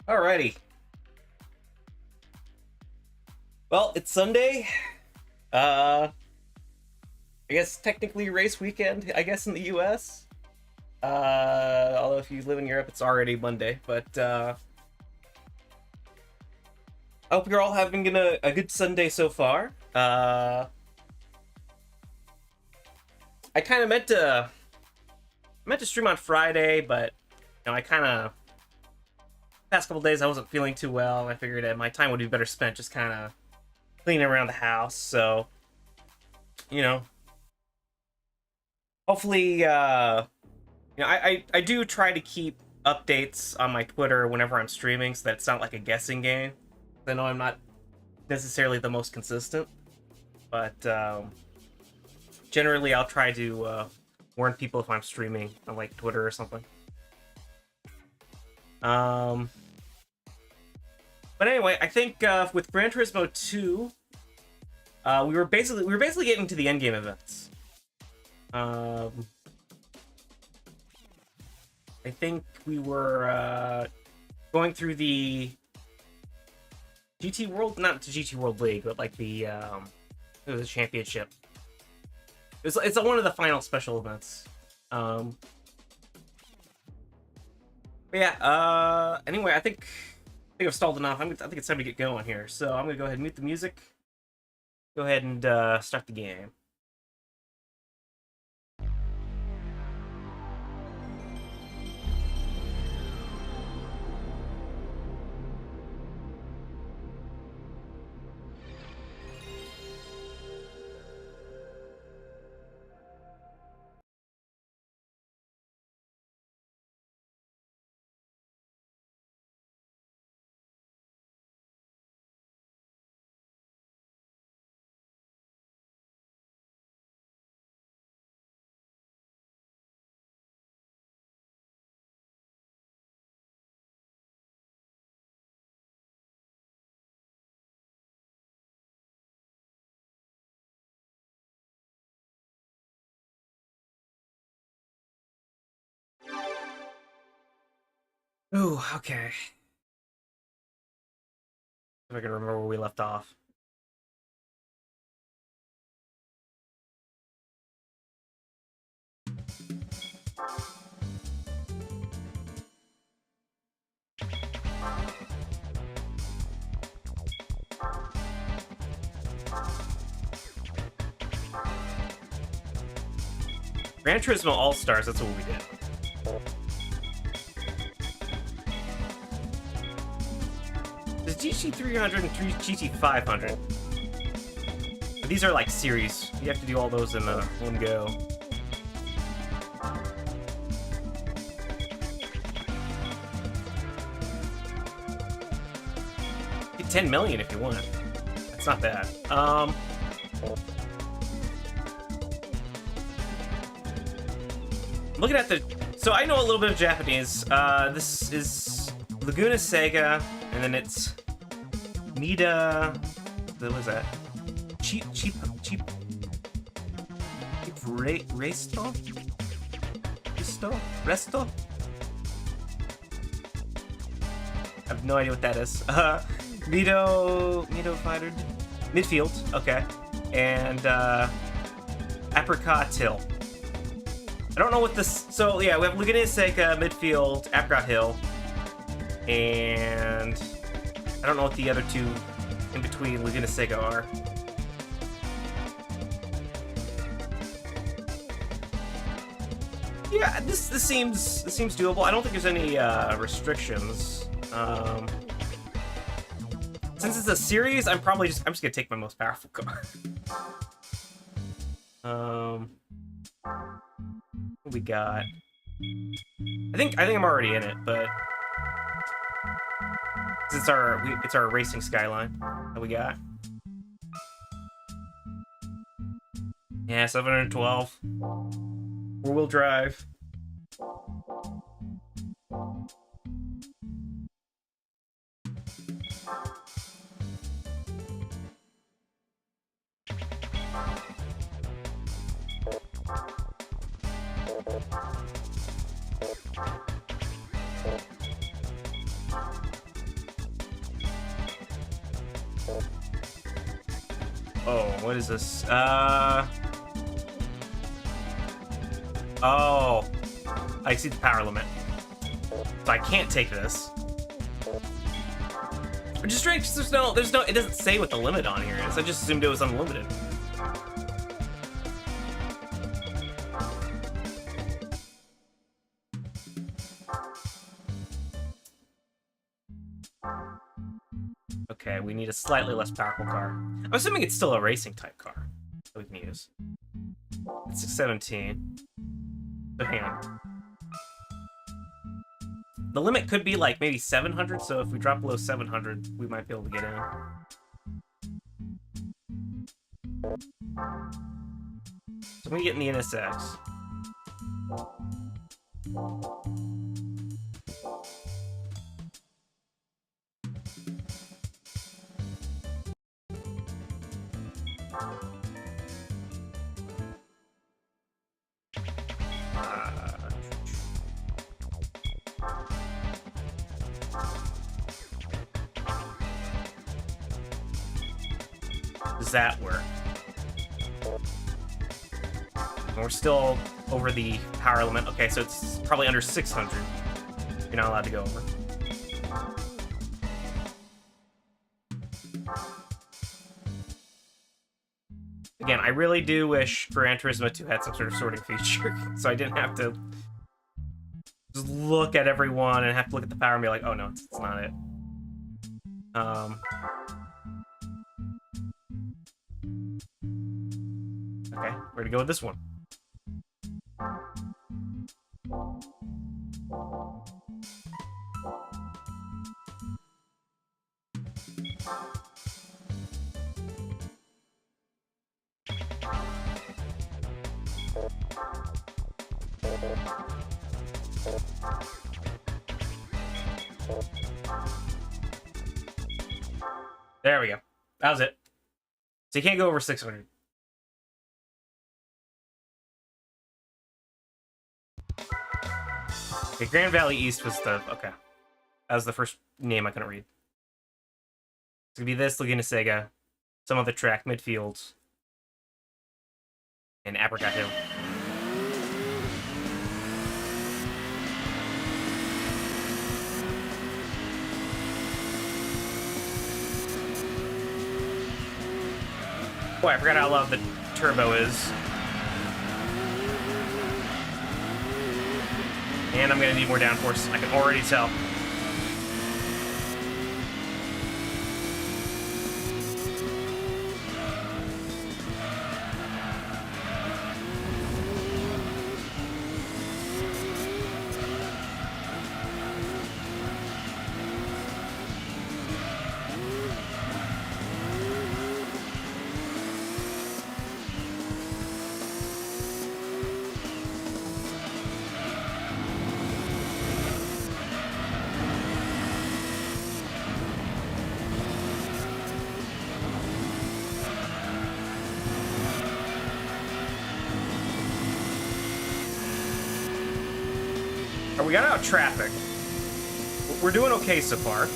Alrighty. Well, it's Sunday. I guess technically race weekend, I guess, in the US. Although if you live in Europe, it's already Monday. But I hope you're all having a good Sunday so far. I kind of meant to stream on Friday, but I kind of past couple days I wasn't feeling too well. I figured that my time would be better spent just kind of cleaning around the house. So, hopefully, I do try to keep updates on my Twitter whenever I'm streaming, so that it's not like a guessing game. I know I'm not necessarily the most consistent, but generally I'll try to warn people if I'm streaming on like Twitter or something. But anyway, I think with Gran Turismo 2, we were basically getting to the endgame events. I think we were going through the GT World, not the GT World League, but like the it was a championship. It's one of the final special events. But yeah. Anyway, I think I've stalled enough. I think it's time to get going here. So I'm gonna go ahead and mute the music. Go ahead and start the game. Ooh, okay. If I can remember where we left off. Gran Turismo All-Stars, that's what we did. There's GT300 and GT500. These are like series. You have to do all those in one go. Get 10 million if you want. That's not bad. Looking at the... So I know a little bit of Japanese. This is Laguna Sega, and then it's Mida... What was that? Cheap Resto? Resto? I have no idea what that is. Mido Fighter? Midfield, okay. And Apricot Hill. I don't know what this... So, yeah, we have Laguna Seca, Midfield, Apricot Hill, and I don't know what the other two in between Laguna Seca are. Yeah, this seems doable. I don't think there's any restrictions. Since it's a series, I'm just gonna take my most powerful car. What we got? I think I'm already in it, but it's our racing Skyline that we got. Yeah, 712. Four-wheel drive. Oh, what is this? Oh, I see the power limit, so I can't take this. Which is strange. There's no. It doesn't say what the limit on here is. I just assumed it was unlimited. Okay, we need a slightly less powerful car. I'm assuming it's still a racing type car that we can use. It's 617. So hang on. The limit could be like maybe 700, so if we drop below 700, we might be able to get in. So I'm gonna get in the NSX. Does that work? And we're still over the power limit. Okay, so it's probably under 600. You're not allowed to go over. Again, I really do wish Gran Turismo 2 had some sort of sorting feature, so I didn't have to just look at everyone and have to look at the power and be like, oh no, it's not it. Okay, where to go with this one? There we go. That was it. So you can't go over 600. Okay, Grand Valley East was the... Okay. That was the first name I couldn't read. It's gonna be this, Laguna Sega, some other track, Midfields, and Apricot Hill. Boy, I forgot how loud the turbo is. And I'm gonna need more downforce. I can already tell. We got out of traffic. We're doing okay so far.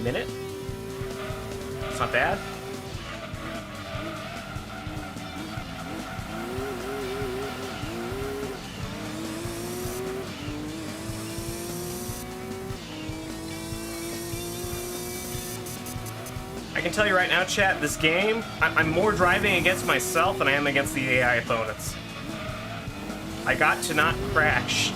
Minute. It's not bad. I can tell you right now, chat, this game, I'm more driving against myself than I am against the AI opponents. I got to not crash.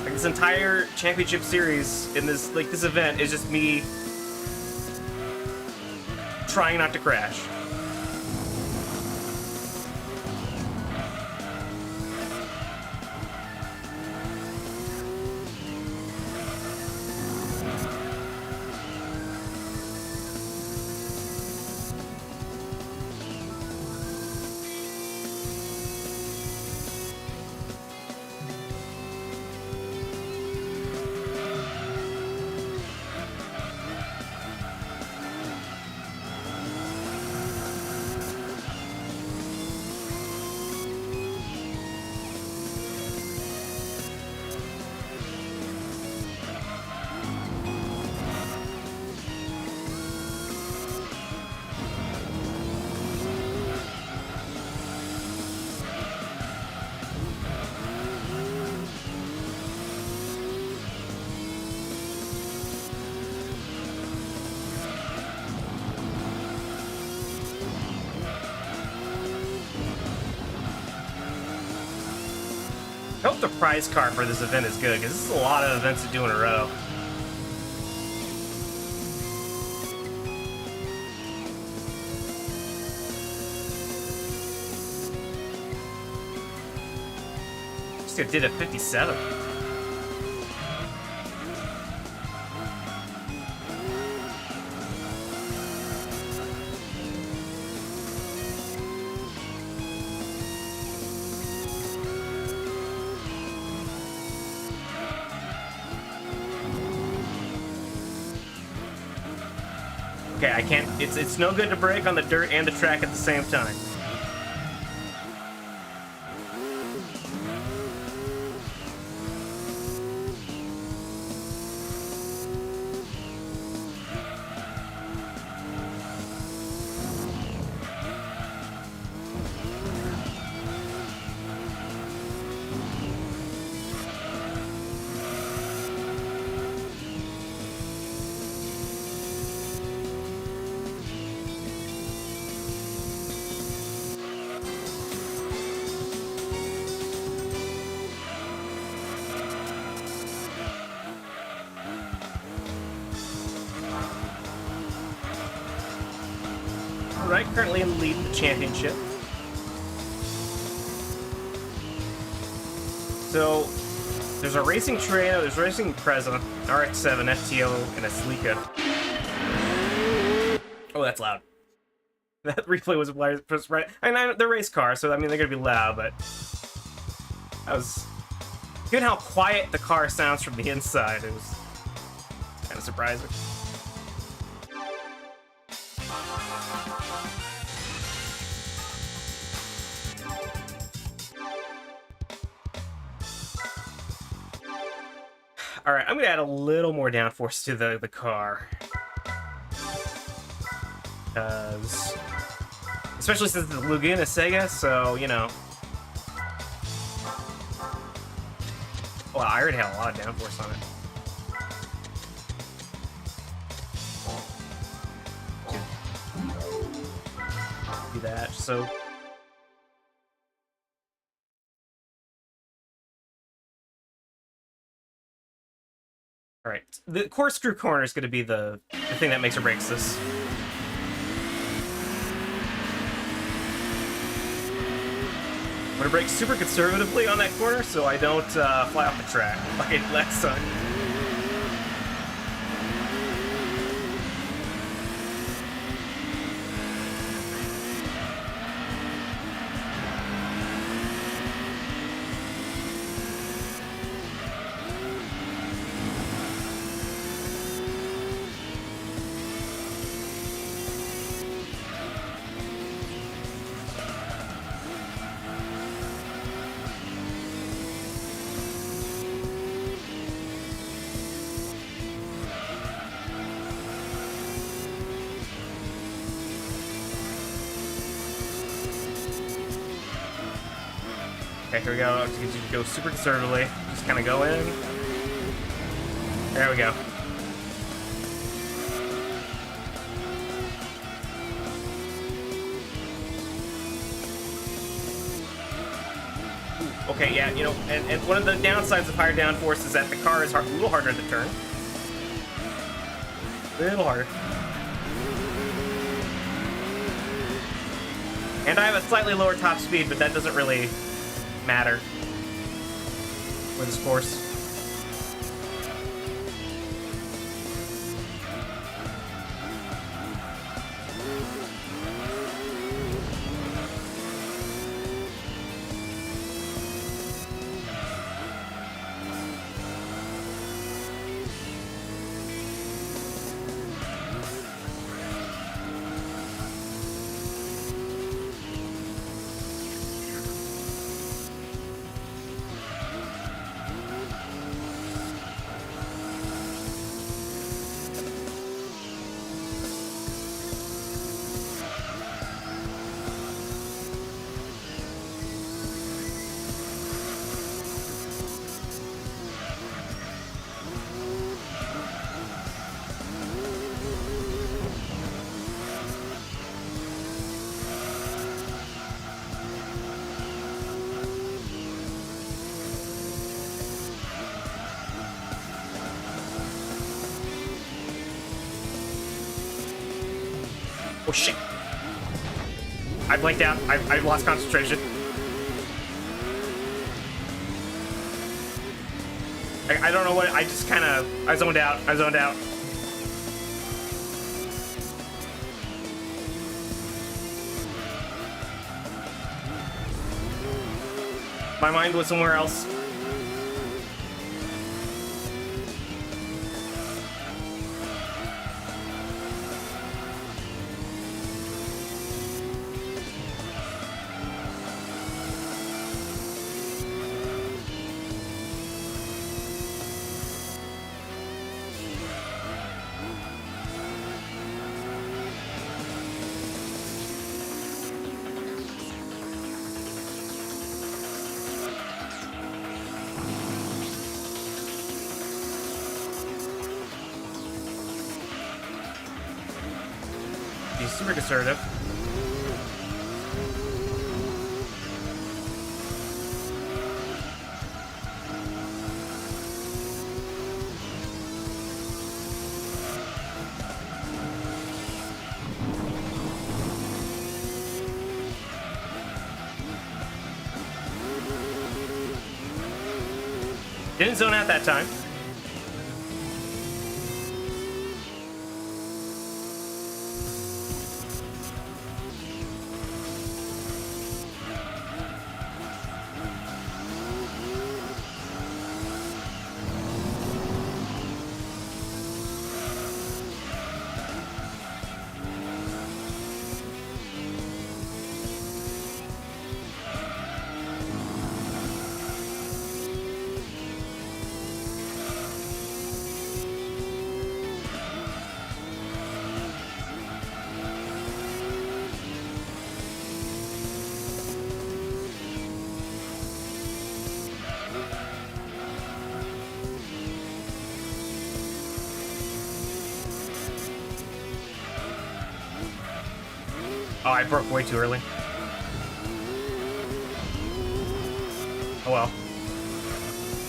Like, this entire championship series in this, like, this event is just me trying not to crash. I hope the prize card for this event is good, because this is a lot of events to do in a row. Just did a 57. Okay, I can't. It's no good to brake on the dirt and the track at the same time. Alright, currently in the lead of the championship. So, there's a racing Treo, there's a racing Preza, RX-7, FTO, and a Sleeka. Oh, that's loud. That replay was right. I mean, they're race cars, so I mean, they're gonna be loud, but that was good how quiet the car sounds from the inside. It was kind of surprising. Alright, I'm gonna add a little more downforce to the car. Because... especially since the Laguna Sega, so, you know... well, I already have a lot of downforce on it. Do that, so... Alright, the corkscrew corner is going to be the thing that makes or breaks this. I'm going to brake super conservatively on that corner so I don't fly off the track like last time. Okay, here we go. Just go super conservatively. Just kind of go in. There we go. Okay, yeah, you know, and one of the downsides of higher downforce is that the car is a little harder to turn. A little harder. And I have a slightly lower top speed, but that doesn't really matter with this course. Oh shit! I blanked out. I lost concentration. I don't know what. I just kind of. I zoned out. I zoned out. My mind was somewhere else. He's super conservative. Didn't zone out that time. Oh, I broke way too early. Oh well.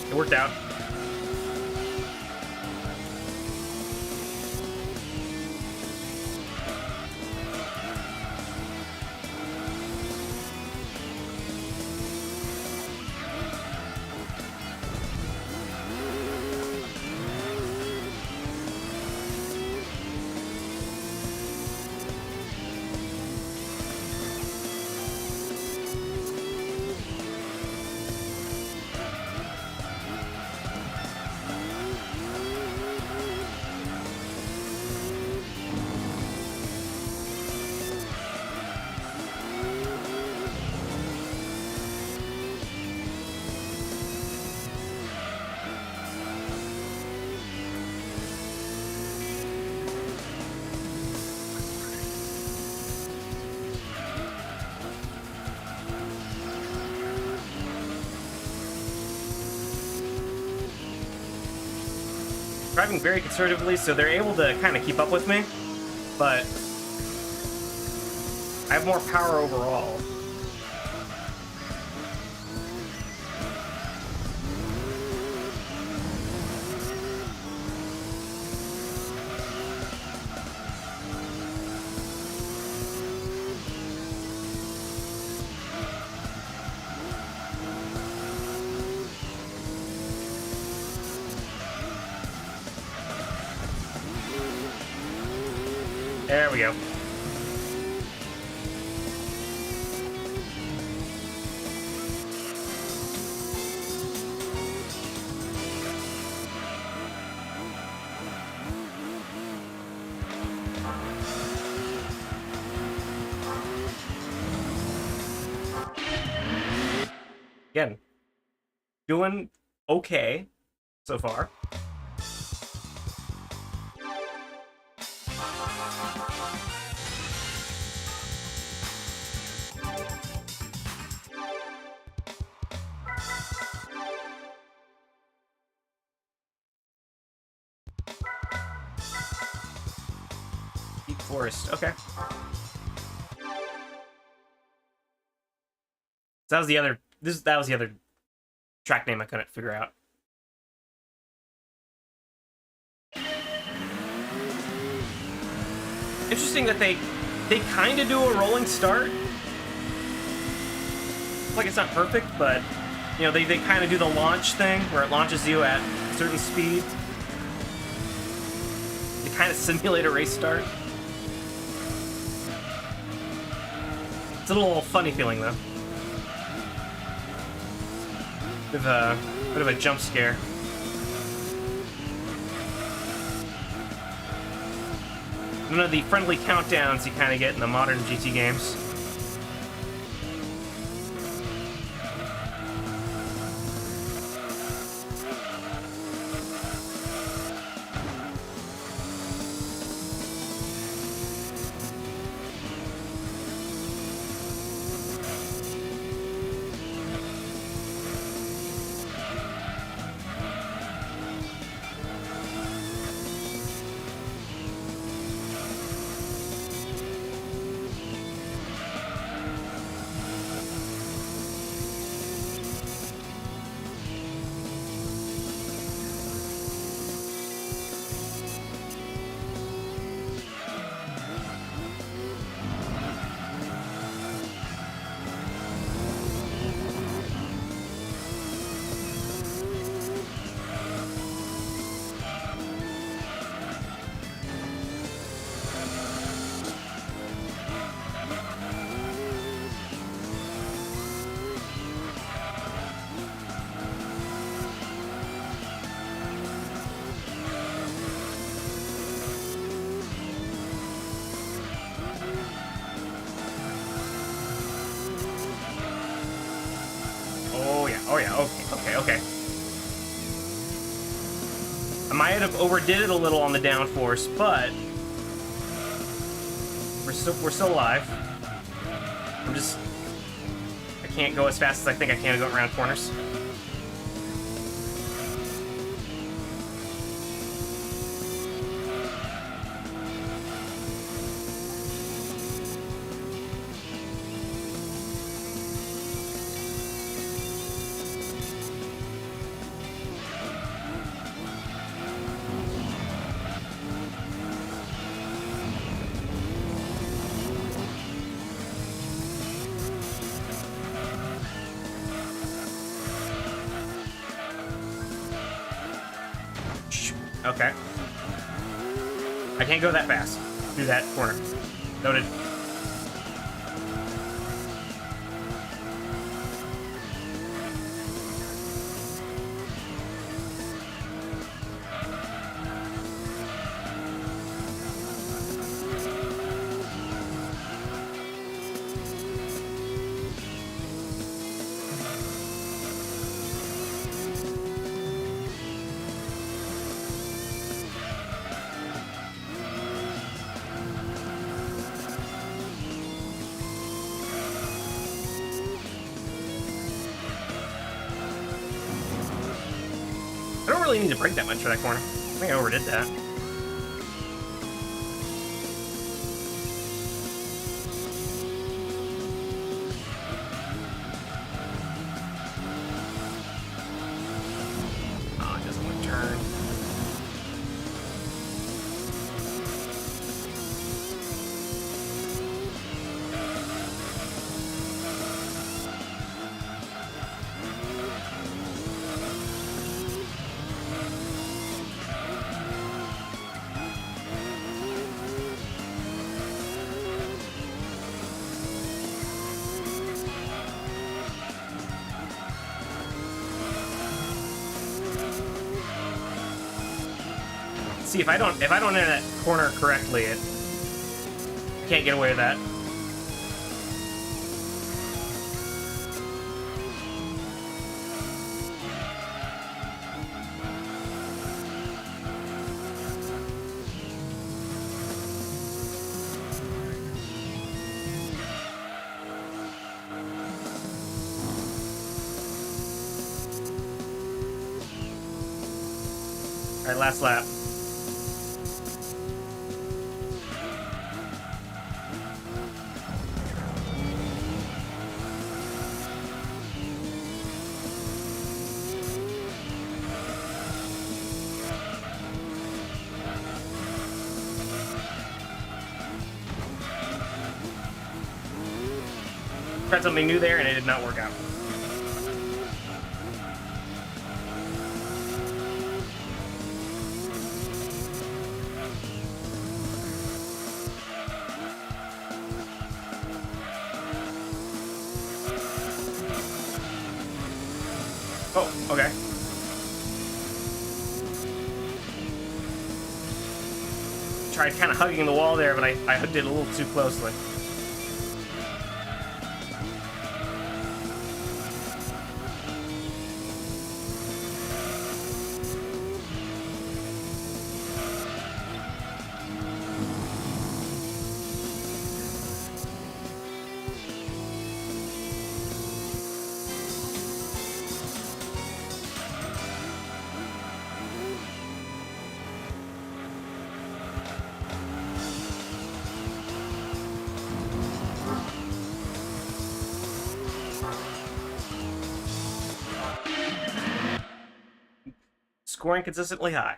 It worked out. driving very conservatively, so they're able to kind of keep up with me, but I have more power overall. There we go. Again, doing okay so far. Deep Forest, okay. So that was the other. That was the other track name I couldn't figure out. Interesting that they kind of do a rolling start. Like it's not perfect, but you know they kind of do the launch thing where it launches you at a certain speed. They kind of simulate a race start. It's a little funny feeling though. Bit of a jump scare. None of the friendly countdowns you kind of get in the modern GT games. Oh yeah, okay. I might have overdid it a little on the downforce, but we're still alive. I can't go as fast as I think I can go around corners. Okay. I can't go that fast through that corner. Noted. I don't really need to brake that much for that corner. I think I overdid that. Oh, it doesn't want to turn. See, if I don't enter that corner correctly, I can't get away with that. All right, last lap. Tried something new there, and it did not work out. Oh, okay. Tried kind of hugging the wall there, but I hooked it a little too closely. Scoring consistently high.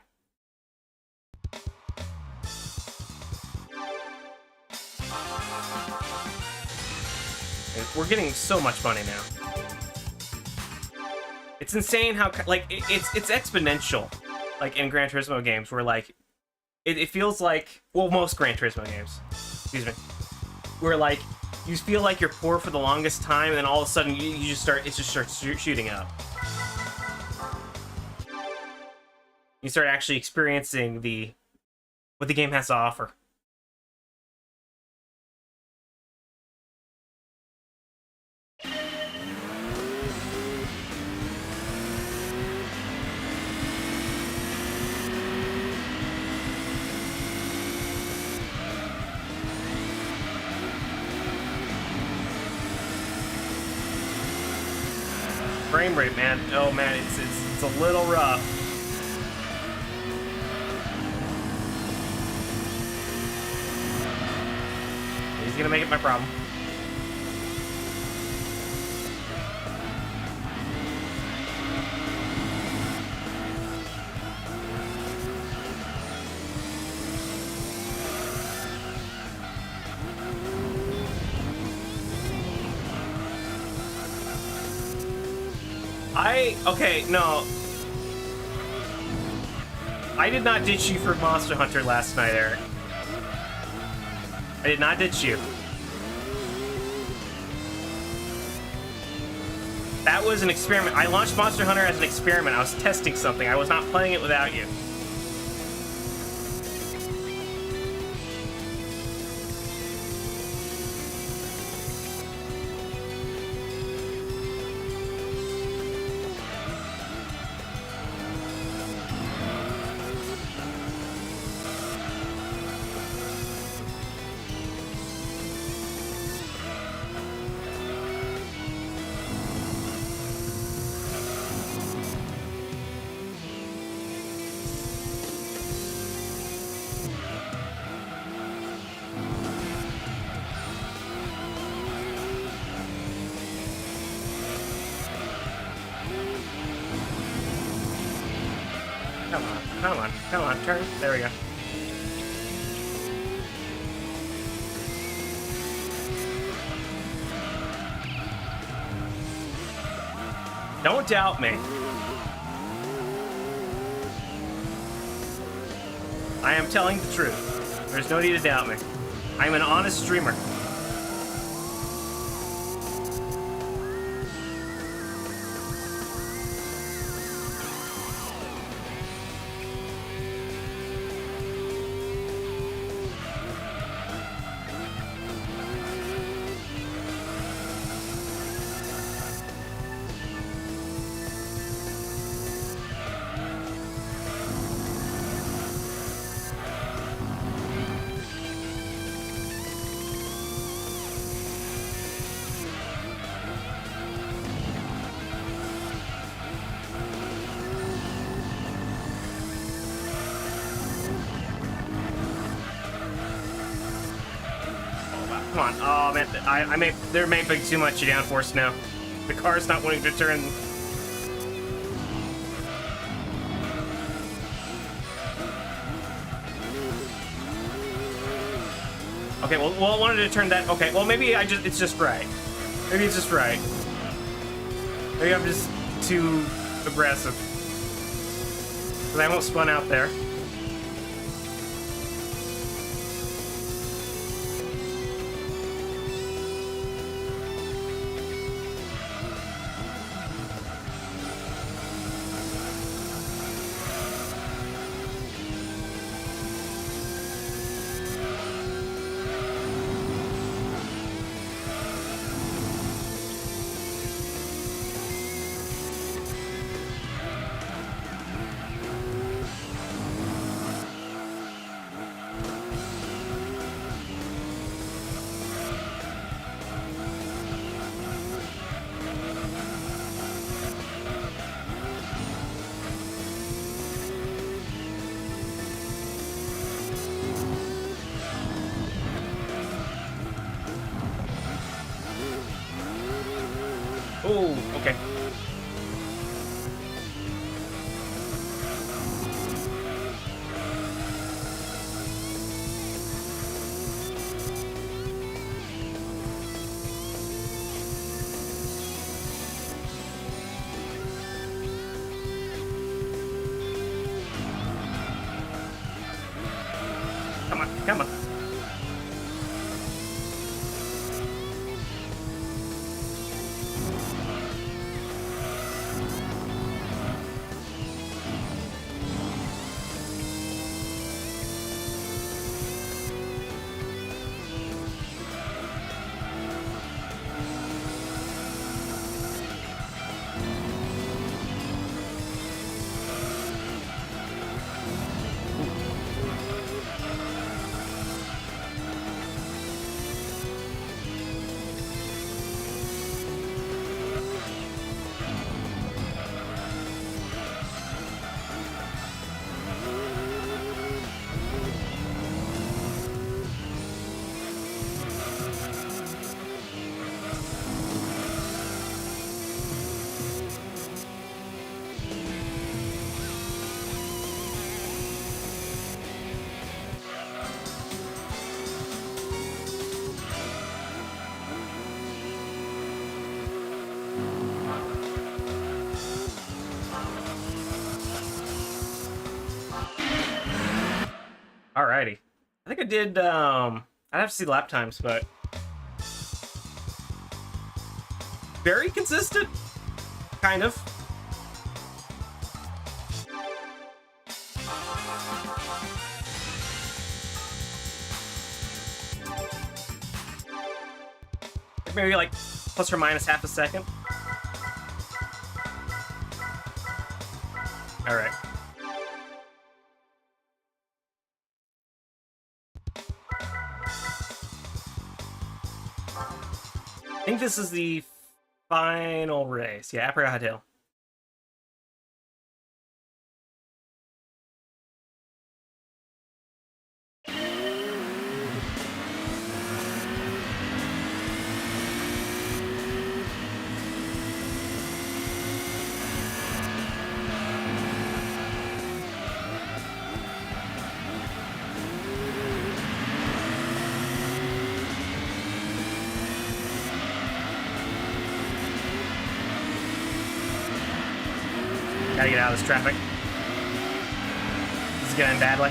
And we're getting so much money now. It's insane how, like, it's exponential, like, in Gran Turismo games, where, like, it feels like, well, most Gran Turismo games, excuse me, where, like, you feel like you're poor for the longest time, and then all of a sudden, it just starts shooting up. You start actually experiencing what the game has to offer. Frame rate, man. Oh man, it's a little rough. He's gonna make it my problem. Okay, no. I did not ditch you for Monster Hunter last night, Eric. I did not ditch you. That was an experiment. I launched Monster Hunter as an experiment. I was testing something. I was not playing it without you. Come on, come on, come on, turn. There we go. Don't doubt me. I am telling the truth. There's no need to doubt me. I'm an honest streamer. Come on. Oh, man. There may be too much downforce now. The car's not wanting to turn. Okay, well, I wanted to turn that. Okay, well, maybe it's just right. Maybe it's just right. Maybe I'm just too aggressive. Because I won't spun out there. Oh, okay. Come on, come on. Alrighty. I think I did, I'd have to see lap times, but very consistent, kind of. Maybe like plus or minus half a second. All right. I think this is the final race. Yeah, Apricot Hill. Gotta get out of this traffic. This is gonna end badly.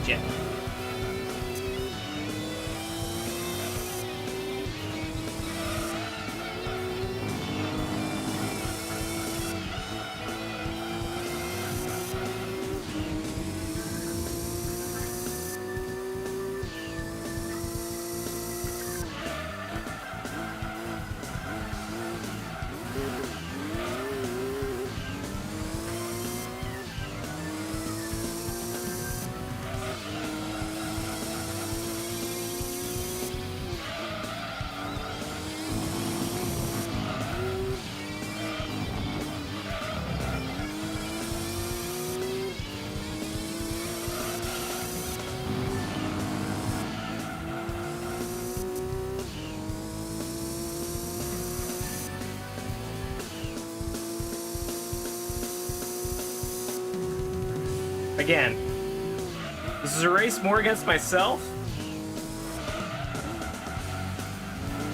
Shit. Again, this is a race more against myself.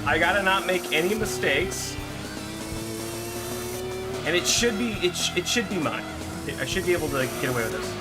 I gotta not make any mistakes, and it should be mine. I should be able to get away with this.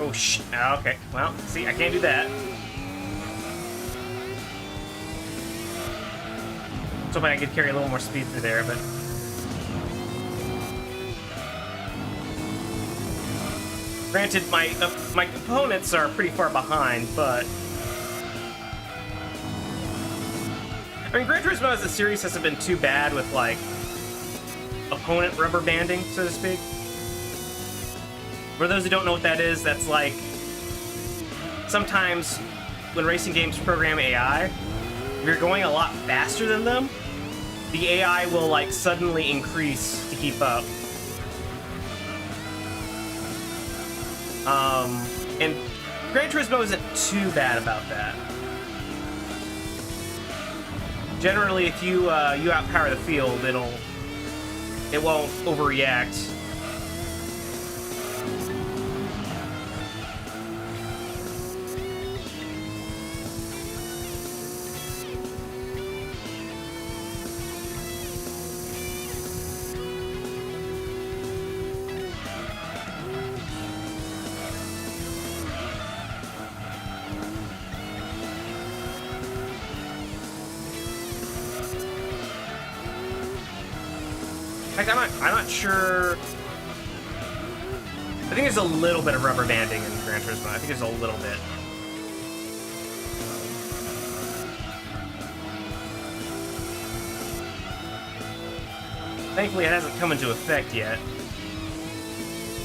Oh, shit. Okay. Well, see, I can't do that. So I could carry a little more speed through there, but... Granted, my opponents are pretty far behind, but... I mean, Gran Turismo as a series hasn't been too bad with, like, opponent rubber banding, so to speak. For those who don't know what that is, that's like... Sometimes, when racing games program AI, if you're going a lot faster than them, the AI will, like, suddenly increase to keep up. And Gran Turismo isn't too bad about that. Generally, if you outpower the field, it won't overreact. Heck, I'm not sure. I think there's a little bit of rubber banding in Gran Turismo. I think there's a little bit. Thankfully, it hasn't come into effect yet.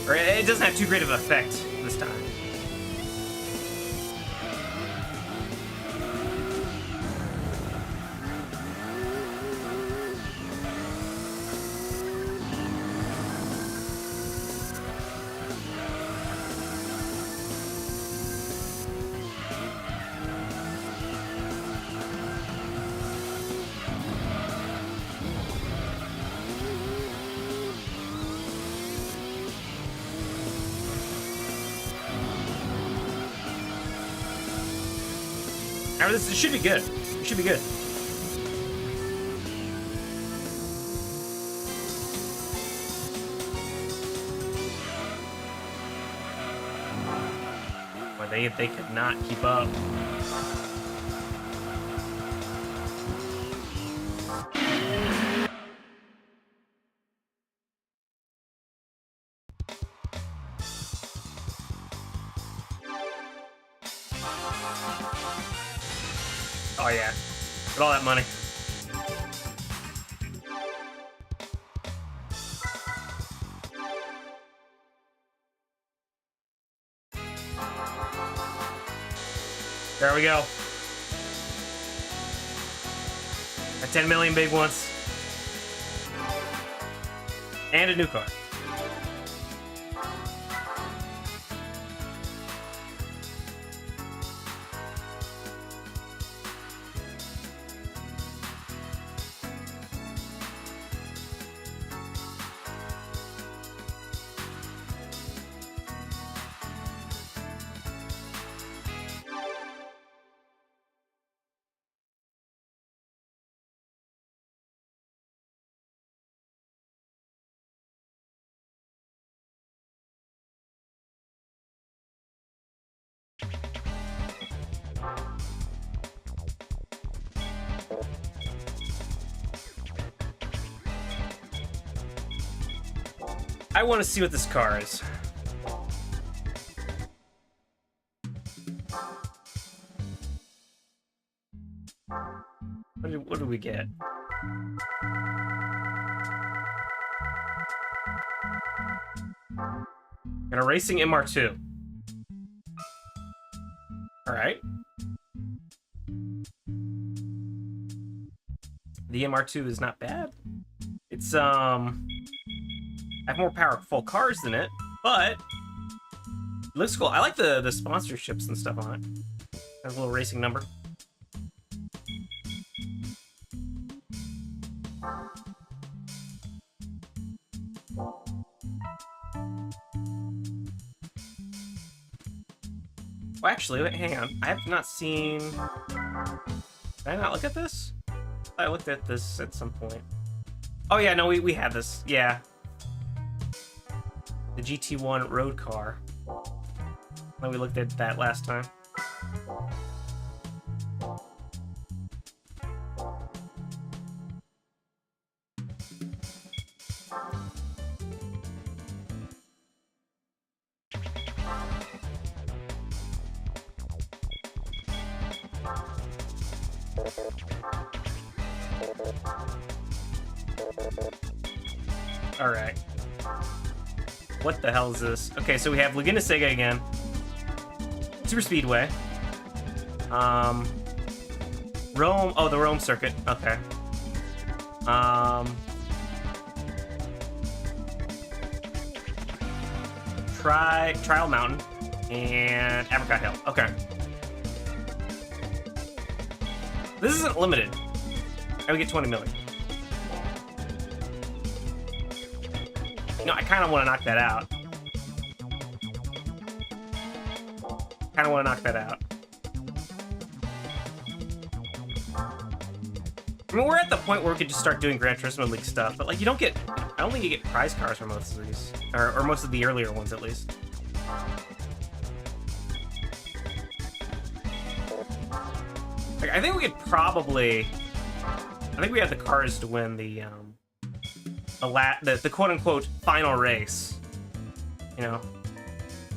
Or it doesn't have too great of an effect this time. This should be good. It should be good. Boy, they could not keep up. Oh yeah, get all that money. There we go. At 10 million big ones. And a new car. I want to see what this car is. What do we get? Got a racing MR2. All right. The MR2 is not bad. It's I have more powerful cars than it, but it looks cool. I like the sponsorships and stuff on it. Has a little racing number. Well, actually, wait, hang on. I have not seen... Did I not look at this? I looked at this at some point. Oh yeah, no, we had this. Yeah. The GT1 road car. When we looked at that last time. All right. What the hell is this? Okay, so we have Laguna Seca again. Super Speedway. Rome. Oh, the Rome circuit. Okay. Trial Mountain and Apricot Hill. Okay. This isn't limited. I would get 20 million. No, I kind of want to knock that out. Kind of want to knock that out. I mean, we're at the point where we could just start doing Gran Turismo League stuff, but like, you don't get... I don't think you get prize cars for most of these. Or most of the earlier ones, at least. Like, I think we could probably... I think we have the cars to win the the quote unquote final race. You know,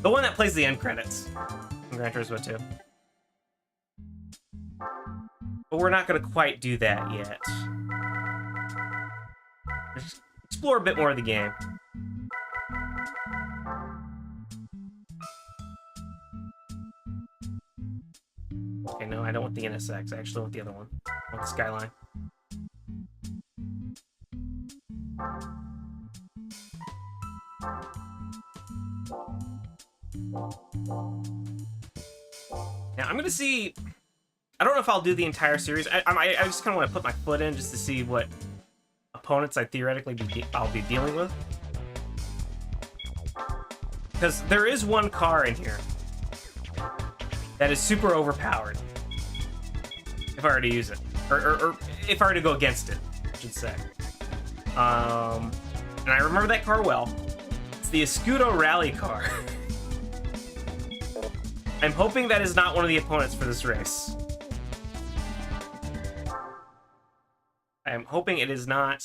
the one that plays the end credits in Gran Turismo 2. But we're not gonna quite do that yet. Just explore a bit more of the game. Okay, no, I don't want the NSX. I actually want the other one. I want the Skyline. Now, I'm gonna see... I don't know if I'll do the entire series. I just kind of want to put my foot in just to see what opponents I'll be dealing with. Because there is one car in here that is super overpowered. If I were to use it. Or if I were to go against it, I should say. And I remember that car well. It's the Escudo Rally car. I'm hoping that is not one of the opponents for this race. I'm hoping it is not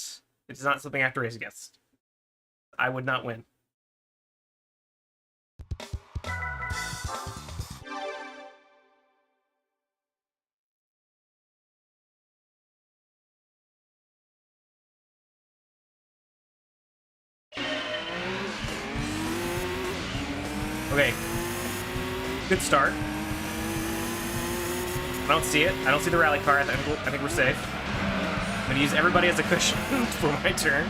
something I have to race against. I would not win. Okay. Good start. I don't see it. I don't see the rally car. I think we're safe. I'm gonna use everybody as a cushion for my turn.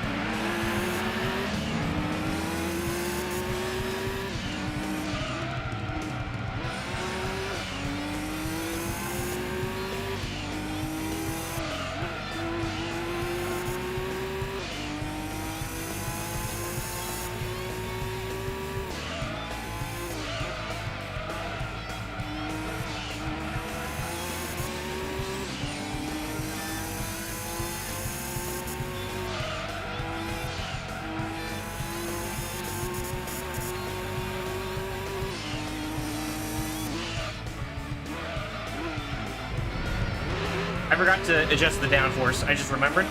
I forgot to adjust the downforce. I just remembered.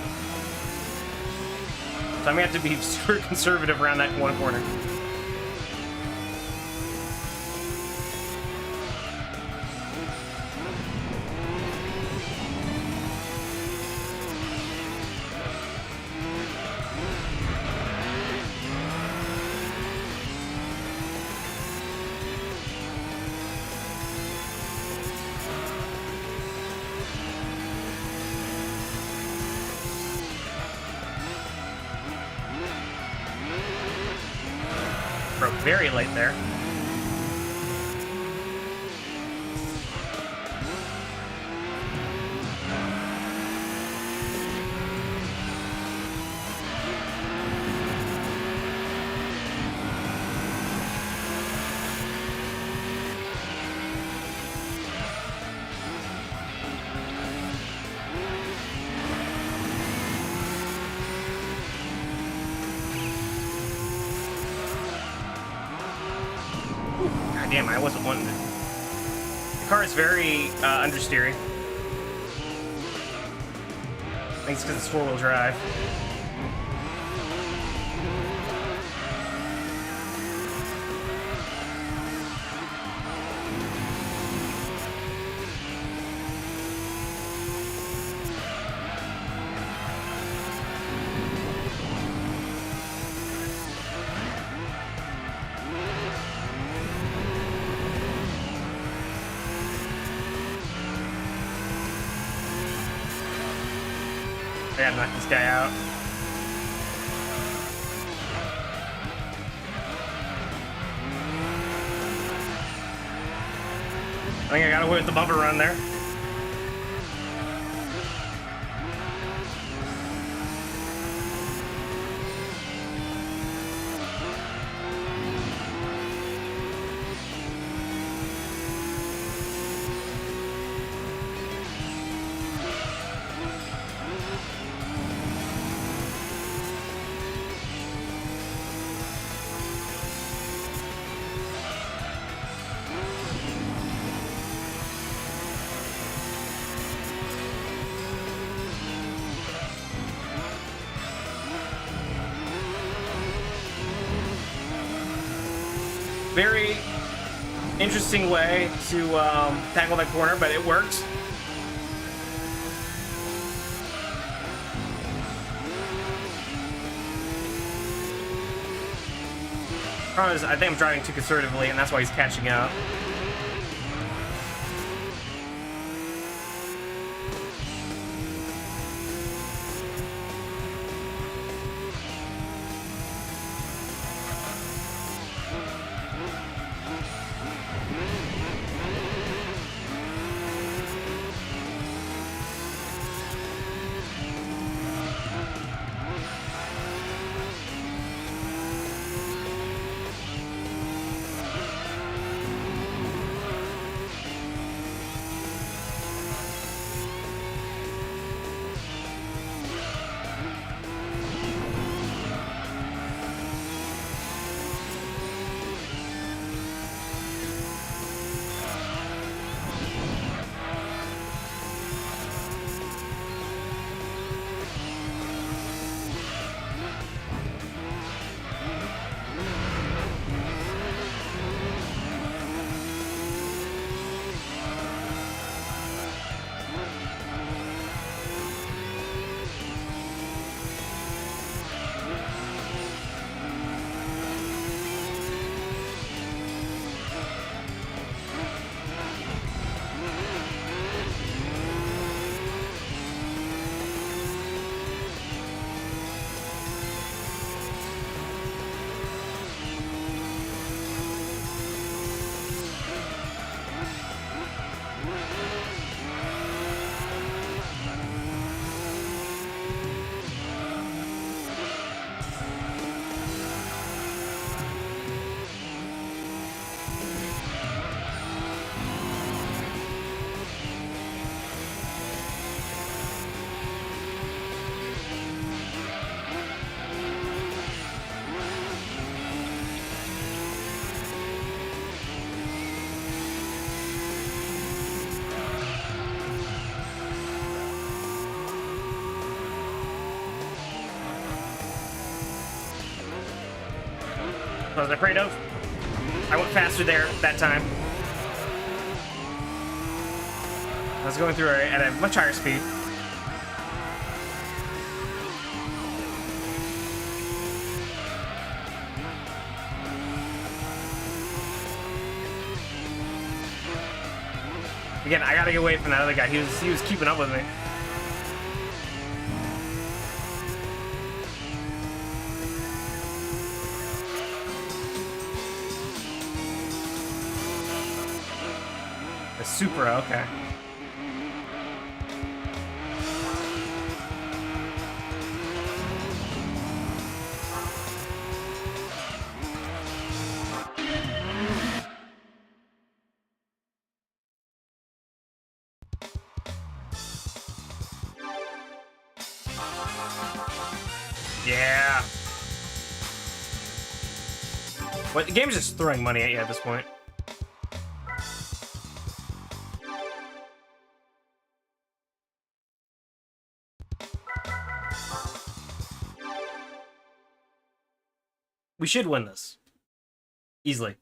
So I'm gonna have to be super conservative around that one corner. Very late there. Damn, I wasn't wanting it. The car is very understeering. I think it's because it's four-wheel drive. I gotta knock this guy out. I think I got away with the bumper run there. Very interesting way to tackle that corner, but it works. Problem is, I think I'm driving too conservatively, and that's why he's catching up. I was afraid of. I went faster there that time. I was going through at a much higher speed. Again, I gotta get away from that other guy. He was keeping up with me. The Supra, okay. Yeah. What, the game's just throwing money at you at this point. We should win this. Easily.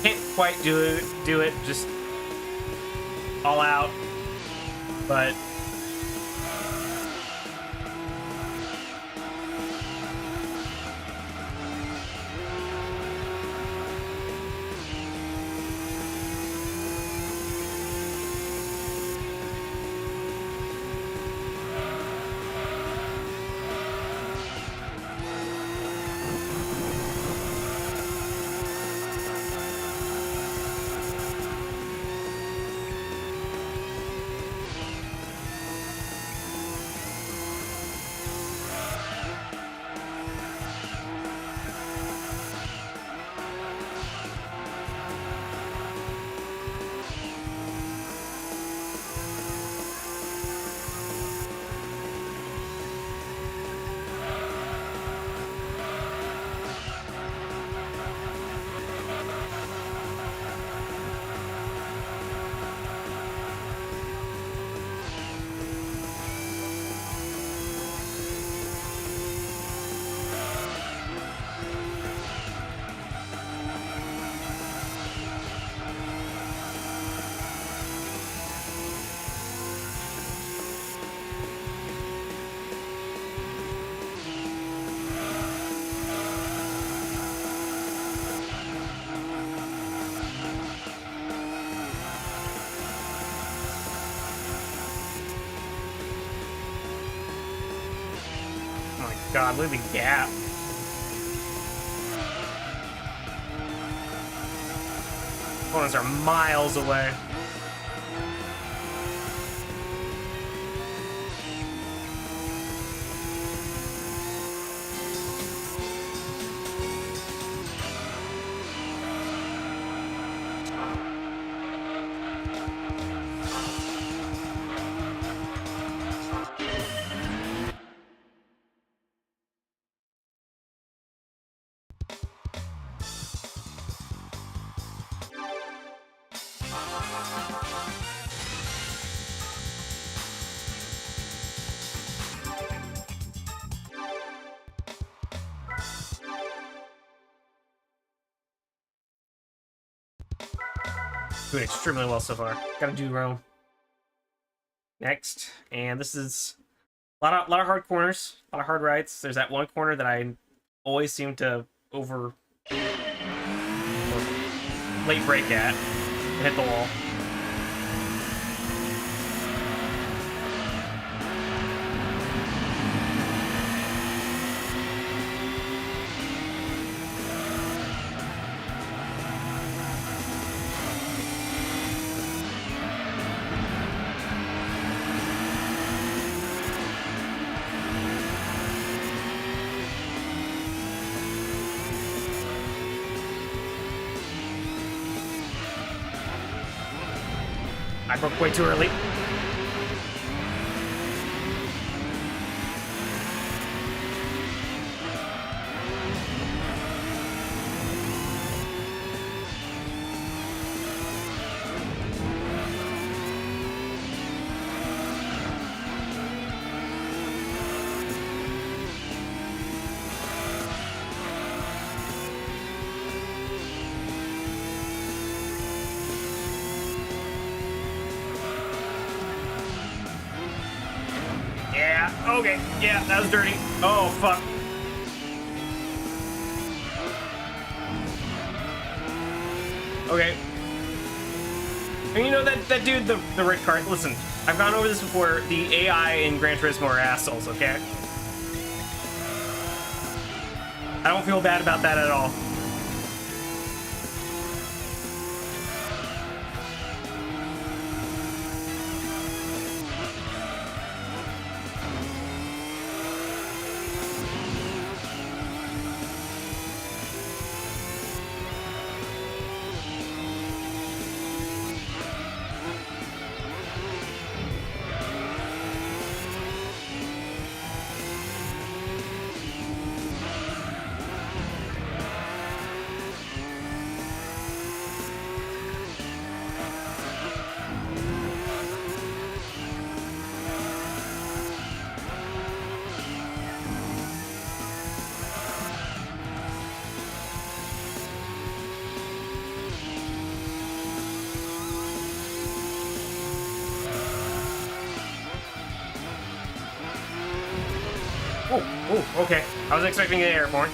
Can't quite do it just all out, but God, look at the gap. Opponents are miles away. Doing extremely well so far. Gotta do Rome next, and this is a lot of hard corners, a lot of hard rights. There's that one corner that I always seem to over late break at and hit the wall. I broke way too early. Yeah, okay. Yeah, that was dirty. Oh, fuck. Okay. And you know that dude, the red card, listen, I've gone over this before. The AI in Gran Turismo are assholes, okay? I don't feel bad about that at all. Oh, okay. I was expecting an airborne.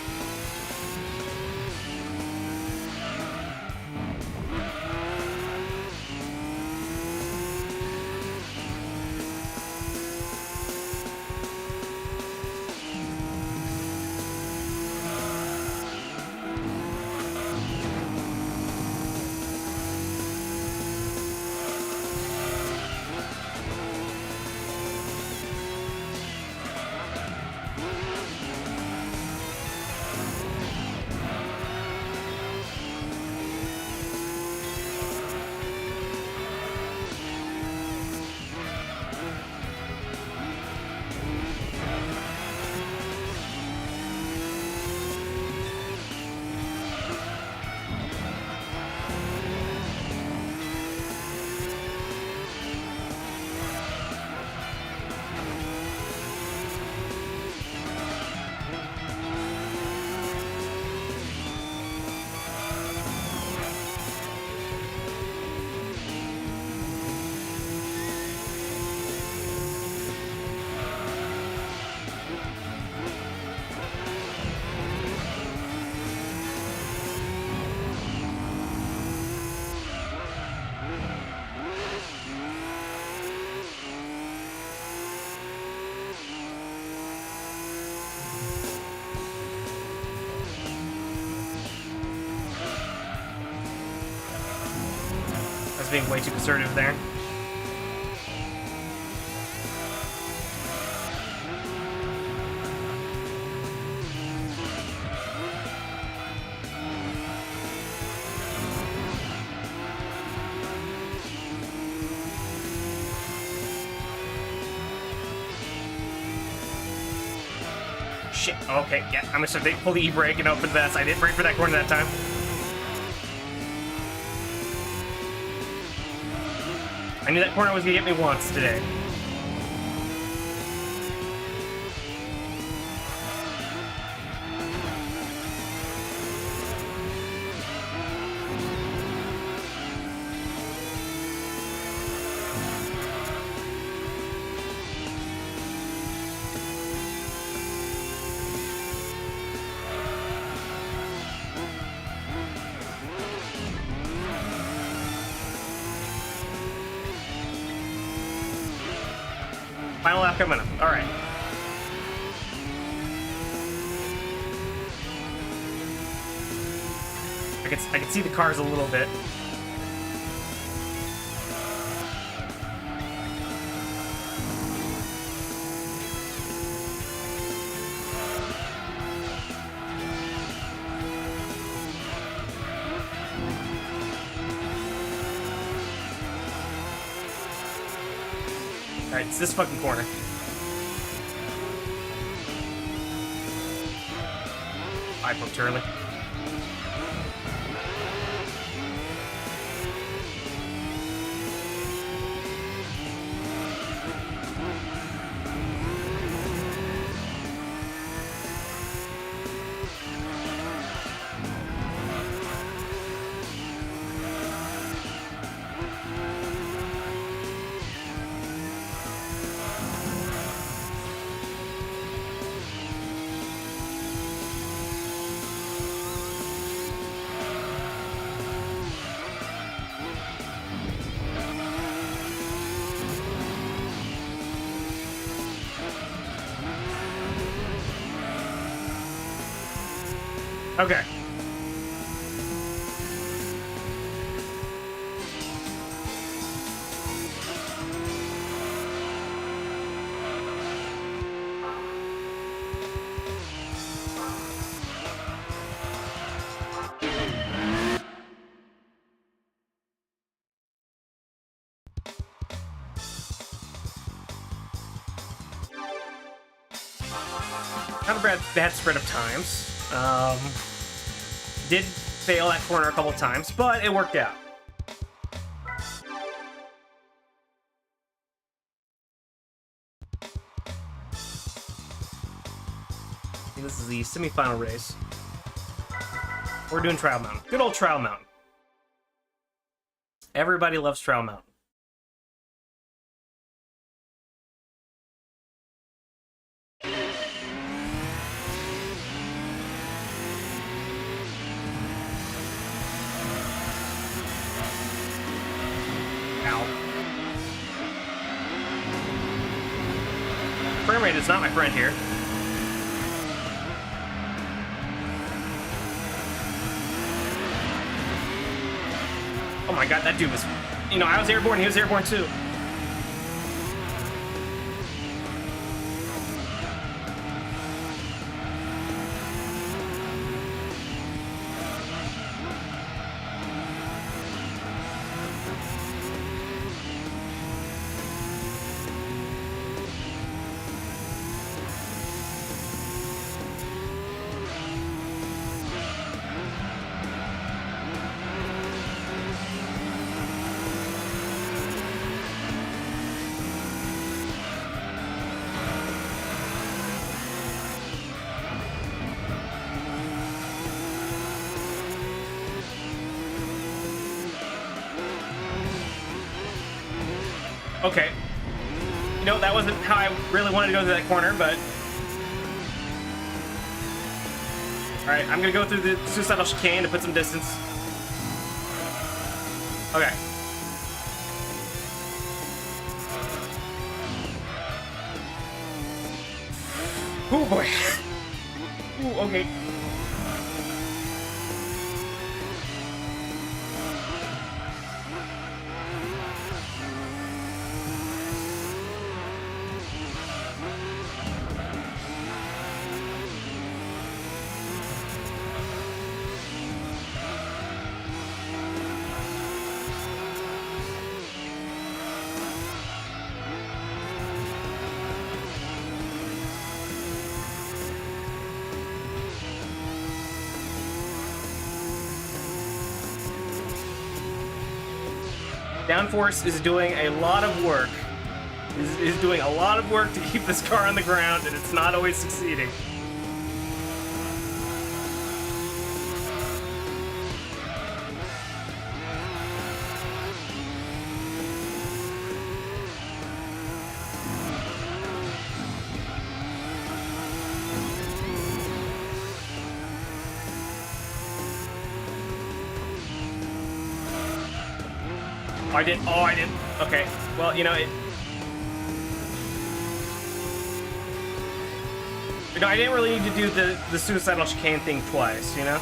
was being way too conservative there. Shit. Okay, yeah, I'm gonna start to pull the e-brake and open this. I didn't brake for that corner that time. I knew that corner was gonna get me once today. Final lap coming up. All right. I can see the cars a little bit. Alright, it's this fucking corner. I poked early. Okay. Not a bad spread of times. Did fail that corner a couple of times, but it worked out. This is the semi-final race. We're doing Trial Mountain. Good old Trial Mountain. Everybody loves Trial Mountain. Frame rate is not my friend here. Oh my god, that dude was... You know, I was airborne, he was airborne too. Okay. You know, that wasn't how I really wanted to go through that corner, but... Alright, I'm gonna go through the suicidal chicane to put some distance. Okay. Oh boy. Ooh, okay. Downforce is doing a lot of work. Is doing a lot of work to keep this car on the ground, and it's not always succeeding. I did. Oh, I did. Okay. Well, you know, I didn't really need to do the suicidal chicane thing twice, you know?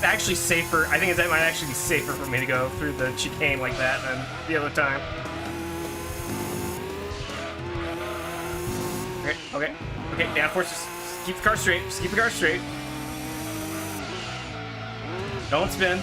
Actually safer. I think it might actually be safer for me to go through the chicane like that than the other time. Okay, downforce, just keep the car straight. Just keep the car straight. Don't spin.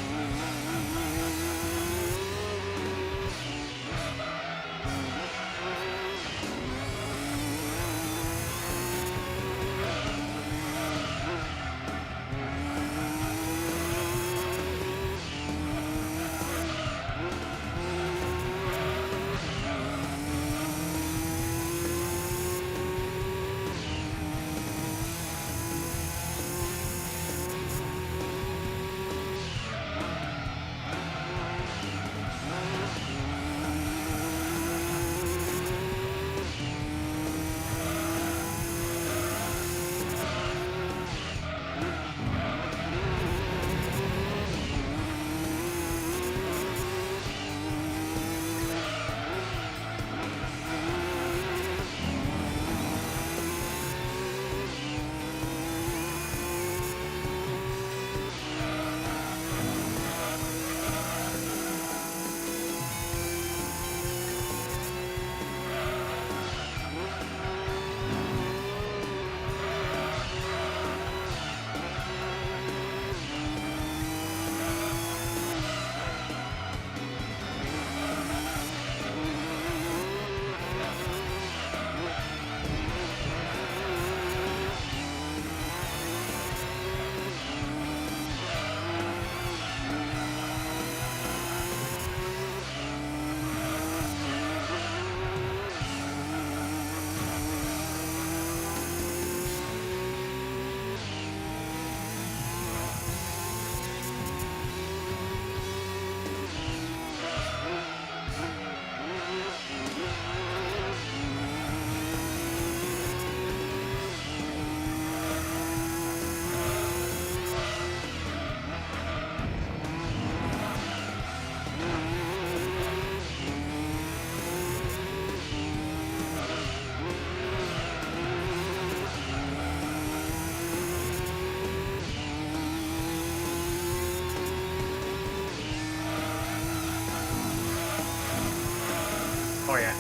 Oh yeah.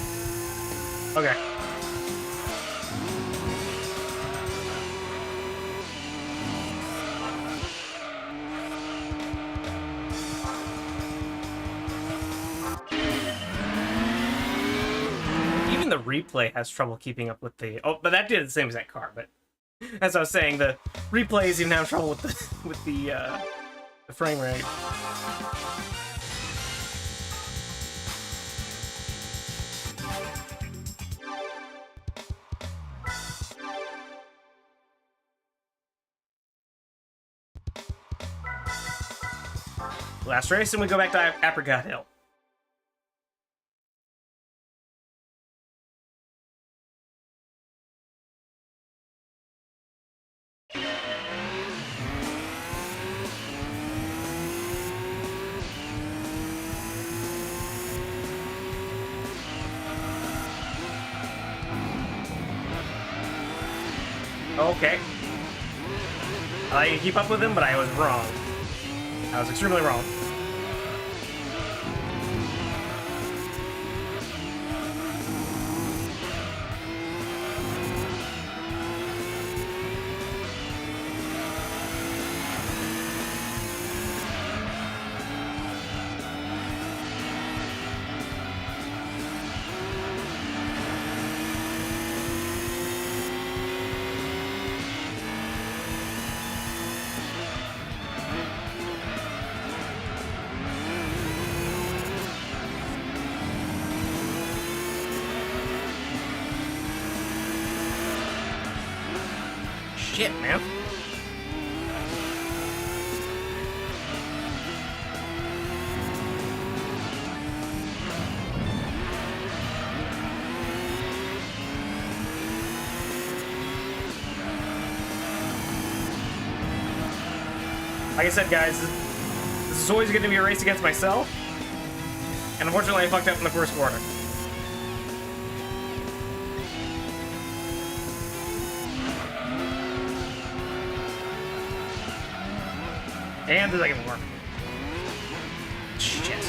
Okay. Even the replay has trouble keeping up with the. Oh, but that did the same exact car. But as I was saying, the replay is even having trouble with the frame rate. Last race, and we go back to Apricot Hill. Okay. I like to keep up with him, but I was wrong. I was extremely wrong. Shit, man. Like I said, guys, this is always going to be a race against myself. And unfortunately, I fucked up in the first quarter. And the second one. Shit.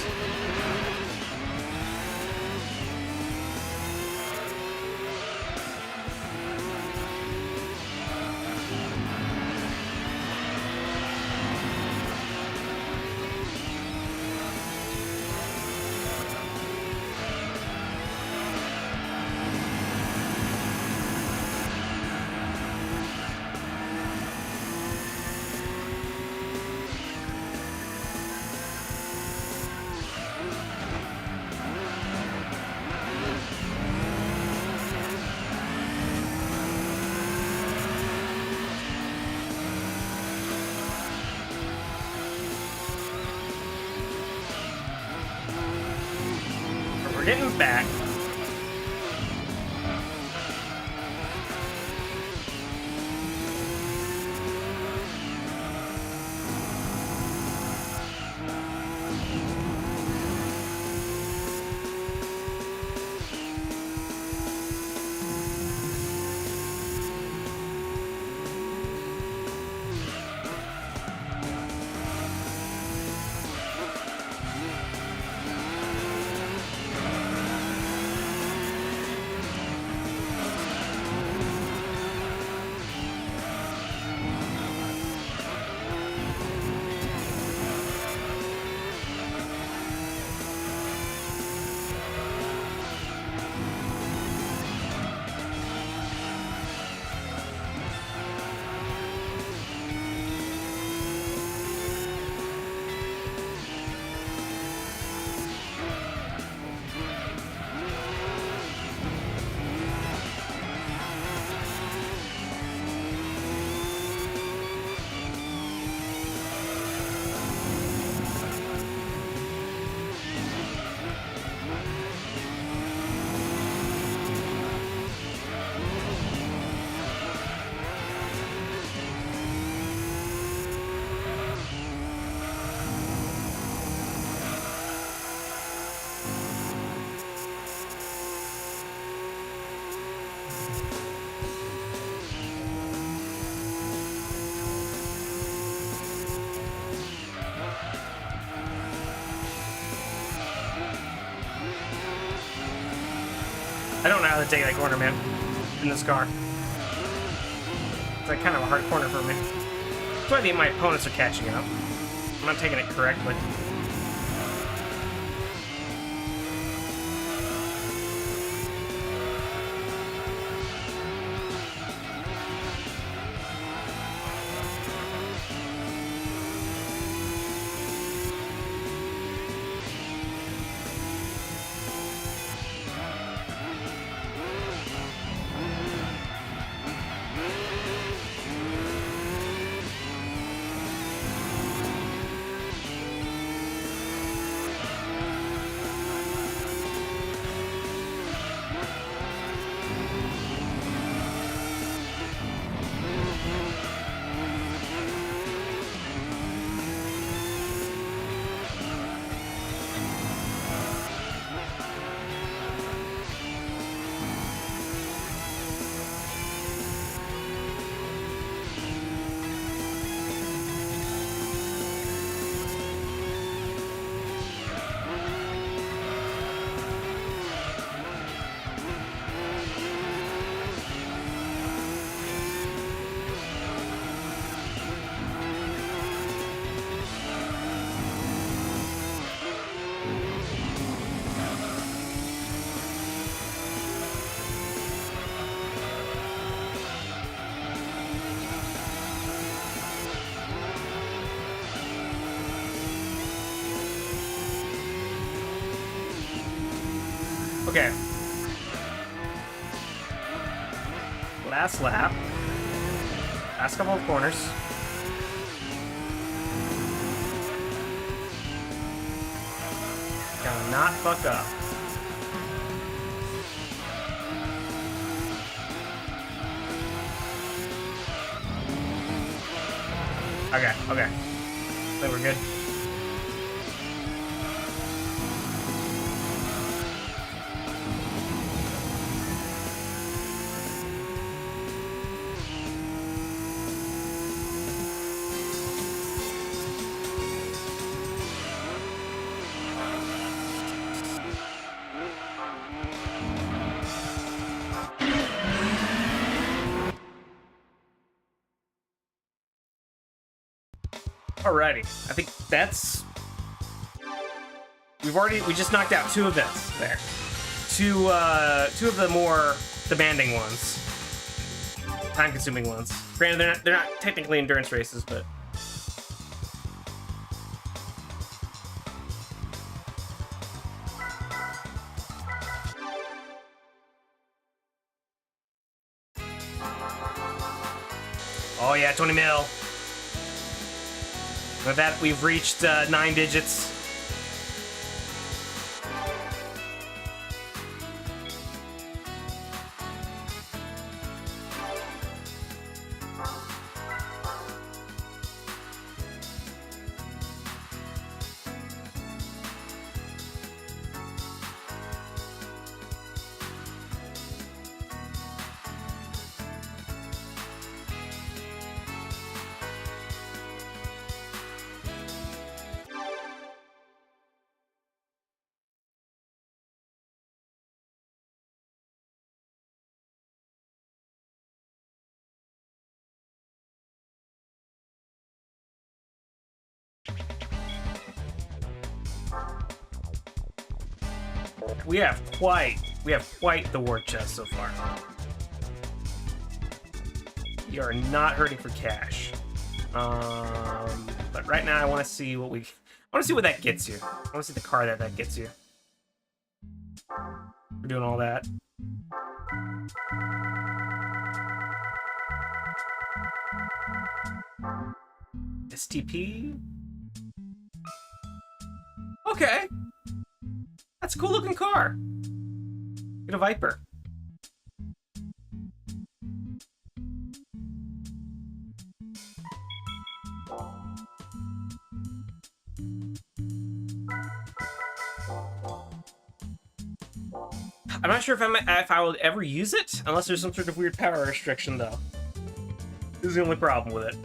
We're getting back. I don't know how to take that corner, man, in this car. It's like kind of a hard corner for me. That's why I think my opponents are catching up. I'm not taking it correctly. Okay. Last lap. Last couple of corners. Gotta not fuck up. Okay, okay. I think we're good. Alrighty, I think that's... We just knocked out two events there. Two of the more demanding ones. Time-consuming ones. Granted, they're not technically endurance races, but... Oh yeah, 20 mil. With that, we've reached 9 digits. We have quite the war chest so far. We are not hurting for cash. But right now I want to see what that gets you. I want to see the car that gets you. We're doing all that. STP? Okay. That's a cool looking car. Get a Viper. I'm not sure if I will ever use it, unless there's some sort of weird power restriction, though. This is the only problem with it.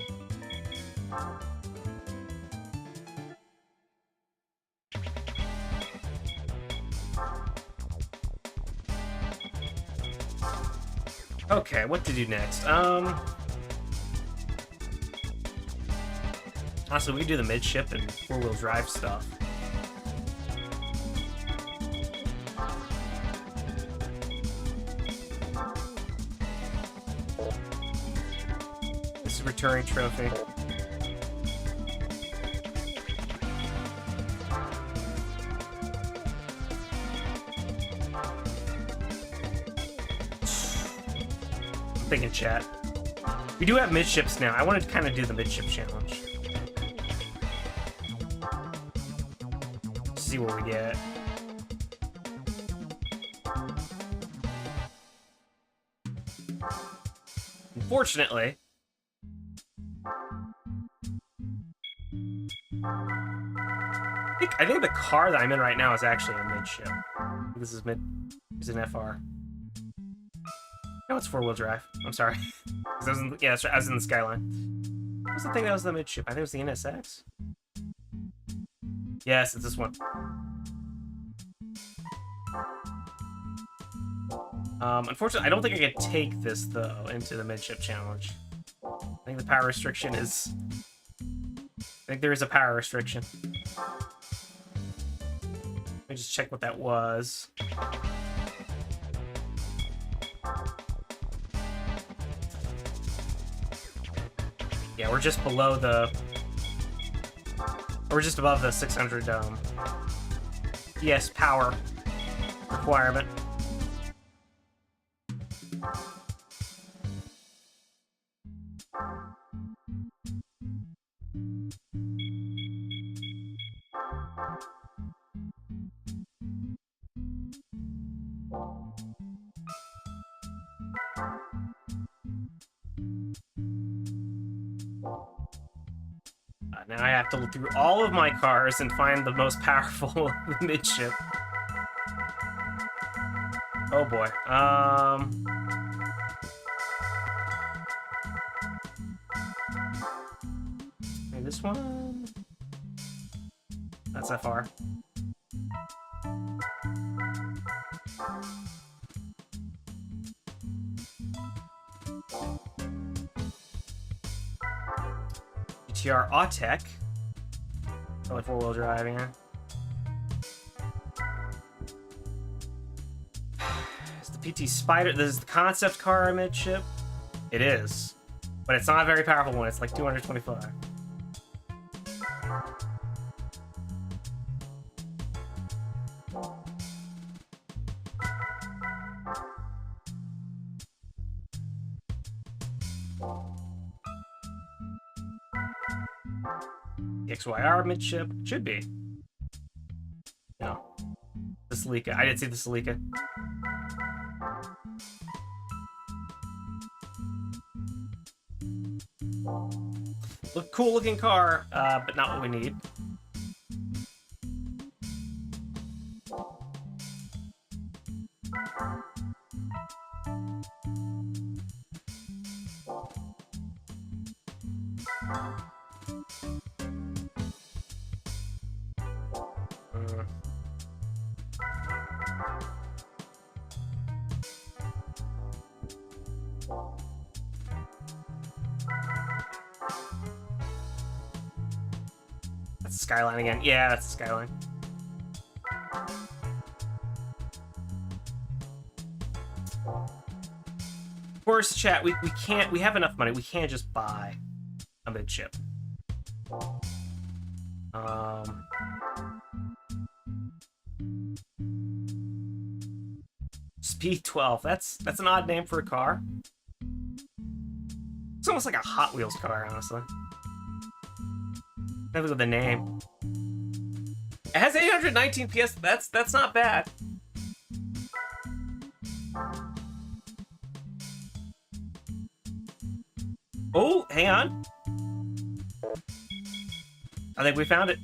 Okay, what to do next? Honestly, we can do the midship and four-wheel drive stuff. This is returning trophy. Thinking chat. We do have midships now. I want to kind of do the midship challenge. See what we get. Unfortunately, I think the car that I'm in right now is actually a midship. This is an FR. No, it's four-wheel drive. I'm sorry. I was in the Skyline. What was the thing that was the midship? I think it was the NSX. Yes, it's this one. Unfortunately, I don't think I can take this, though, into the midship challenge. I think the power restriction is... I think there is a power restriction. Let me just check what that was. Yeah, we're just below the... We're just above the 600, PS power requirement. Now I have to look through all of my cars and find the most powerful midship. Oh boy. Maybe this one? That's that far. GTR Autech. Probably four-wheel drive, yeah. Is the PT Spider... This is the concept car midship? It is. But it's not a very powerful one. It's like 225. XYR midship. Should be. No. The Celica. I didn't see the Celica. Look, cool looking car, but not what we need. That's the Skyline again. Yeah, that's the Skyline. Of course, chat, we can't, we have enough money, we can't just buy a midship. Speed 12, that's an odd name for a car. It's almost like a Hot Wheels car, honestly. Look at the name. It has 819 PS, that's not bad. Oh, hang on. I think we found it.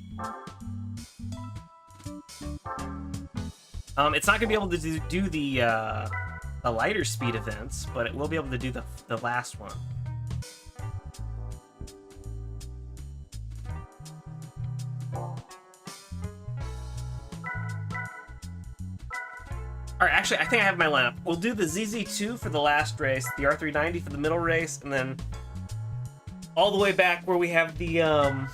It's not gonna be able to do the lighter speed events, but it will be able to do the last one. Alright, actually, I think I have my lineup. We'll do the ZZ2 for the last race, the R390 for the middle race, and then all the way back where we have the, what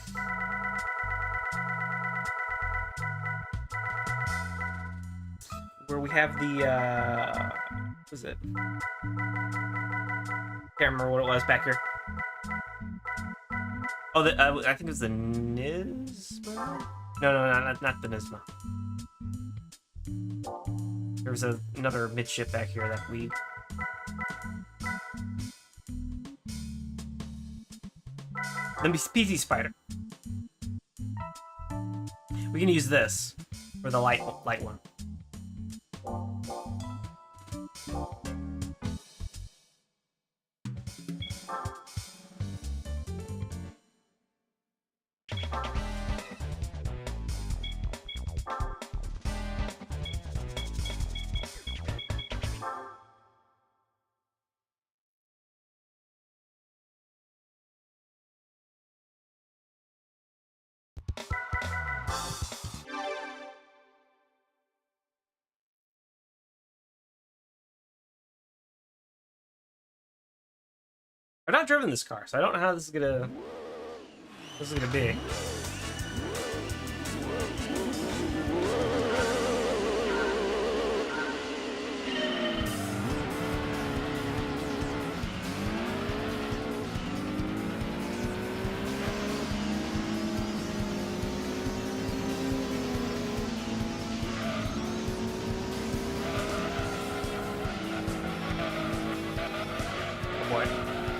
was it? Can't remember what it was back here. Oh, I think it was the Nisma? No, not the Nisma. There was another midship back here that we... Let me PT Spider. We can use this for the light one. I've not driven this car, so I don't know how this is gonna be.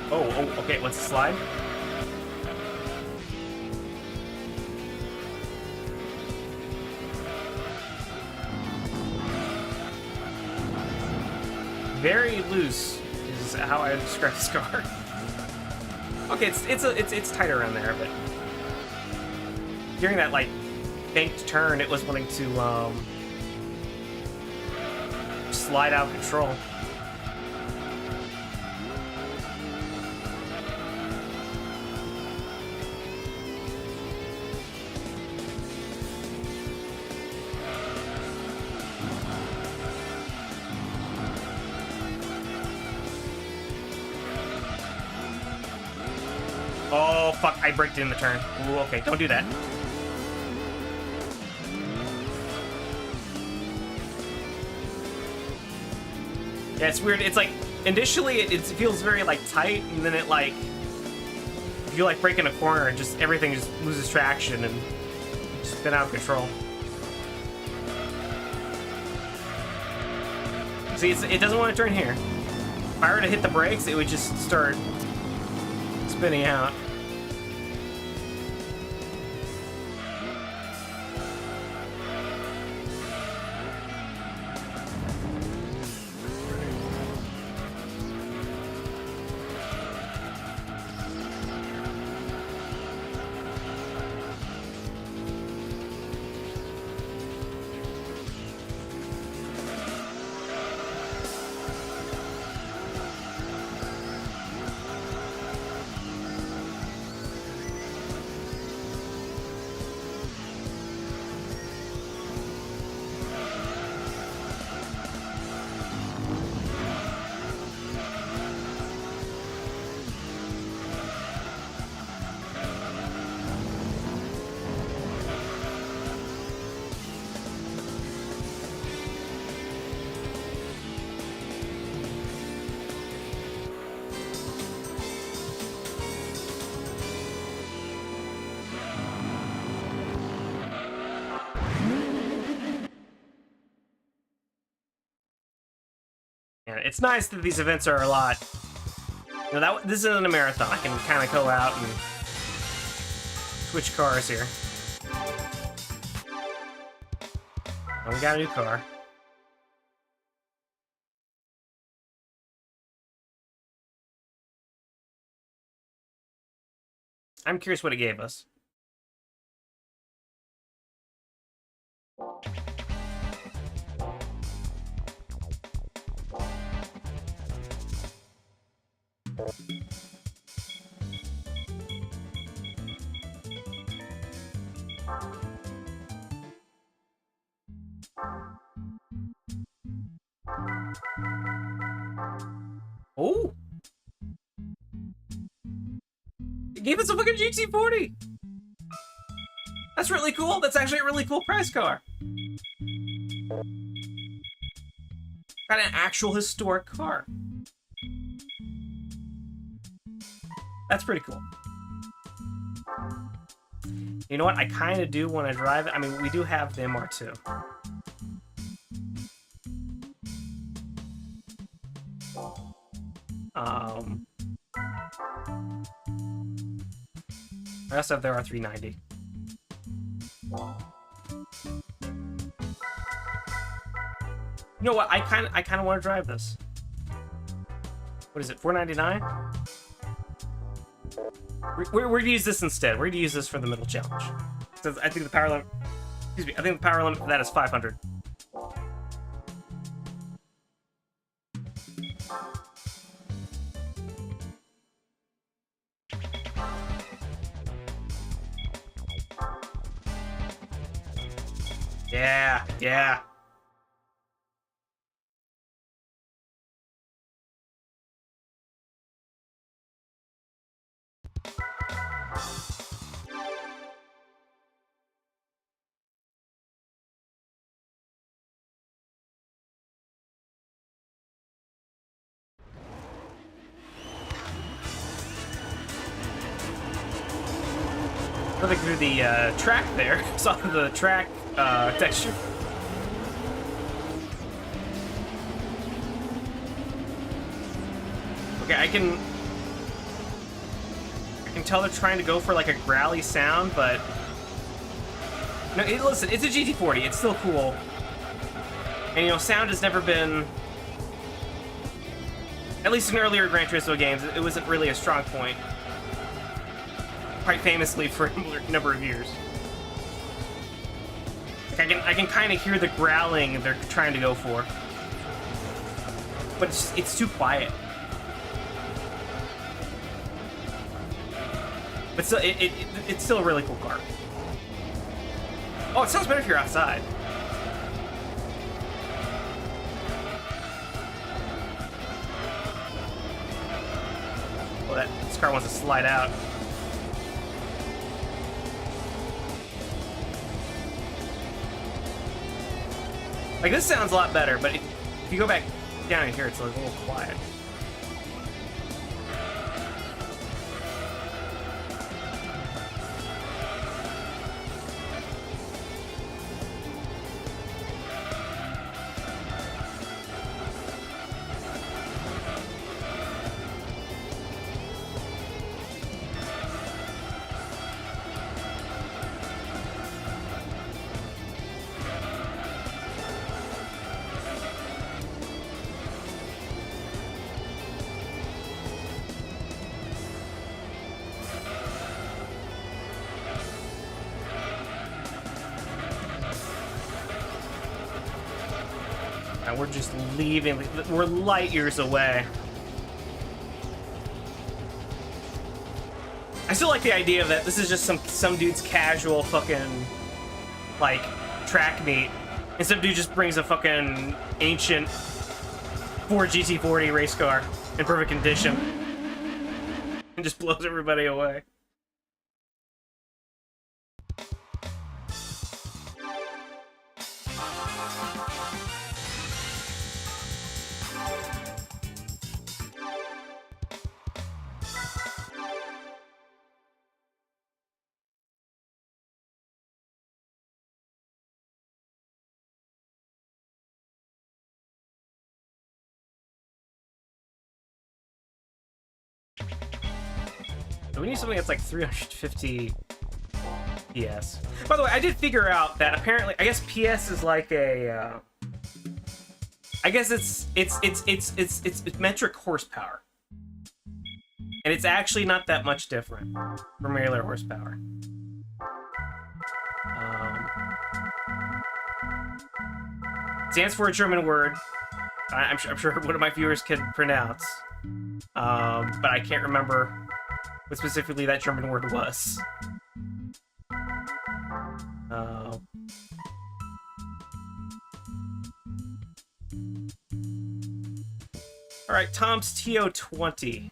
Oh, okay, let's slide. Very loose is how I would describe this car. Okay, it's tighter around there, but during that like banked turn, it was wanting to slide out of control. Oh, fuck, I braked in the turn. Ooh, okay, don't do that. Yeah, it's weird. It's like, initially it feels very, like, tight, and then it, like, if you, like, break in a corner, and just everything just loses traction and spin out of control. See, it doesn't want to turn here. If I were to hit the brakes, it would just start spinning out. Yeah, it's nice that these events are a lot. You know, this isn't a marathon. I can kind of go out and switch cars here. Oh, we got a new car. I'm curious what it gave us. Oh! It gave us a fucking GT40! That's really cool. That's actually a really cool prize car. Got an actual historic car. That's pretty cool. You know what? I kind of do want to drive it. I mean, we do have the MR2. I also have the R390. You know what? I kind of want to drive this. What is it? $4.99? We're gonna use this instead. We're gonna use this for the middle challenge. So I think the power limit. Excuse me. I think the power limit for that is 500. Yeah, yeah. Looking through the track there, saw the track texture. Okay, I can can tell they're trying to go for like a growly sound, but no, listen, it's a GT40. It's still cool, and you know, sound has never been, at least in earlier Gran Turismo games, it wasn't really a strong point. Quite famously for a number of years. Like I can kind of hear the growling they're trying to go for, but it's too quiet. But still, it's still a really cool car. Oh, it sounds better if you're outside. Oh, this car wants to slide out. Like, this sounds a lot better, but if you go back down in here, it's like a little quiet. We're just leaving. We're light years away. I still like the idea that this is just some dude's casual fucking like track meet, and some dude just brings a fucking ancient Ford GT40 race car in perfect condition and just blows everybody away. So we need something that's like 350 PS. By the way, I did figure out that apparently, I guess PS is like a, I guess it's metric horsepower, and it's actually not that much different from regular horsepower. It stands for a German word. I'm sure one of my viewers can pronounce, but I can't remember what specifically that German word was. Alright, Tom's TO20.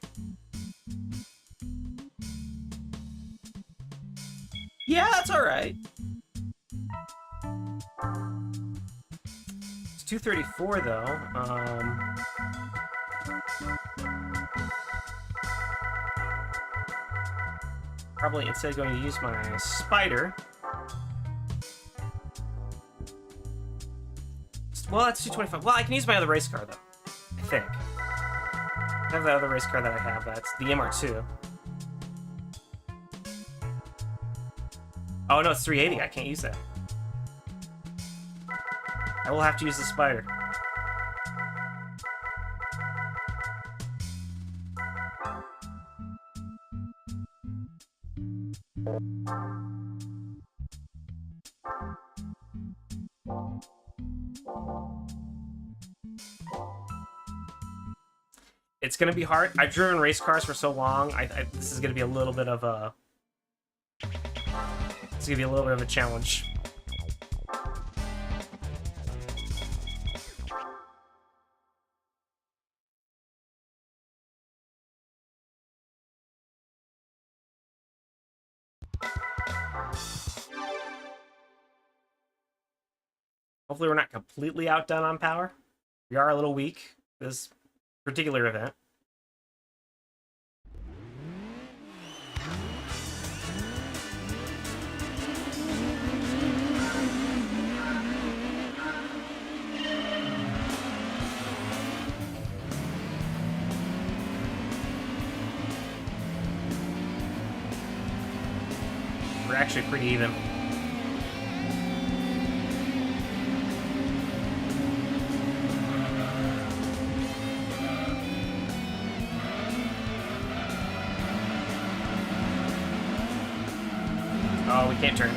Yeah, that's alright. It's 234 though. Probably instead going to use my spider. Well, that's 225. Well, I can use my other race car though, I think. I have that other race car that I have. That's the MR2. Oh no, it's 380. I can't use that. I will have to use the spider. It's gonna be hard. I've driven race cars for so long. This is gonna be a little bit of a. It's gonna be a little bit of a challenge. Hopefully we're not completely outdone on power. We are a little weak this particular event. We're actually pretty even. Oh, we can't turn.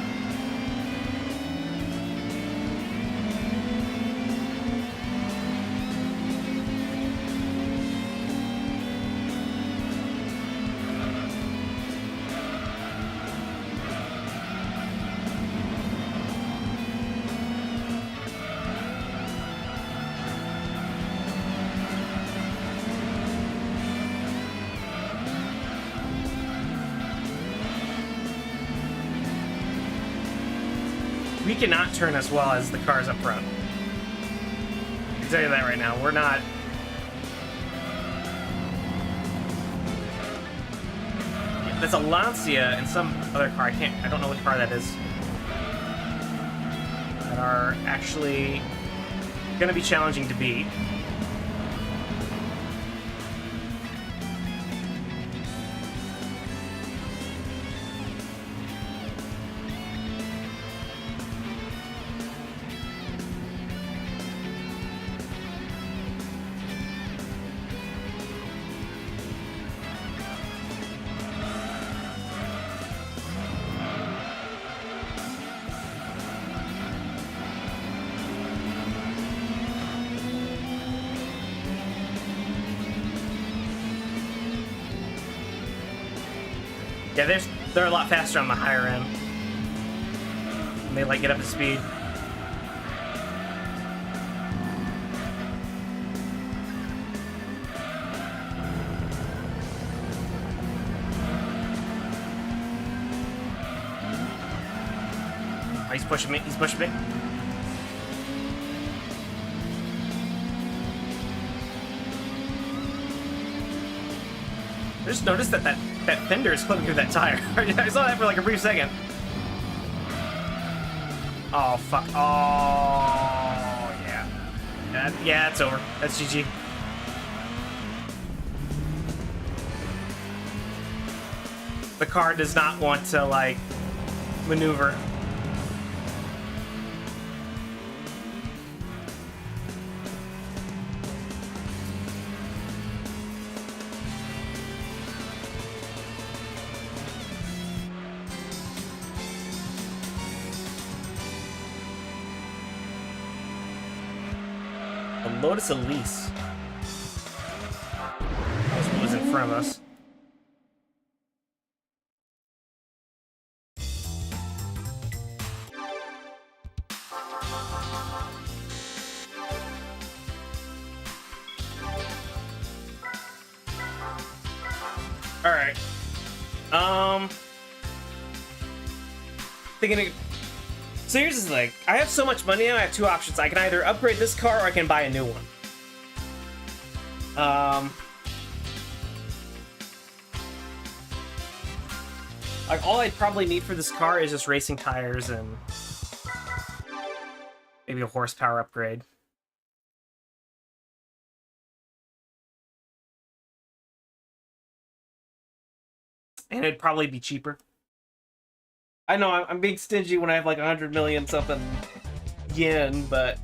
We cannot turn as well as the cars up front. I can tell you that right now. We're not. That's a Lancia and some other car. I don't know what car that is. That are actually going to be challenging to beat. Yeah, they're a lot faster on the higher end. And they like get up to speed. Oh, he's pushing me. He's pushing me. I just noticed that fender is clipping through that tire. I saw that for like a brief second. Oh, fuck. Oh, yeah. Yeah, it's over. That's GG. The car does not want to, like, maneuver. Lotus Elise. That was what was in front of us. Alright. Thinking. So here's the thing. I have so much money now, I have two options. I can either upgrade this car or I can buy a new one. Like, all I'd probably need for this car is just racing tires and maybe a horsepower upgrade. And it'd probably be cheaper. I know I'm being stingy when I have like 100 million something yen, but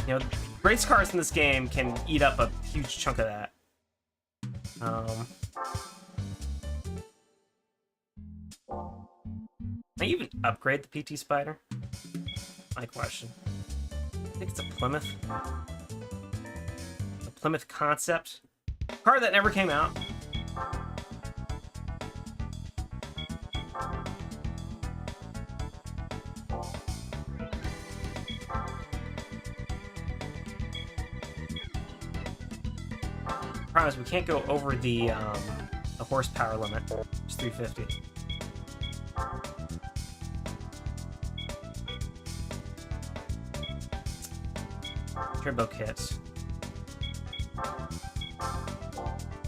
you know, race cars in this game can eat up a huge chunk of that. Can I even upgrade the PT Spider? My question. I think it's a Plymouth. A Plymouth Concept. Car that never came out. Problem is we can't go over the horsepower limit. It's 350. Turbo kits.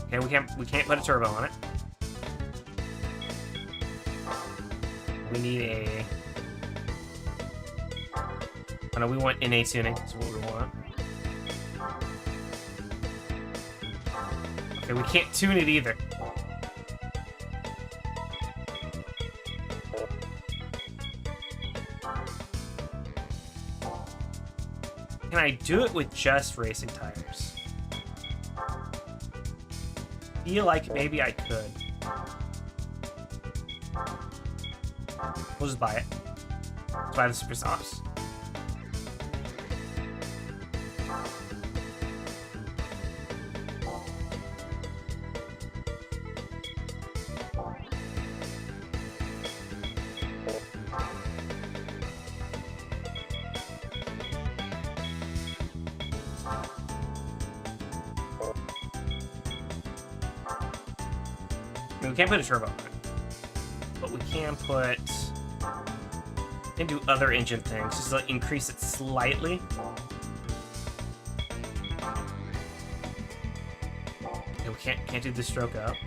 Okay, we can't put a turbo on it. We need a. Oh no, we want NA tuning. That's what we want. Okay, we can't tune it either. Can I do it with just racing tires? Feel like maybe I could. We'll just buy it. Let's buy the Super Softs. We can't put a turbo on it, but we can put. We can do other engine things, just to increase it slightly. Okay, we can't do the stroke up.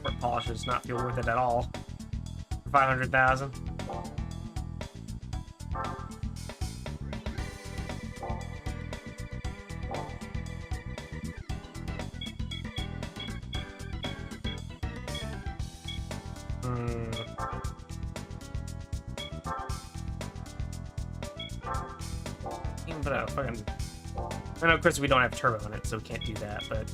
Port polish does not feel worth it at all. For 500,000. But I know, of course, we don't have turbo on it, so we can't do that, but...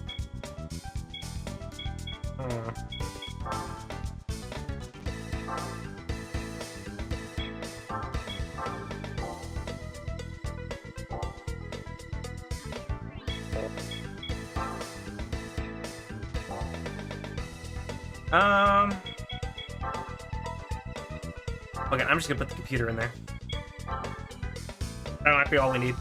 Okay, I'm just gonna put the computer in there. That might be all we need.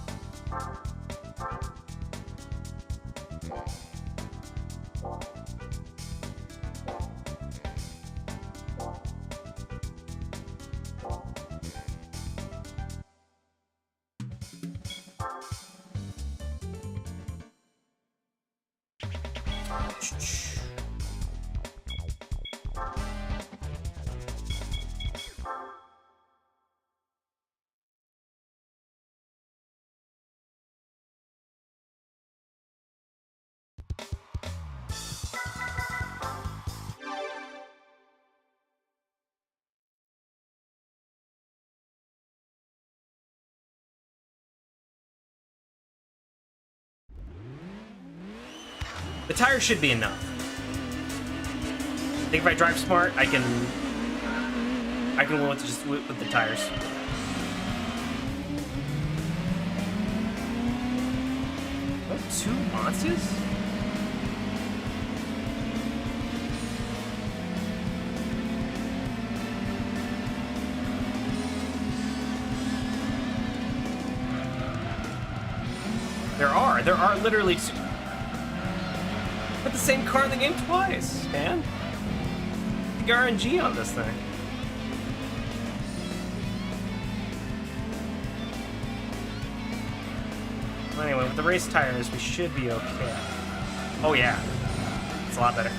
The tires should be enough. I think if I drive smart, I can win with the tires. What, 2 monsters? There are literally 2. Put the same car in the game twice, man. The RNG on this thing. Well, anyway, with the race tires, we should be okay. Oh yeah, it's a lot better.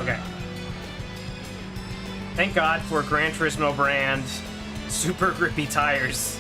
Okay. Thank God for Gran Turismo brand super grippy tires.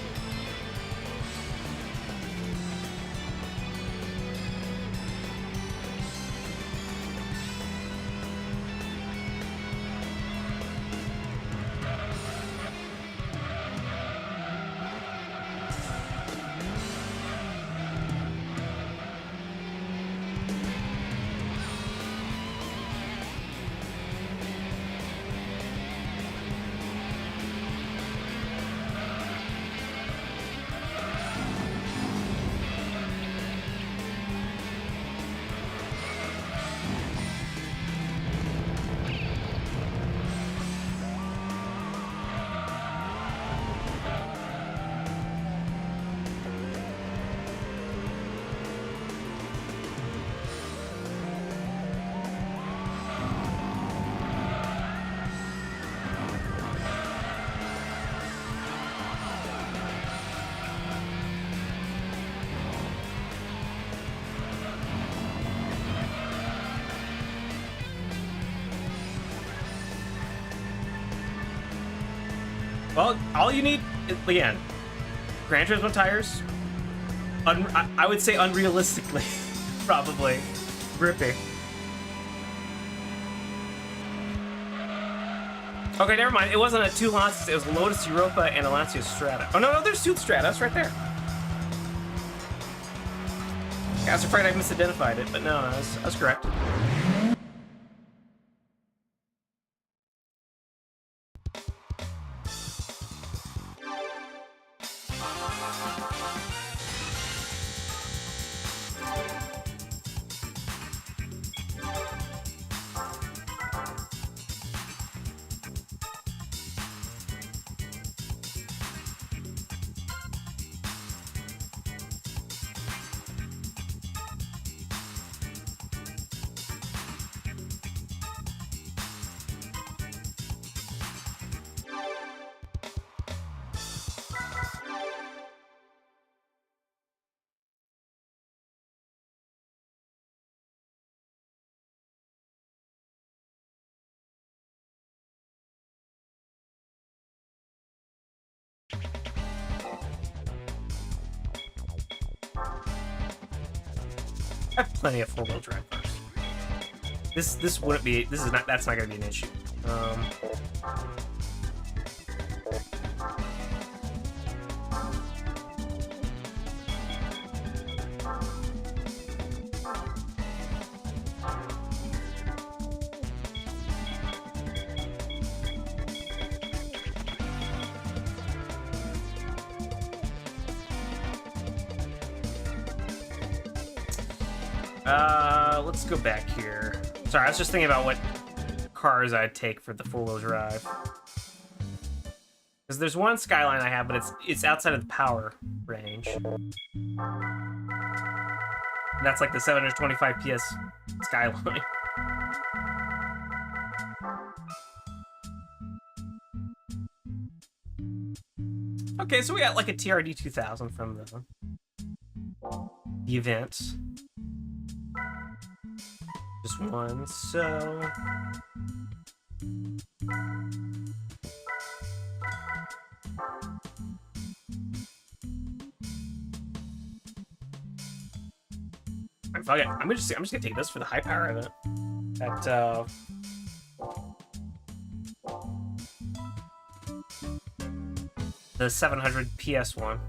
Well, all you need, again, Gran Turismo tires. I would say unrealistically, probably, grippy. Okay, never mind. It wasn't a 2 Lancias. It was a Lotus Europa and a Lancia Strata. Oh, no, there's 2 Stratas right there. Yeah, I was afraid I misidentified it, but no, I was correct. I have plenty of 4-wheel drive cars. This wouldn't be. That's not gonna be an issue. Let's go back here. Sorry, I was just thinking about what cars I'd take for the 4-wheel drive. Because there's one Skyline I have, but it's outside of the power range. And that's like the 725 PS Skyline. Okay, so we got like a TRD 2000 from the event. Just one, so... Fuck it. I'm just gonna take this for the high power of it. That the 700 PS one.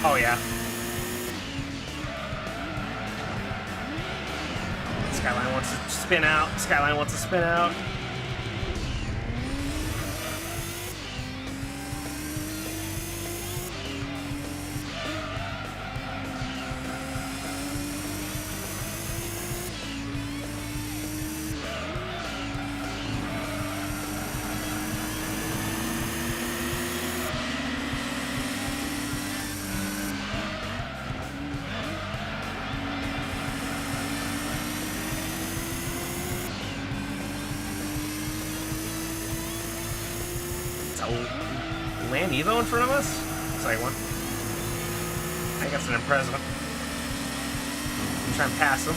Oh, yeah. Skyline wants to spin out. Skyline wants to spin out. Land Evo in front of us? Sorry, one. I think that's an Impreza. I'm trying to pass him.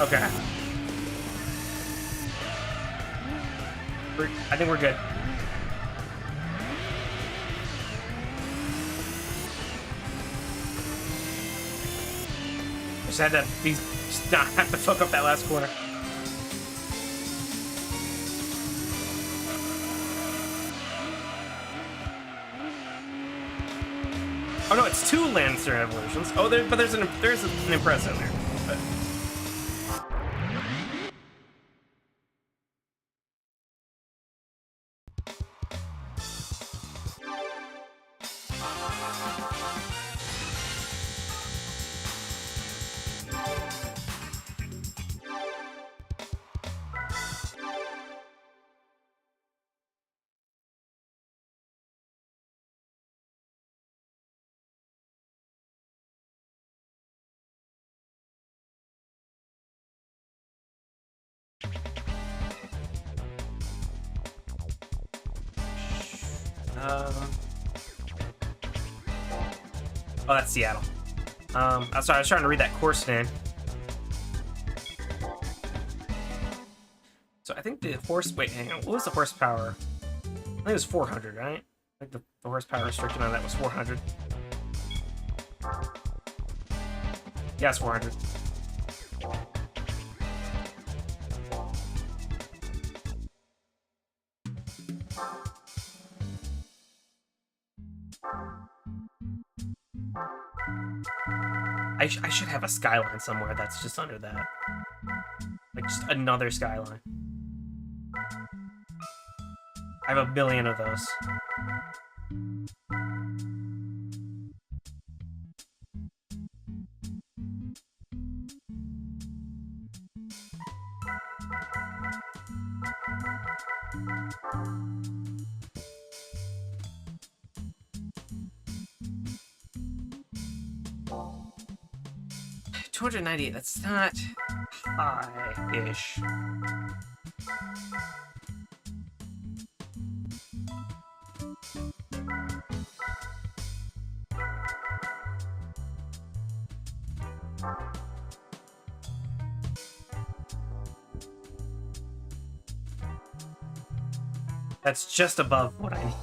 Okay. I think we're good. Just had to just not have to fuck up that last corner. Oh no, it's 2 Lancer evolutions. Oh, but there's an Impreza in there. But... Oh, that's Seattle. I'm sorry, I was trying to read that course name. So I think the wait, hang on. What was the horsepower? I think it was 400, right? I think the horsepower restriction on that was 400. Yeah, it's 400. I should have a skyline somewhere that's just under that. Like, just another skyline. I have a billion of those. $298, that's not high-ish. That's just above what I need.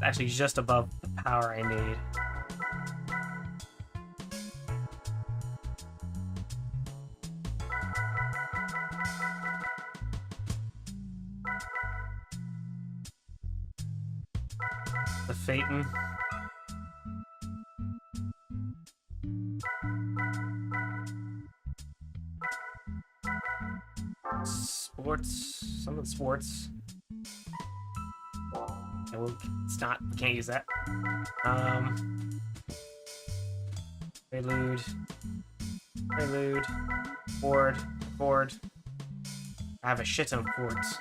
Actually, just above the power I need. The Phaeton. Sports. Some of the sports. Yeah, well, it's not. We can't use that. Prelude. Prelude. Ford. Ford. I have a shit ton of Fords.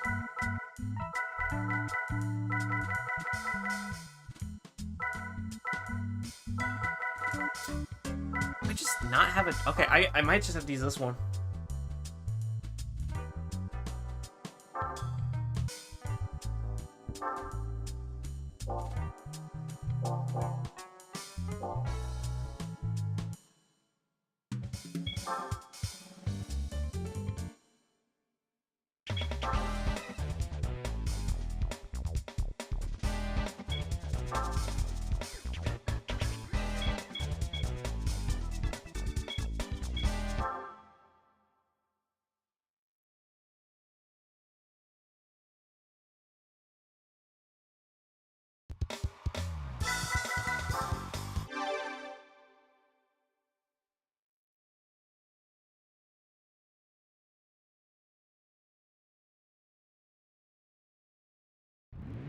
I just not have it. Okay, I might just have to use this one.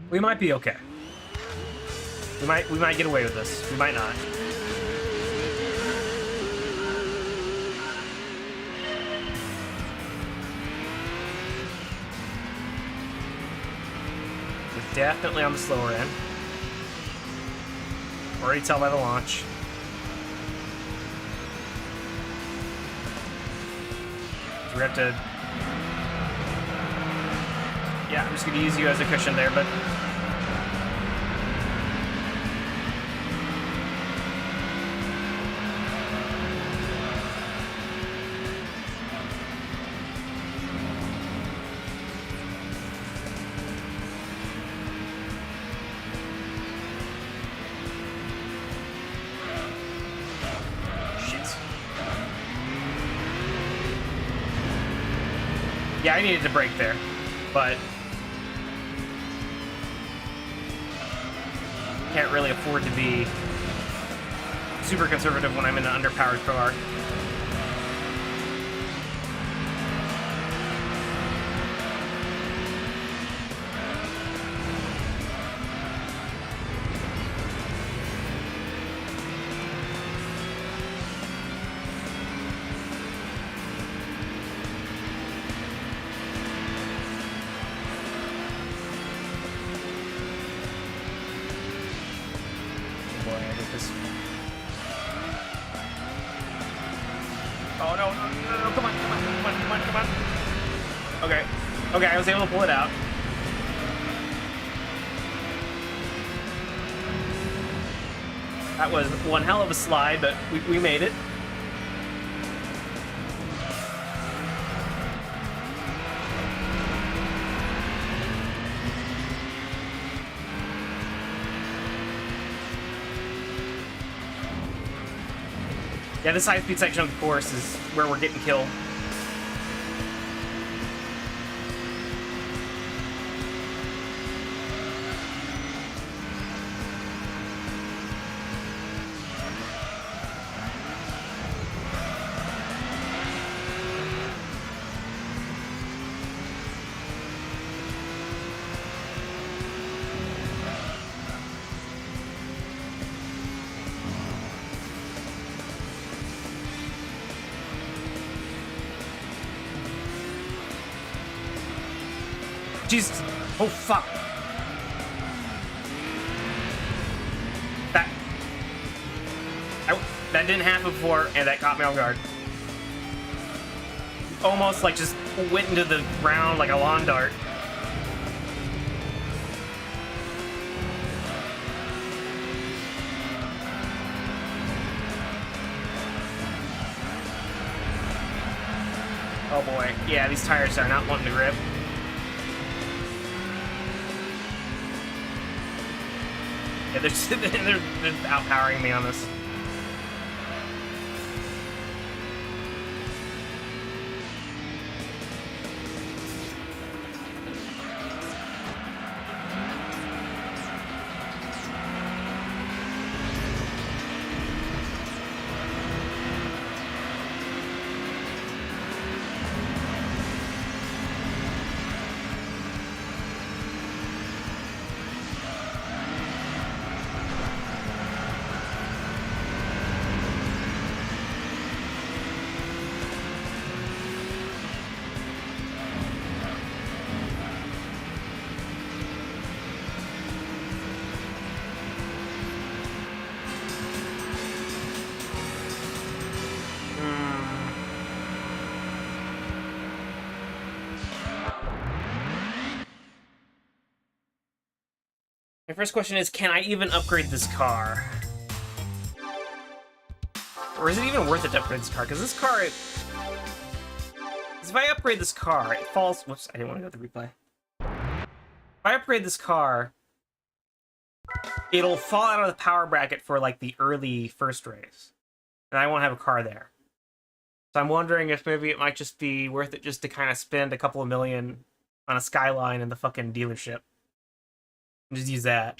We might be okay. We might get away with this. We might not. We're definitely on the slower end. Already tell by the launch. So we have to... Yeah, I'm just going to use you as a cushion there, but... Yeah, I needed to brake there, but can't really afford to be super conservative when I'm in an underpowered car. Oh no, no, come on. Okay, I was able to pull it out. That was one hell of a slide, but we made it. Yeah, this high-speed section of the course is where we're getting killed. Jesus. Oh, fuck. That didn't happen before, and that caught me off guard. Almost, like, just went into the ground like a lawn dart. Oh, boy. Yeah, these tires are not wanting to grip. Yeah, they're outpowering me on this. My first question is, can I even upgrade this car? Or is it even worth it to upgrade this car? Because this car... If I upgrade this car, it falls... Whoops, I didn't want to go to the replay. If I upgrade this car, it'll fall out of the power bracket for, like, the early first race. And I won't have a car there. So I'm wondering if maybe it might just be worth it just to kind of spend a couple of million on a Skyline in the fucking dealership. Just use that.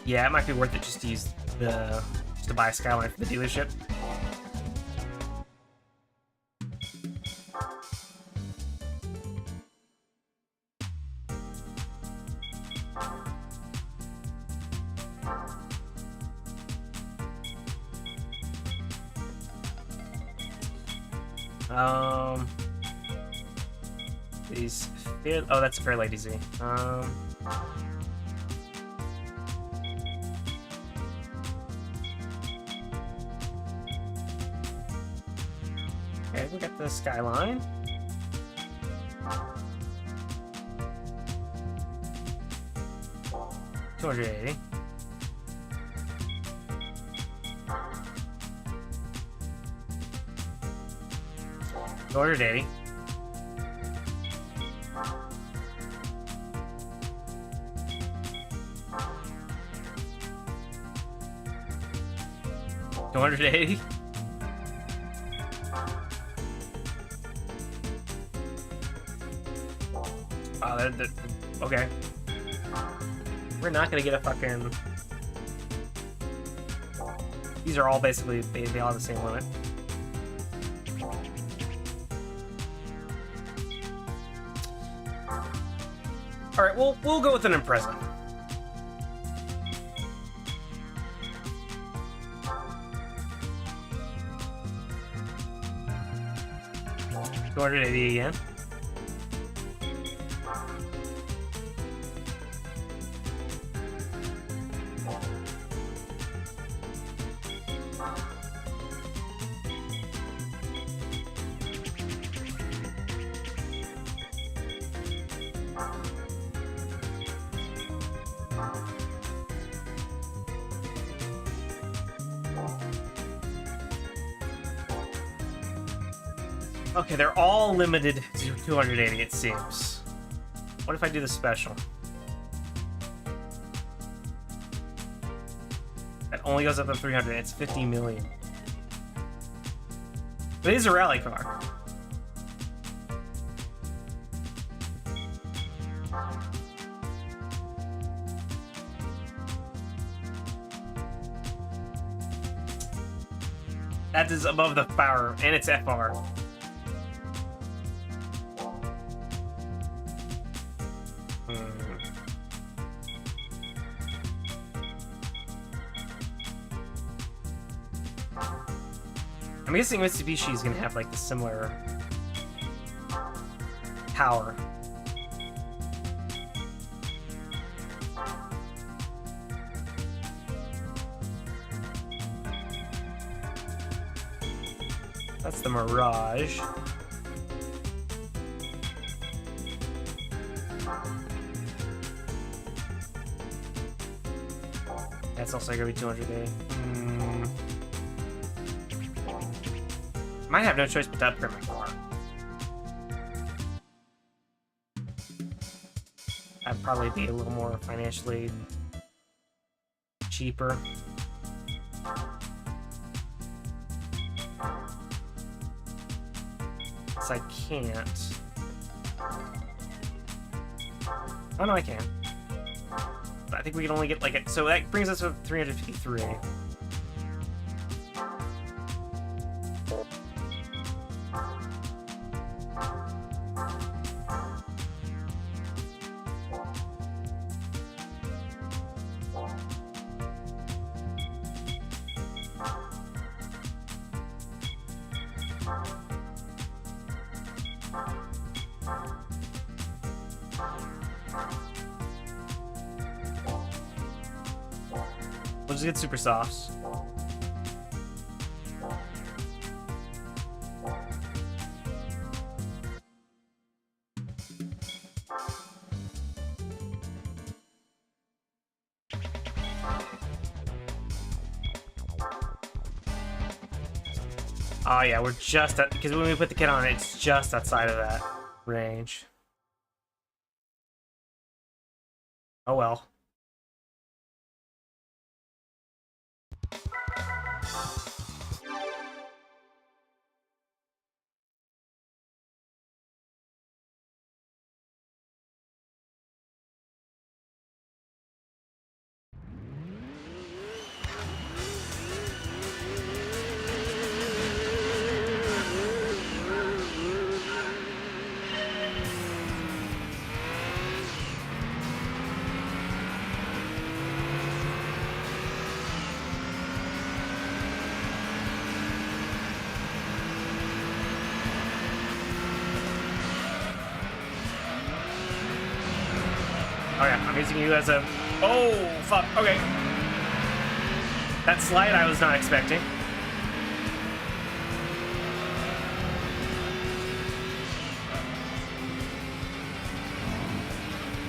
Yeah, it might be worth it just to use the... just to buy a Skyline for the dealership. These... Oh, that's a fair lady Z. Okay, we got the Skyline. $280. $280. 280? Oh, okay. We're not gonna get a fucking... These are all basically, they all have the same limit. Alright, we'll go with an Impreza. $280 again. Okay, they're all limited to 280, it seems. What if I do the special? That only goes up to 300. It's 50 million. But it is a rally car. That is above the power, and it's FR. I'm guessing Mitsubishi is going to have like the similar power. That's the Mirage. That's also going to be 200 Might have no choice but to upgrade my car. That'd probably be a little more financially cheaper. So I can't. Oh no, I can. But I think we can only get like it. So that brings us to 353. We'll just get super softs. Oh yeah, we're just at, because when we put the kit on, it's just outside of that range. Oh well. Oh yeah, I'm using you as a... Oh, fuck, okay. That slide I was not expecting.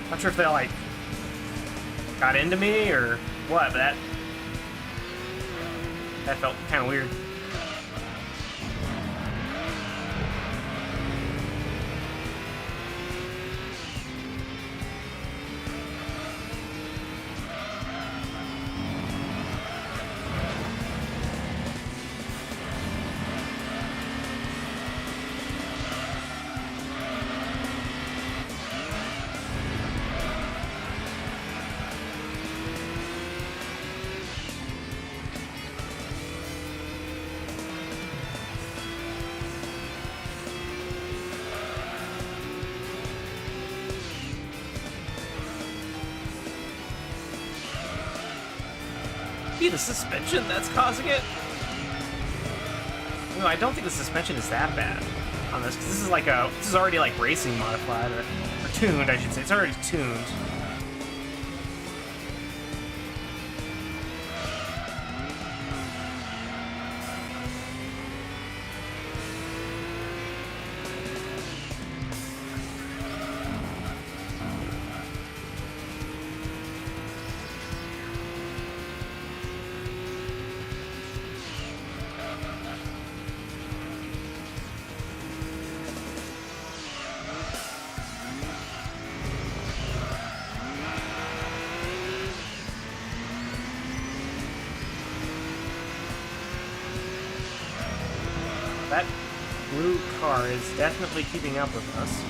Not sure if they like got into me or what, but that felt kind of weird. be the suspension that's causing it. No, I don't think the suspension is that bad on this, because this is already like racing modified, or tuned, I should say. It's already tuned. That blue car is definitely keeping up with us.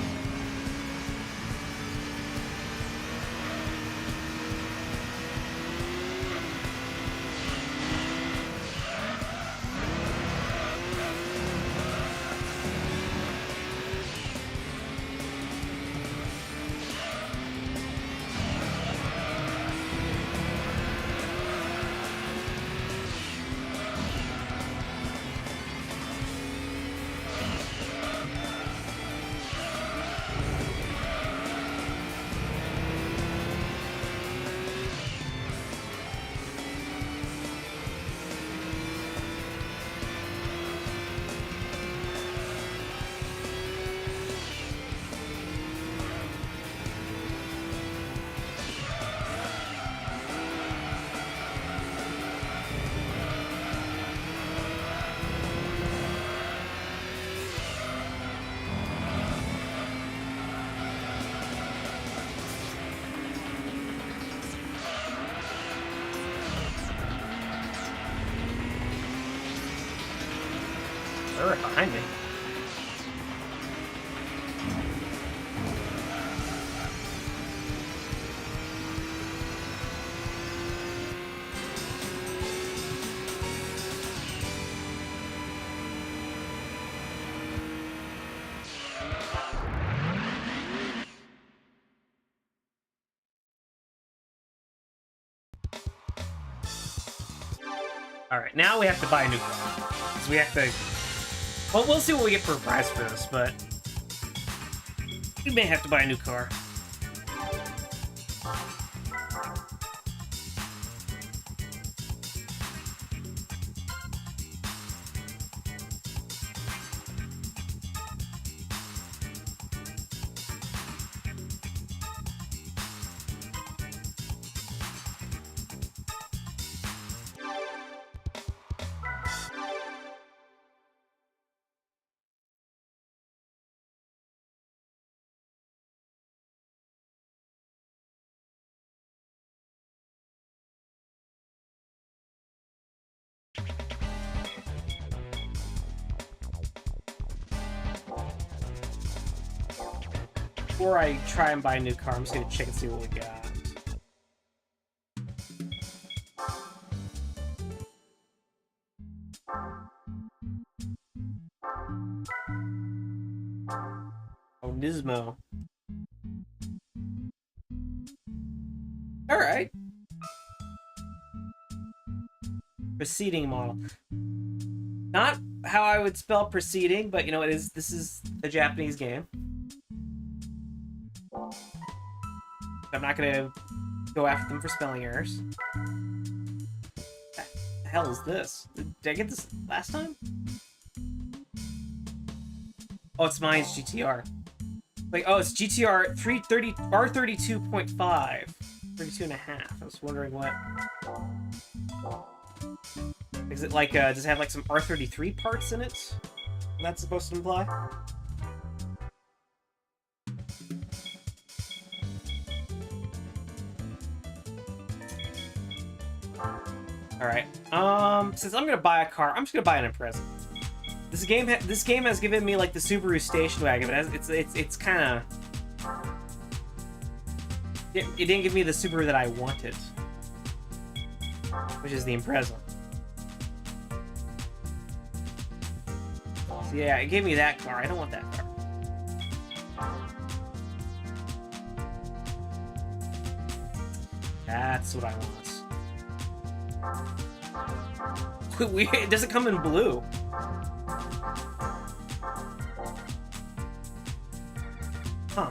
They're right behind me. Alright, now we have to buy a new car. Because we have to... Well, we'll see what we get for a prize for this, but... we may have to buy a new car. Before I try and buy a new car, I'm just gonna check and see what we got. Oh, Nismo. Alright. Proceeding model. Not how I would spell proceeding, but you know, this is a Japanese game. I'm not gonna go after them for spelling errors. What the hell is this? Did I get this last time? Oh, it's mine's GTR. Like, oh, it's GTR 330 R32.5. 32 and a half. I was wondering what. Is it like, does it have like some R33 parts in it? That's supposed to imply? Alright, since I'm gonna buy a car, I'm just gonna buy an Impreza. This game has given me like the Subaru station wagon, but it's kind of... It didn't give me the Subaru that I wanted, which is the Impreza. So yeah, it gave me that car. I don't want that car. That's what I want. It doesn't come in blue. Huh.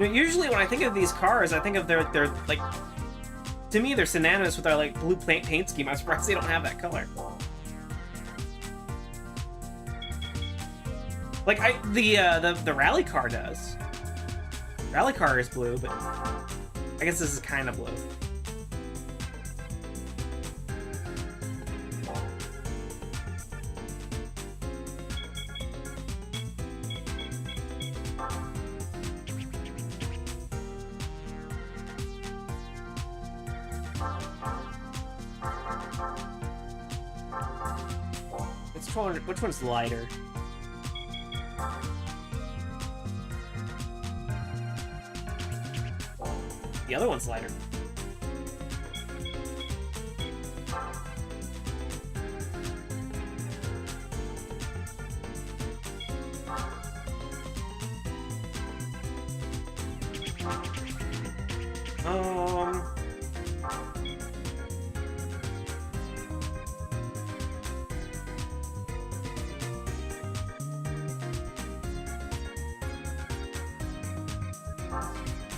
Usually when I think of these cars, I think of they're like, to me they're synonymous with our like blue paint scheme. I'm surprised they don't have that color. Like the rally car does. Rally car is blue, but I guess this is kind of blue. Which one's lighter? The other one's lighter.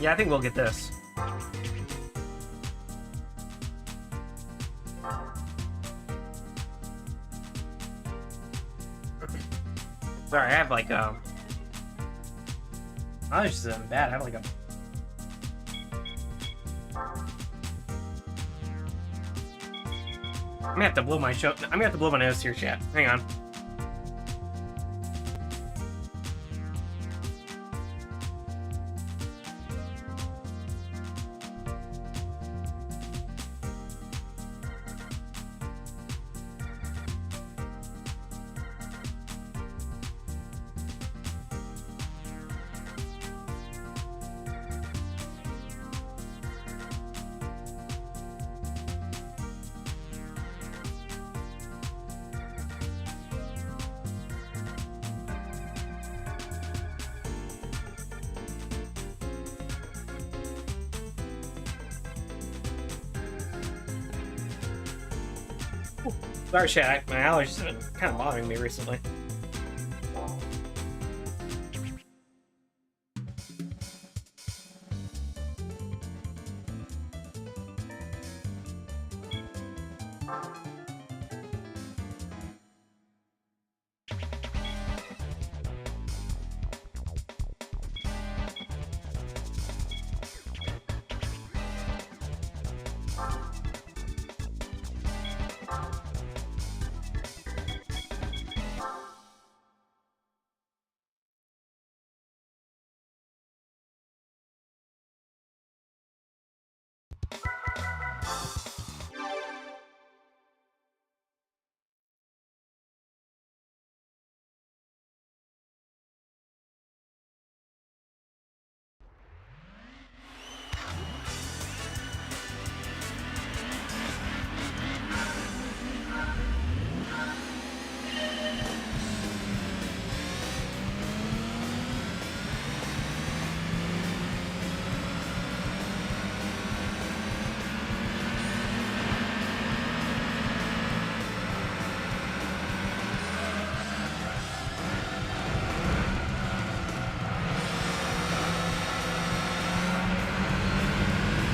Yeah, I think we'll get this. Sorry, I have like oh, this isn't bad. I have like a I'm gonna have to blow my nose here, chat. Hang on. Sorry, chat. My allergies have been kind of bothering me recently.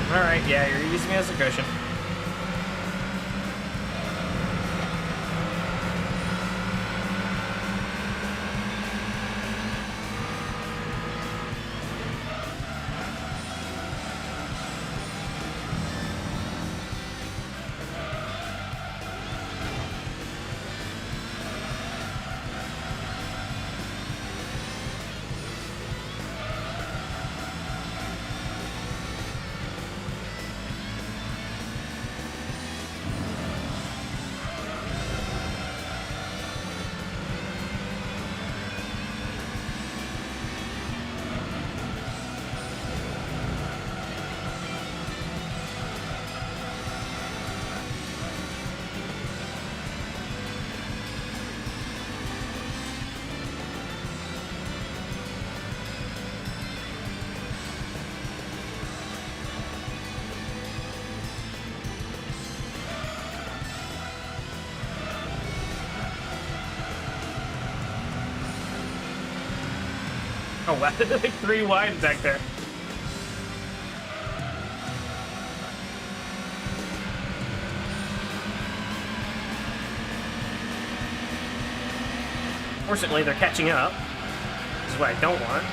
Alright, yeah, you're using me as a cushion. wow, like 3 wide back there. Fortunately, they're catching up. This is what I don't want.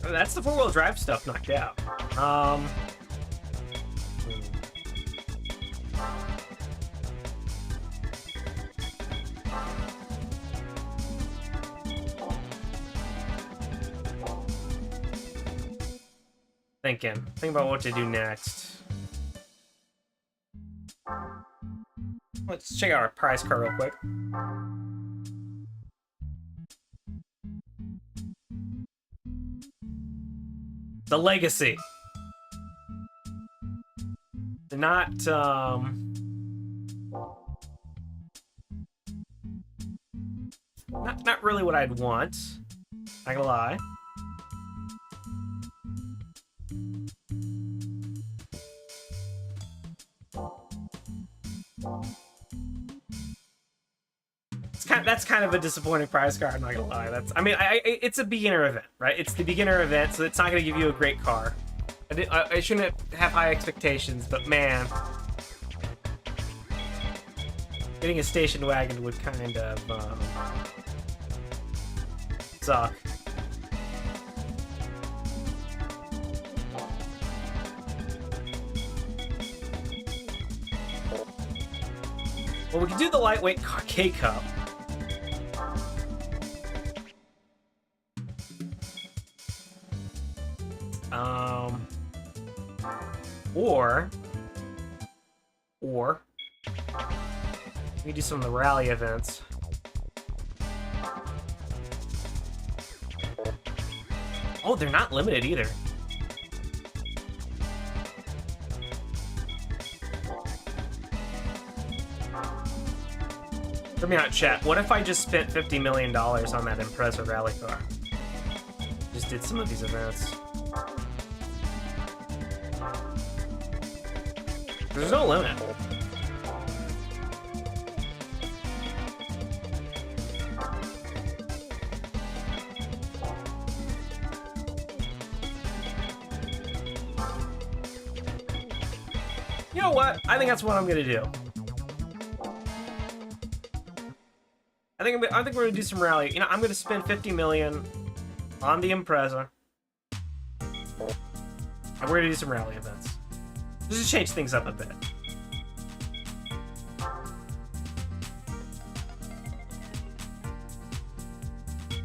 That's the 4-wheel drive stuff knocked out. Think about what to do next. Let's check out our prize card real quick. The Legacy. Not really what I'd want. Not gonna lie. That's kind of a disappointing prize card. I'm not gonna lie. It's a beginner event, right? It's the beginner event, so it's not gonna give you a great car. I shouldn't have high expectations, but man, getting a station wagon would kind of suck. Well, we can do the lightweight K-Cup. Or we do some of the rally events. Oh, they're not limited either. Hear me out, chat. What if I just spent $50 million on that Impreza rally car? Just did some of these events. There's no limit. You know what? I think that's what I'm gonna do. I think we're gonna do some rally. You know, I'm gonna spend $50 million on the Impreza, and we're gonna do some rally events. Just to change things up a bit.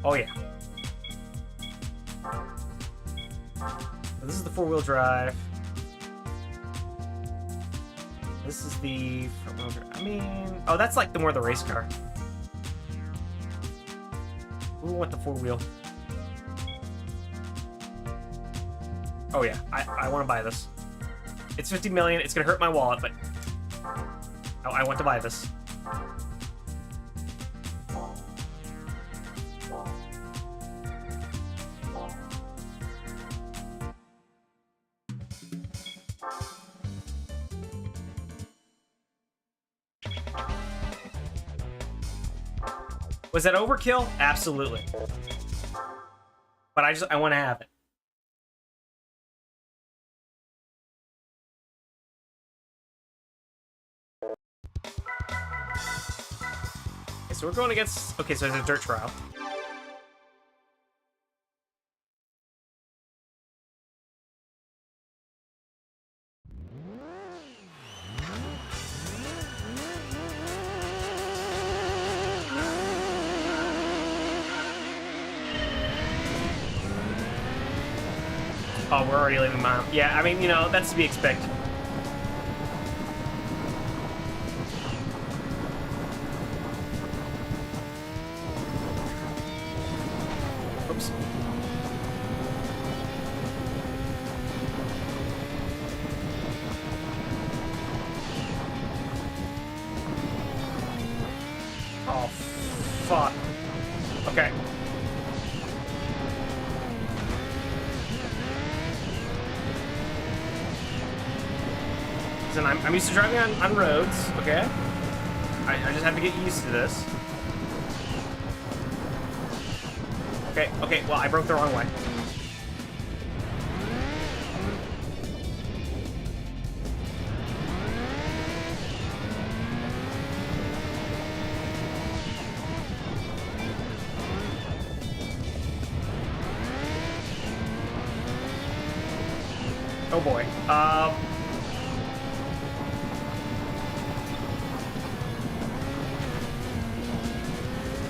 Oh yeah. This is the 4-wheel drive. This is the front-wheel drive. I mean, oh, that's like the race car. We want the 4-wheel. Oh yeah, I want to buy this. It's $50 million. It's gonna hurt my wallet, but I want to buy this. Was that overkill? Absolutely. But I want to have it. Okay, so we're going against... Okay, so it's a dirt trial. Oh, we're already leaving mine. Yeah, I mean, you know, that's to be expected. Oops. Oh, fuck. Okay. Listen, I'm used to driving on roads, okay? I just have to get used to this. Okay, well, I broke the wrong way. Oh boy.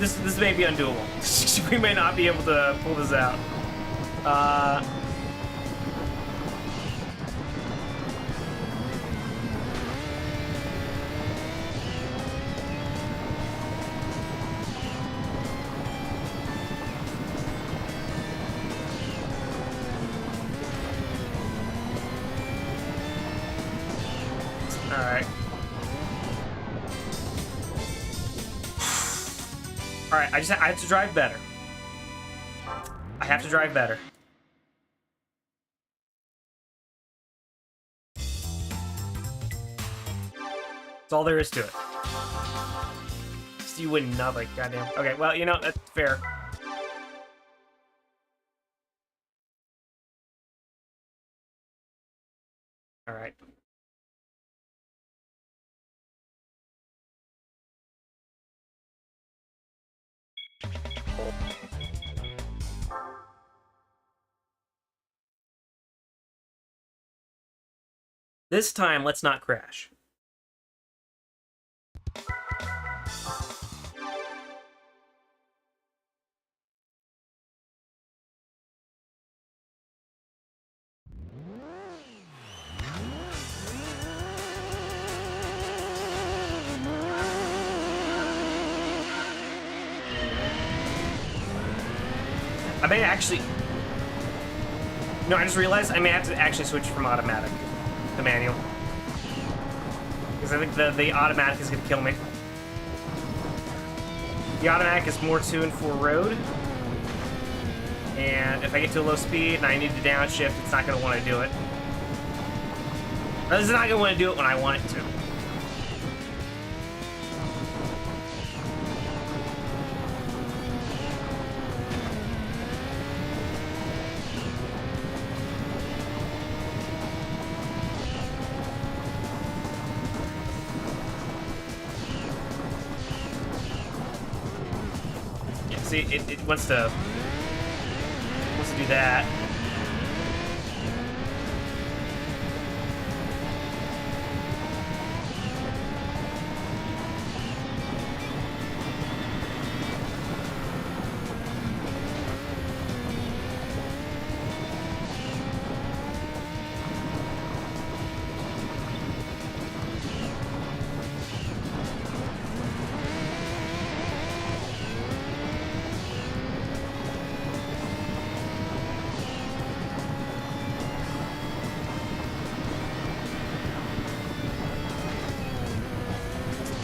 This may be undoable. We may not be able to pull this out. Alright. Alright, I have to drive better. I have to drive better. That's all there is to it. So you win nothing, goddamn. Okay, well, you know, that's fair. Alright. This time, let's not crash. I may actually... No, I just realized I may have to actually switch from automatic to manual. Because I think the automatic is going to kill me. The automatic is more tuned for road. And if I get to a low speed and I need to downshift, it's not going to want to do it. It's not going to want to do it when I want it to. See, it wants to do that.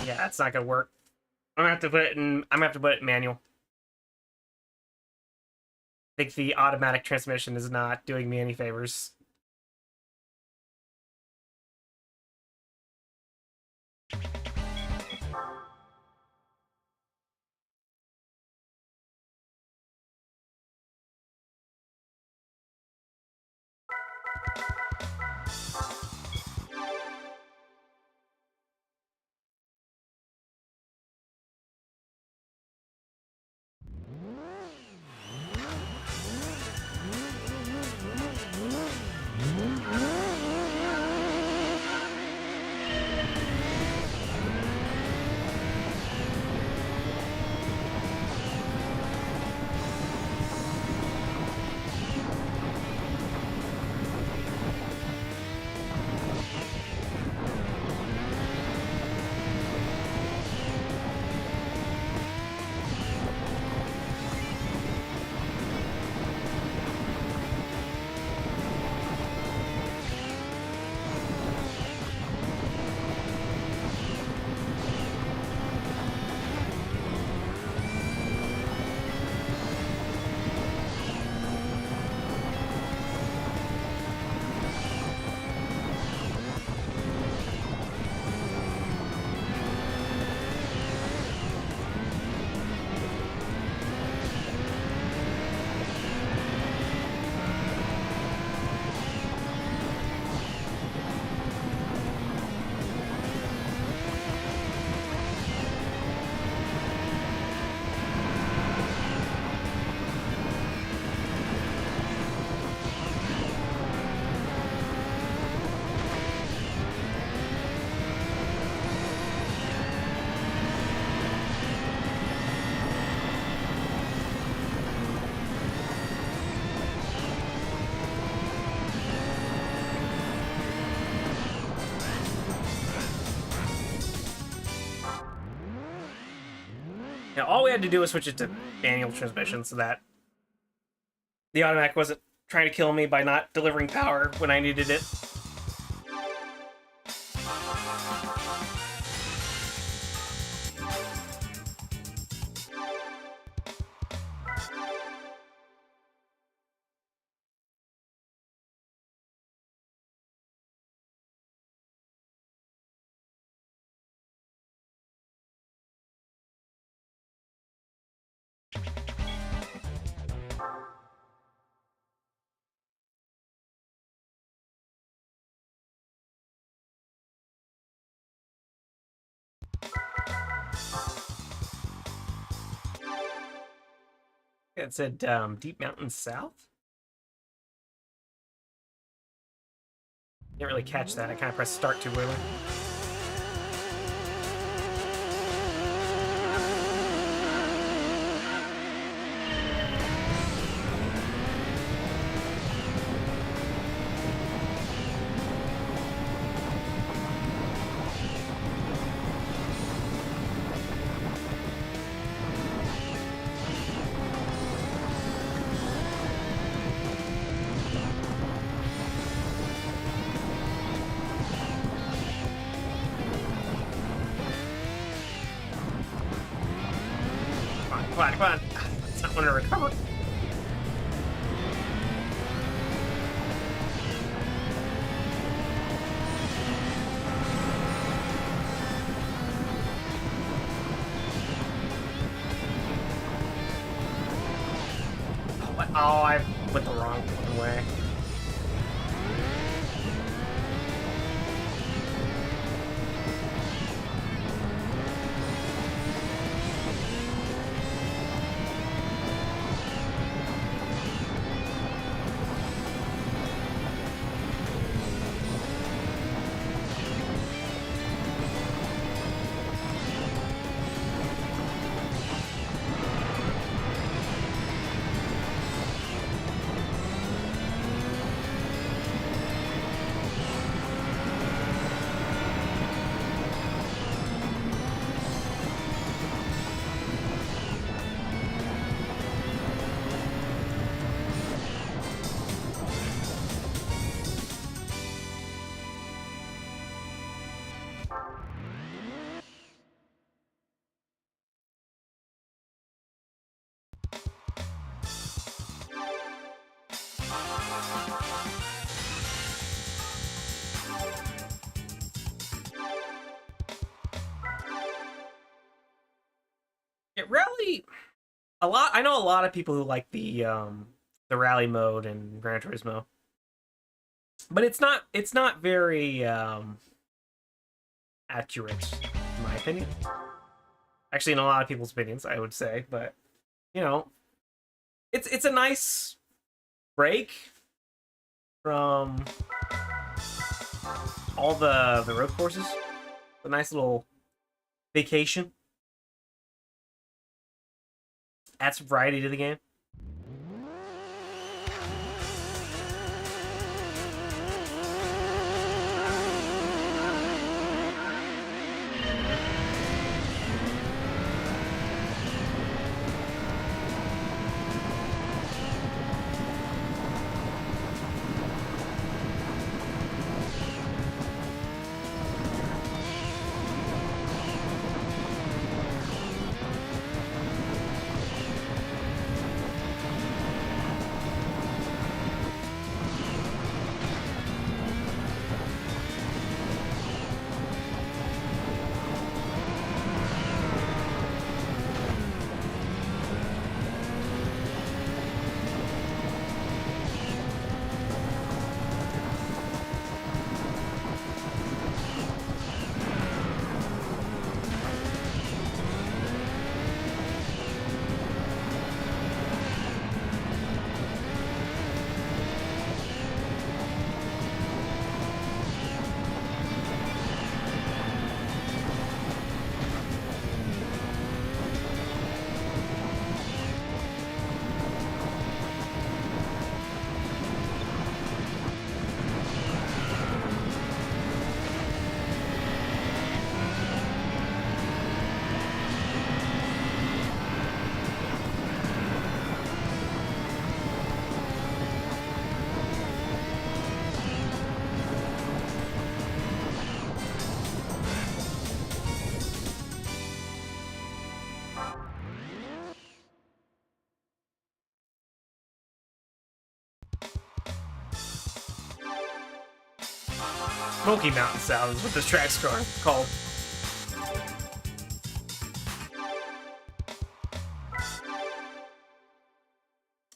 That's not gonna work. I'm gonna have to put it in. I'm gonna have to put it in manual. I think the automatic transmission is not doing me any favors. Yeah, all we had to do was switch it to manual transmission so that the automatic wasn't trying to kill me by not delivering power when I needed it. It said Deep Mountain South. Didn't really catch that. I kind of pressed start too early. Come on, come on. It's not want to recover. Oh, I went the wrong way. It really I know a lot of people who like the rally mode in Gran Turismo. But it's not very accurate in my opinion. Actually, in a lot of people's opinions, I would say, but you know, it's a nice break from all the road courses. A nice little vacation. Adds variety to the game. Smoky Mountain Sound is what this track's called.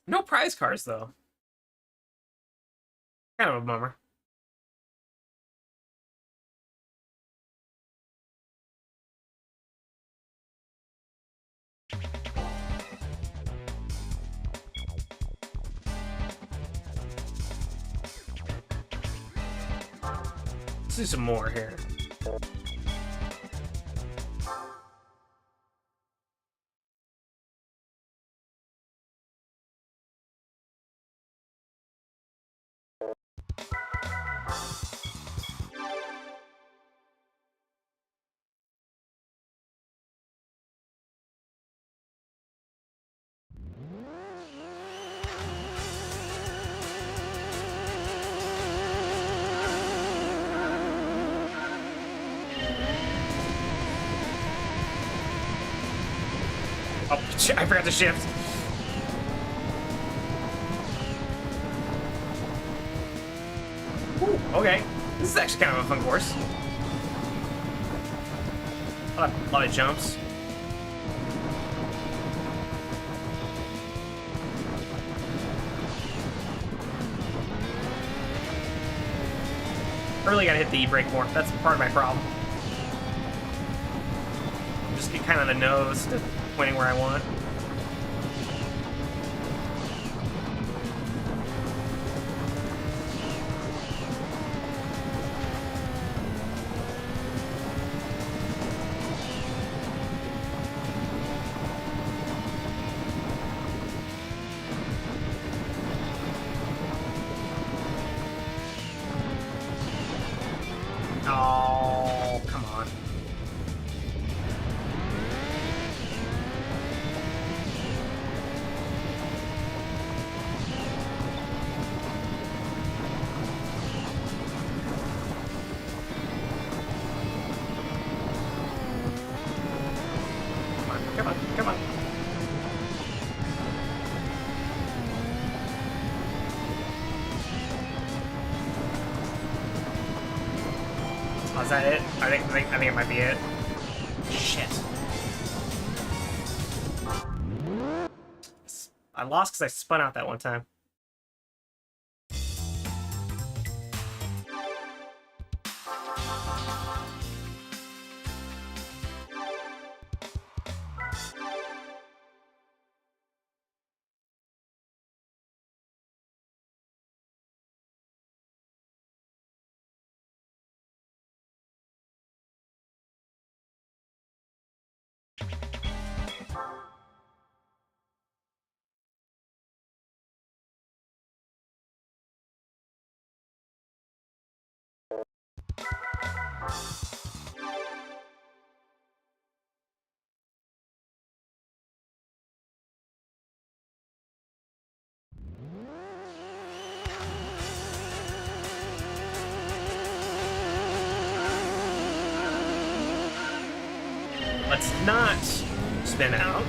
No prize cars, though. Kind of a bummer. Let's do some more here. Oh, I forgot to shift. Ooh, okay. This is actually kind of a fun course. A lot of jumps. Really gotta hit the brake more. That's part of my problem. Just get kind of the nose to pointing where I want. Oh, come on. Come on, come on. Oh, is that it? I think it might be it. Shit. I lost because I spun out that one time. Let's not spin out.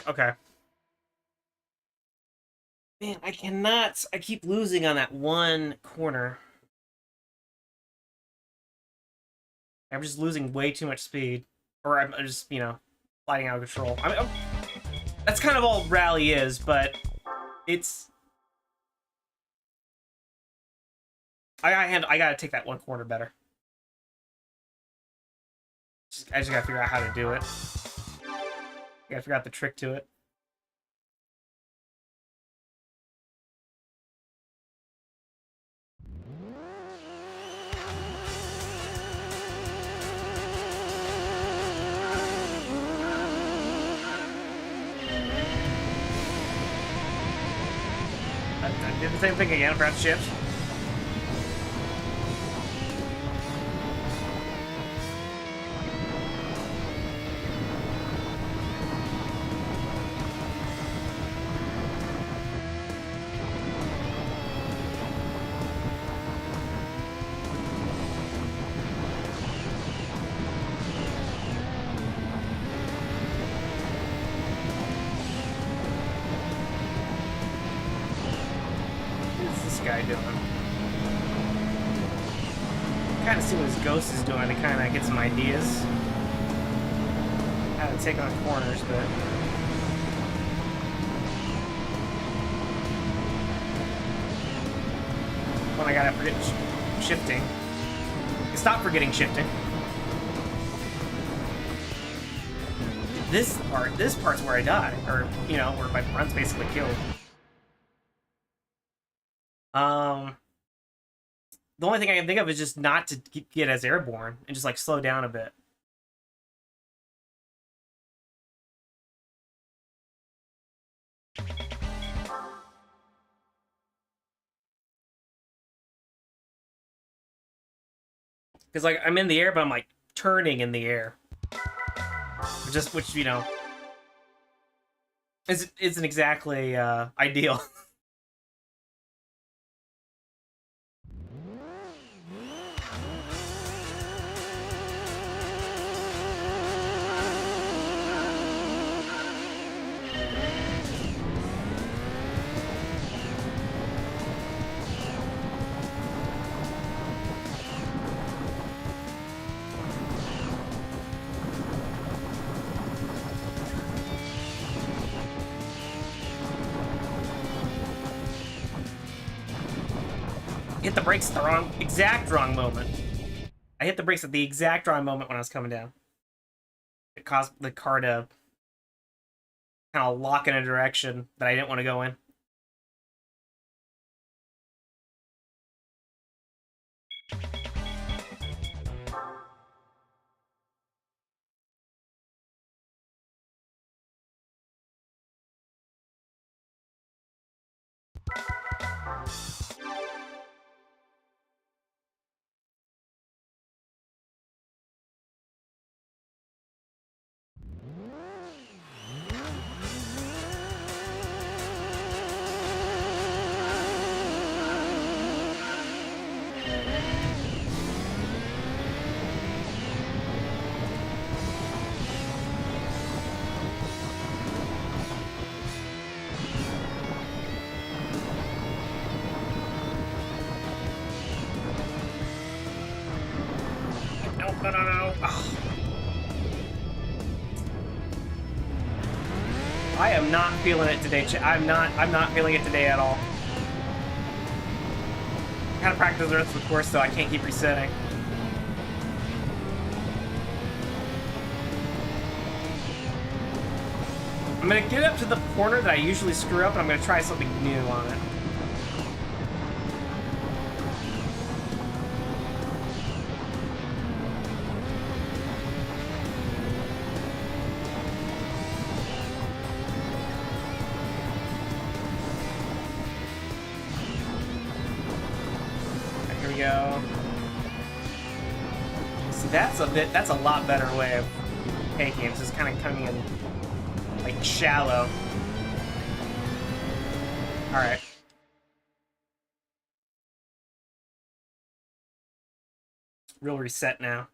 Okay. Man, I cannot. I keep losing on that one corner. I'm just losing way too much speed. Or I'm just, you know, sliding out of control. That's kind of all rally is, but it's... I gotta take that one corner better. I just gotta figure out how to do it. I gotta figure out the trick to it. I did the same thing again, perhaps shift. Guy doing? Kind of see what his ghost is doing to kind of get some ideas how to take on corners, but when I gotta forget shifting. Stop forgetting shifting. This part's where I die, or you know, where my run's basically killed. The only thing I can think of is just not to get as airborne and just like slow down a bit. Because like I'm in the air, but I'm like turning in the air, which you know, isn't exactly ideal. Hit the brakes at the exact wrong moment. I hit the brakes at the exact wrong moment when I was coming down. It caused the car to kind of lock in a direction that I didn't want to go in. No. Oh. I am not feeling it today. I'm not feeling it today at all. I gotta practice the rest of the course, so I can't keep resetting. I'm gonna get up to the corner that I usually screw up, and I'm gonna try something new on it. Go. See, that's a lot better way of taking it. It's just kind of coming in like shallow. All right. Real reset now.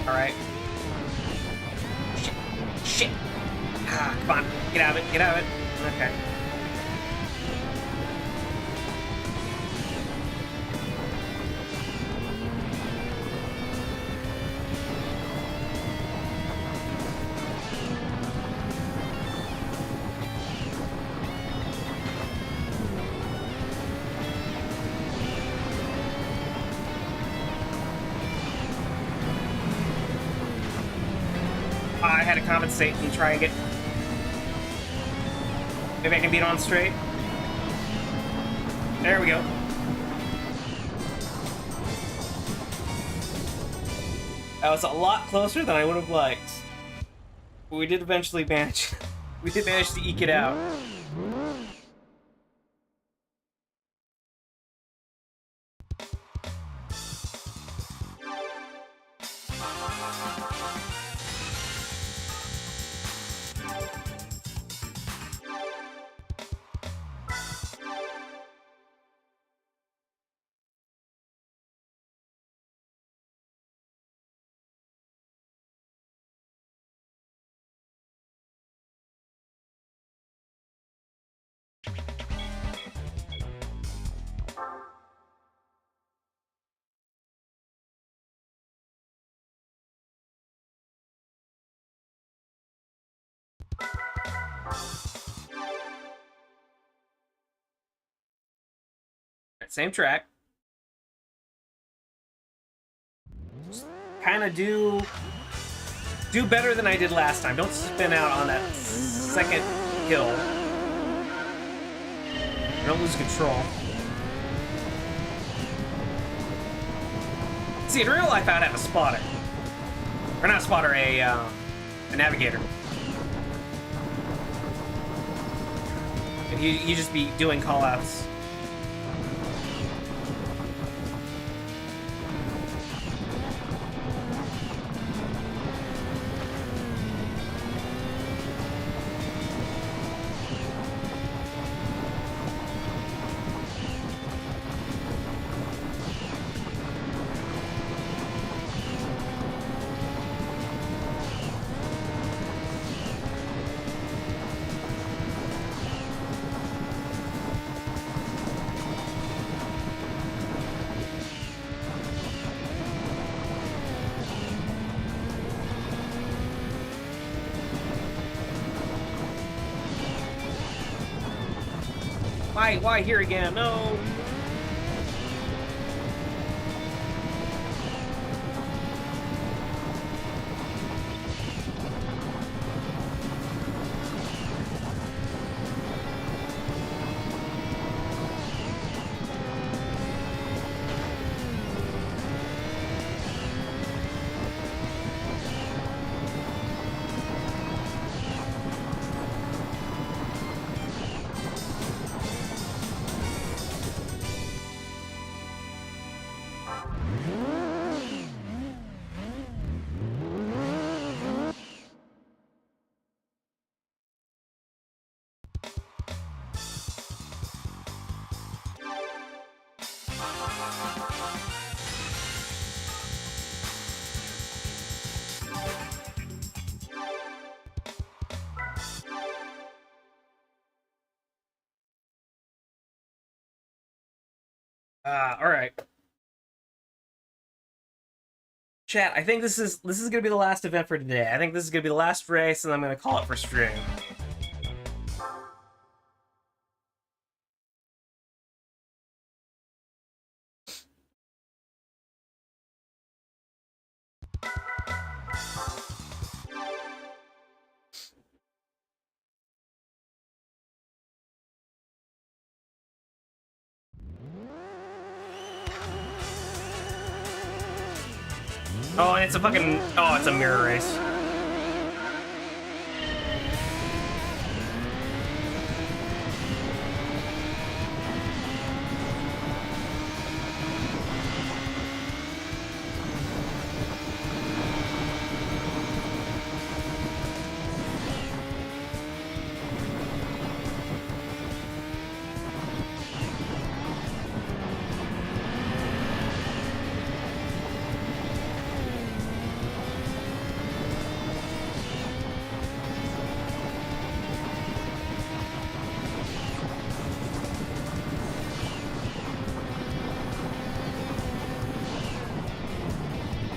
Alright. Shit. Shit. Ah, come on. Get out of it. Get out of it. Okay. I had to compensate and try and get... Maybe I can beat on straight. There we go. That was a lot closer than I would have liked. But we did eventually manage... we did manage to eke it out. Same track. Kind of do better than I did last time. Don't spin out on that second hill. Don't lose control. See, in real life, I'd have a spotter. Or not a spotter, a navigator. And you just be doing call-outs. Why here again? No. All right. Chat, I think this is gonna be the last event for today. I think this is gonna be the last race, and I'm gonna call it for stream. Oh, and it's a fucking it's a mirror race.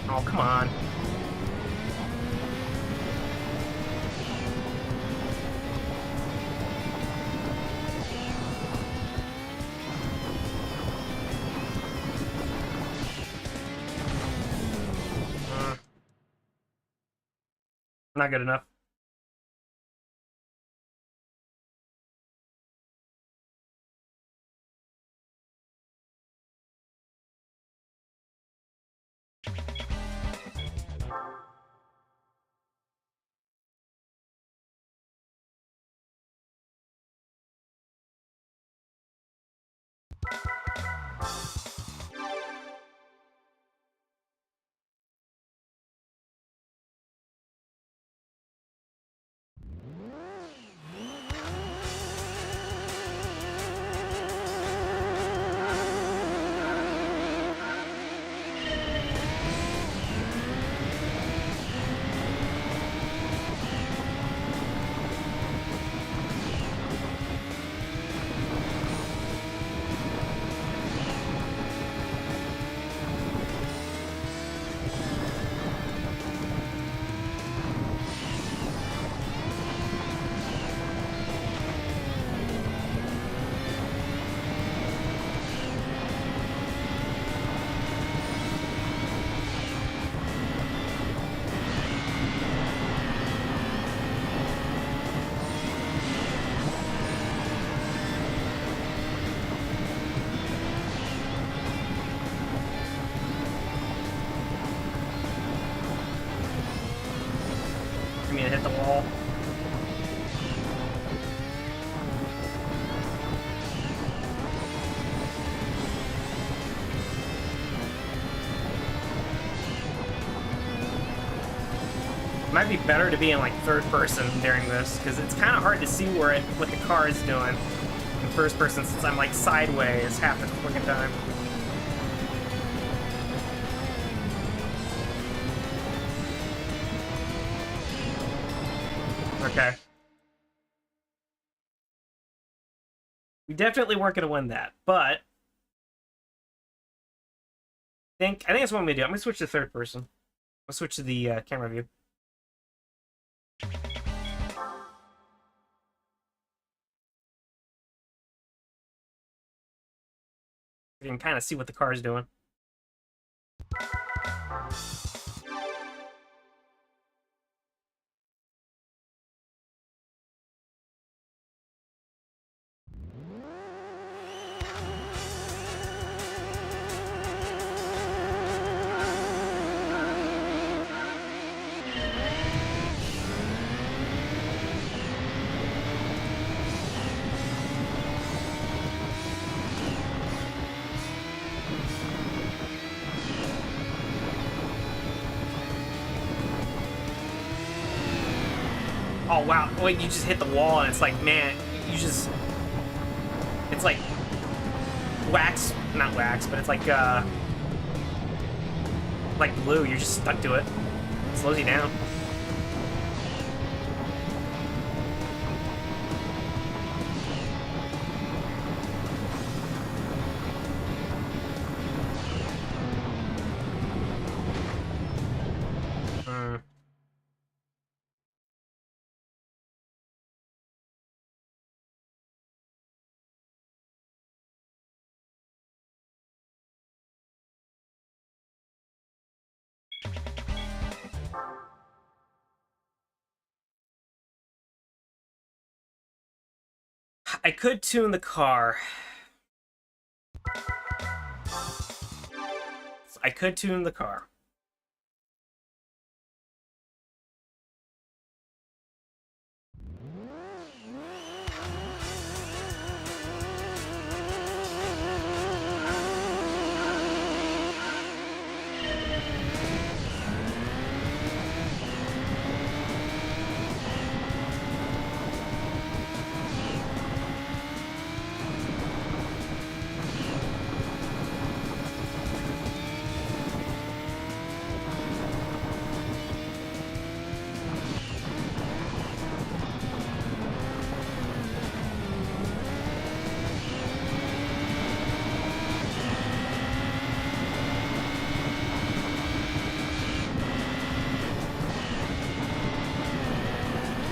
Oh, come on. Not good enough. I mean, hit the wall. Might be better to be in like third person during this, because it's kind of hard to see what the car is doing in first person, since I'm like sideways half the fucking time. Okay. We definitely weren't gonna win that, but I think that's what I'm gonna do. I'm gonna switch to third person. I'll switch to the camera view. You can kind of see what the car is doing. Oh wow! Wait, you just hit the wall, and it's like, man, it's like wax, not wax, but it's like glue. You're just stuck to it. It slows you down. I could tune the car. I could tune the car.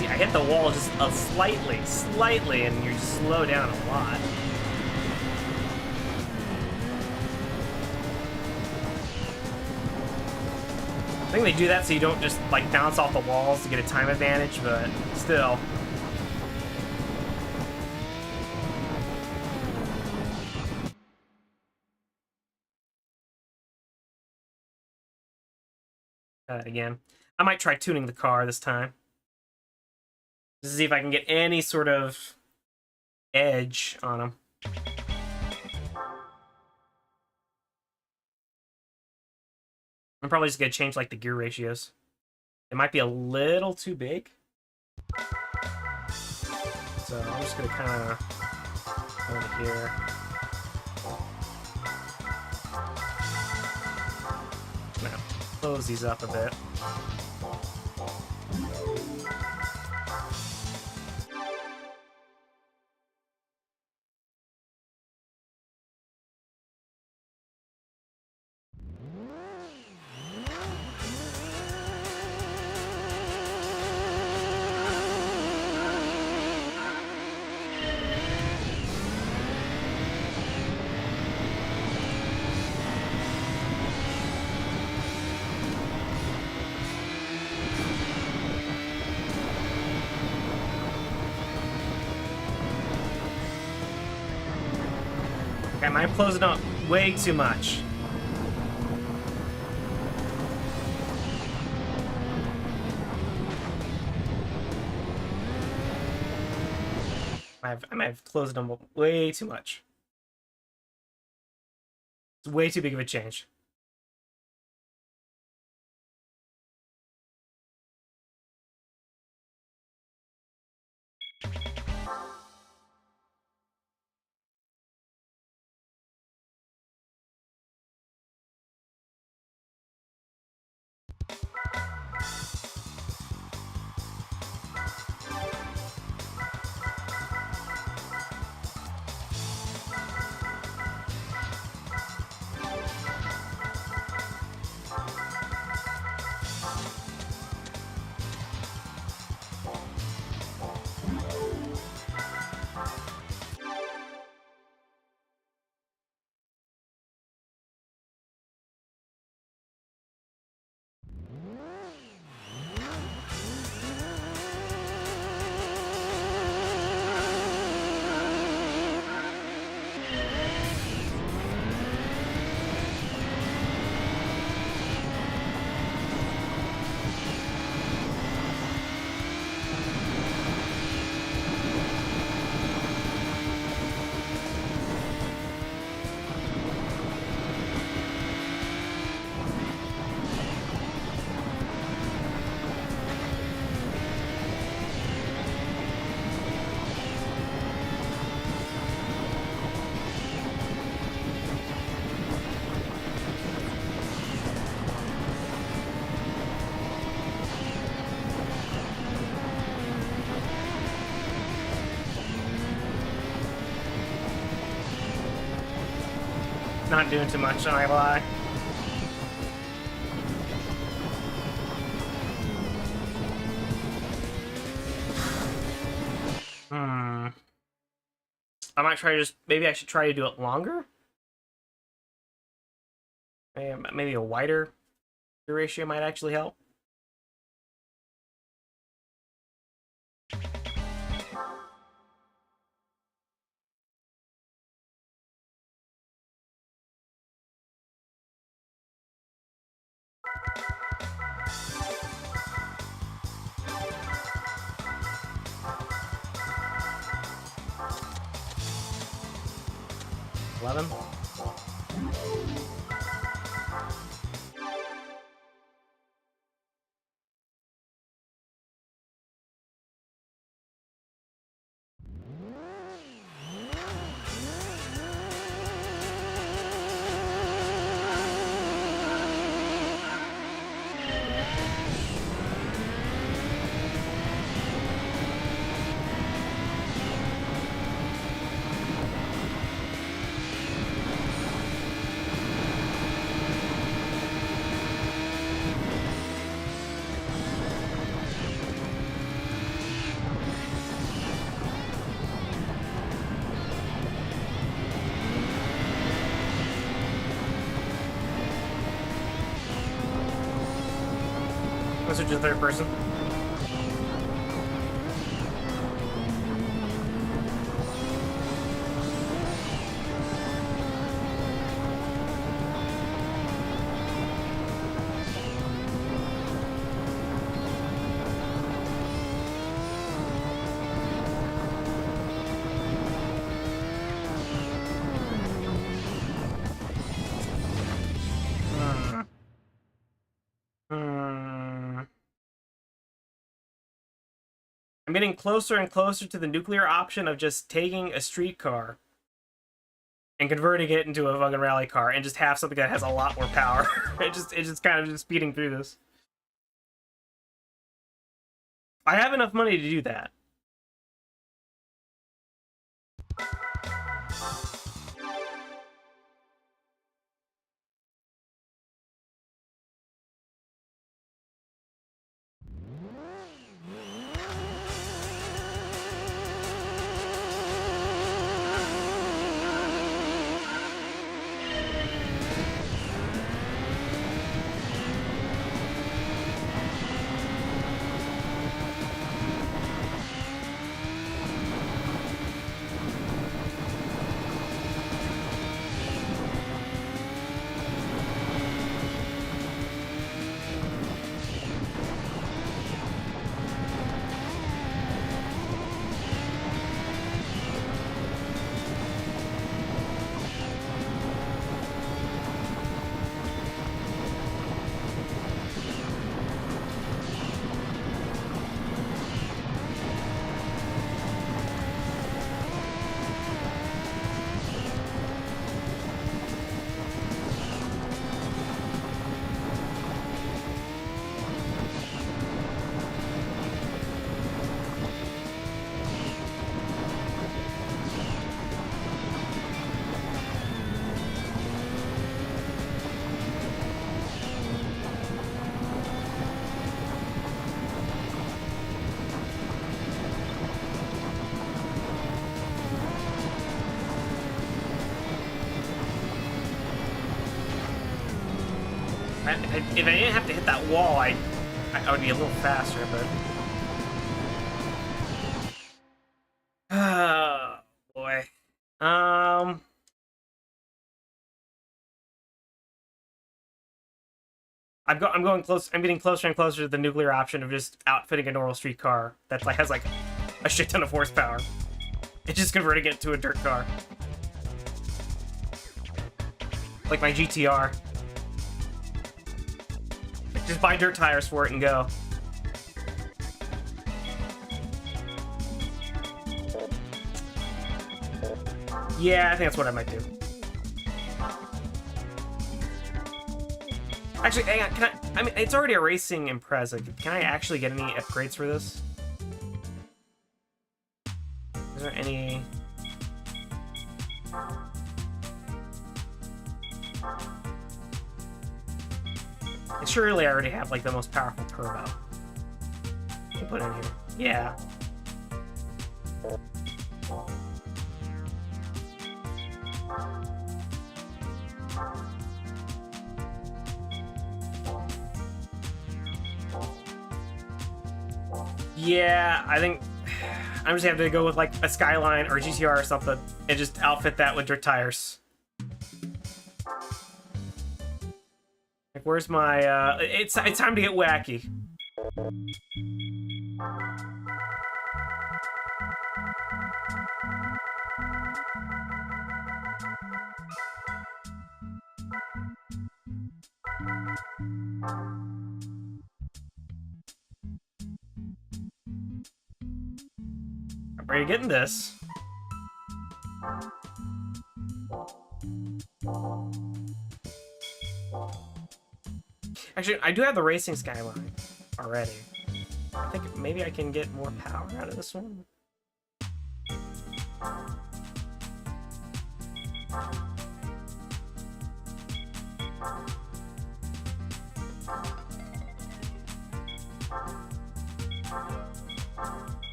I hit the wall just slightly, and you slow down a lot. I think they do that so you don't just, like, bounce off the walls to get a time advantage, but still. Again. I might try tuning the car this time. Just to see if I can get any sort of edge on them. I'm probably just going to change, like, the gear ratios. It might be a little too big. So I'm just going to kind of go over here. Now, close these up a bit. I'm closing up way too much. I might have closed them way too much. It's way too big of a change. Not doing too much, I lie. I might try to just... Maybe I should try to do it longer? Maybe a wider ratio might actually help. 11. Let's switch to third person. I'm getting closer and closer to the nuclear option of just taking a streetcar and converting it into a fucking rally car and just have something that has a lot more power. It's just kind of just speeding through this. I have enough money to do that. If I didn't have to hit that wall, I would be a little faster, but... Oh, boy. I'm going close. I'm getting closer and closer to the nuclear option of just outfitting a normal street car that has like a shit ton of horsepower. It's just converting it to a dirt car, like my GTR. Just buy dirt tires for it and go. Yeah, I think that's what I might do. Actually, hang on, I mean, it's already a racing Impreza. Can I actually get any upgrades for this? Is there any... Surely I already have, like, the most powerful turbo. To put in here. Yeah. Yeah, I think I'm just gonna have to go with like a Skyline or a GTR or something and just outfit that with dirt tires. Like, where's my it's time to get wacky. Where are you getting this? Actually, I do have the racing skyline already. I think maybe I can get more power out of this one.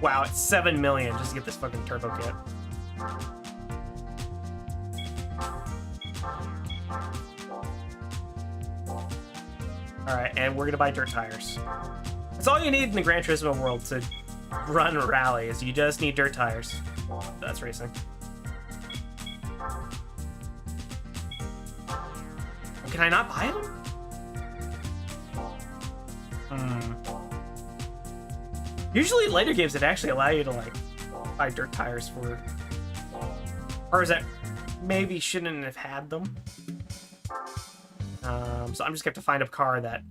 Wow, it's 7 million just to get this fucking turbo kit. Alright, and we're gonna buy dirt tires. That's all you need in the Gran Turismo world to run rallies. You just need dirt tires. That's racing. Can I not buy them? Usually later games that actually allow you to like buy dirt tires for, or is that maybe shouldn't have had them? So I'm just gonna have to find a car that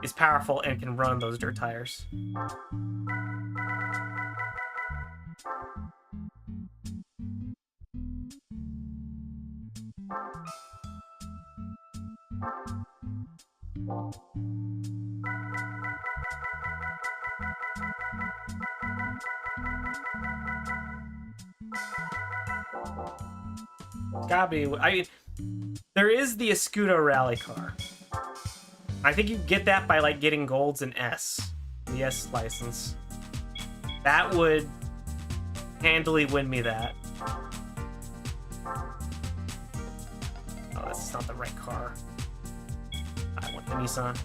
is powerful and can run those dirt tires. Gotta be. I mean, there is the Escudo rally car. I think you get that by like getting golds and the S license. That would handily win me that. Oh, that's not the right car. I want the Nissan.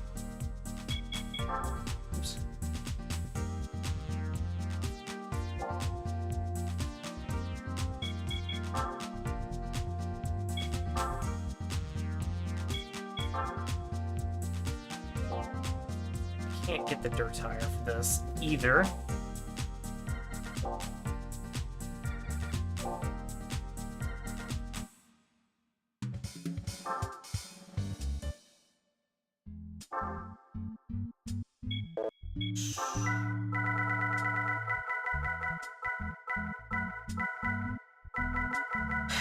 Oops. Can't get the dirt tire for this either.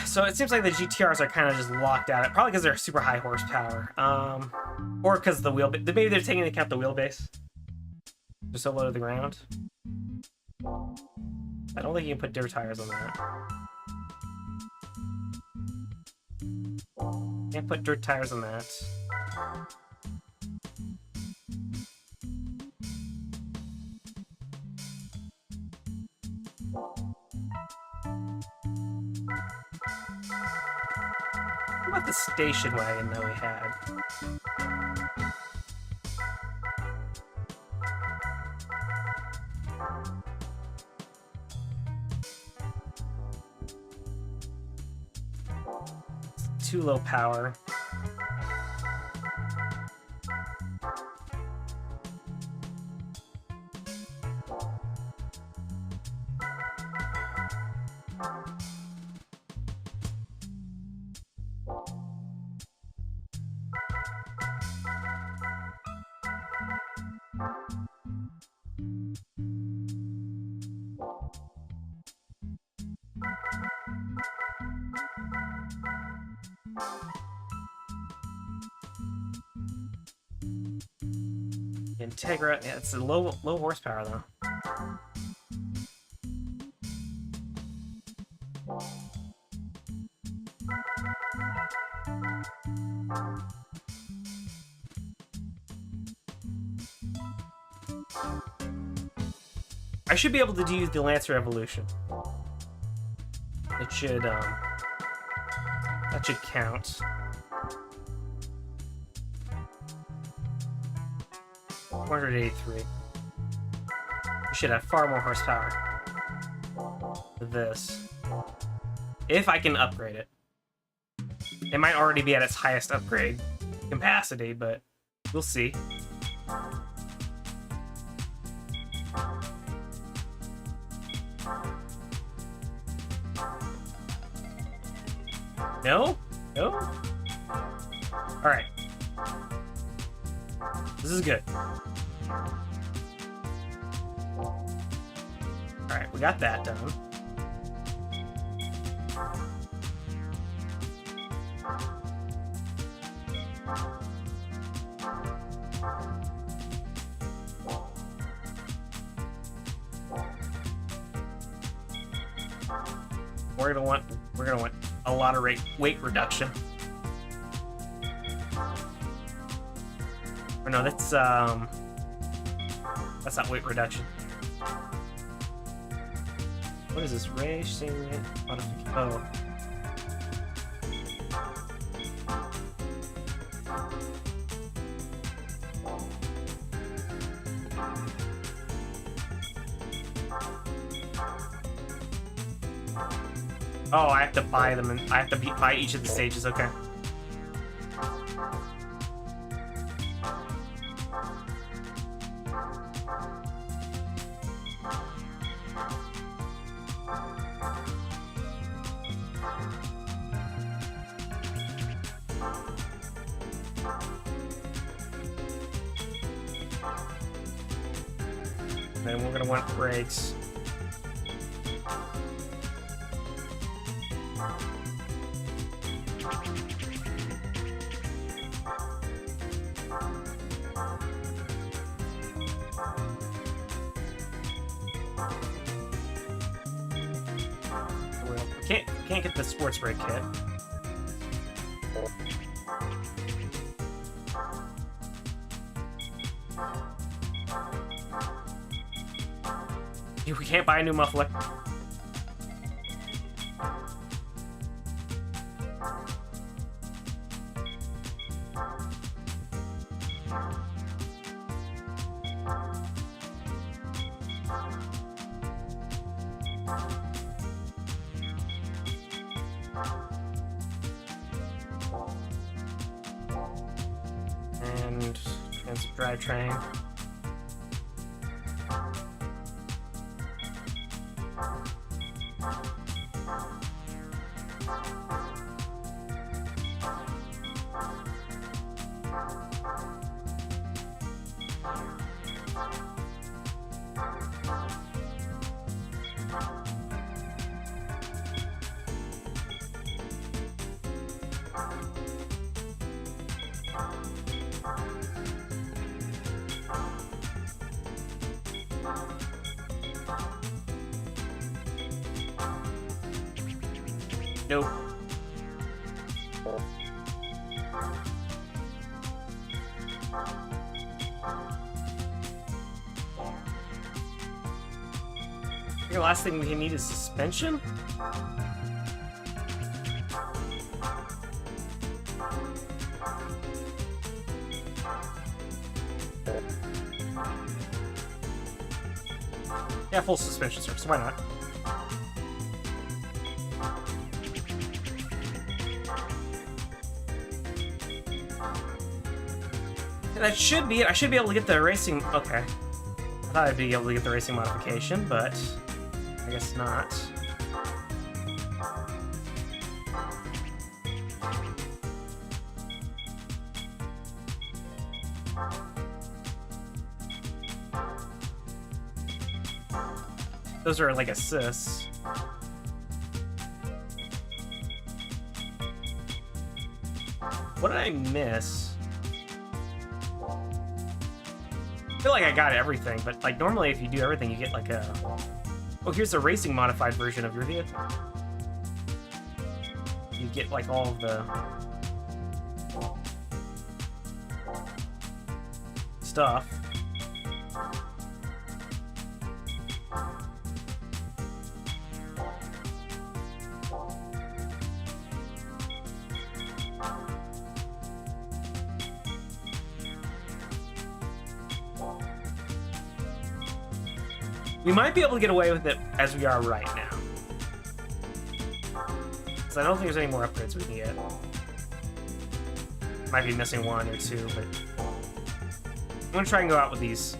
So it seems like the GTRs are kind of just locked out, probably because they're super high horsepower, or because of the wheelbase. Maybe they're taking into account the wheelbase. They're so low to the ground. I don't think you can put dirt tires on that. Can't put dirt tires on that. What about the station wagon that we had? It's too low power. Integra, yeah, it's a low horsepower though. I should be able to do the Lancer Evolution. It should, that should count. 483. We should have far more horsepower than this. If I can upgrade it. It might already be at its highest upgrade capacity, but we'll see. No? No? Alright. This is good. Alright, we got that done. We're gonna want a lot of weight reduction. Or no, that's not weight reduction. What is this? Racing modification. Oh. Oh, I have to buy them, and I have to buy each of the stages. Okay. Then we're gonna want brakes. Can't get the sports brake kit. We can't buy a new muffler. And transit drivetrain. Nope. I think the last thing we need is suspension. Yeah, full suspension surface. Why not? That should be it. I should be able to get the racing. Okay. I thought I'd be able to get the racing modification, but I guess not. Those are like assists. What did I miss? I feel like I got everything, but like normally if you do everything, you get like a... Oh, here's the racing modified version of your vehicle. You get like all of the stuff. We might be able to get away with it as we are right now. So I don't think there's any more upgrades we can get. Might be missing one or two, but I'm gonna try and go out with these.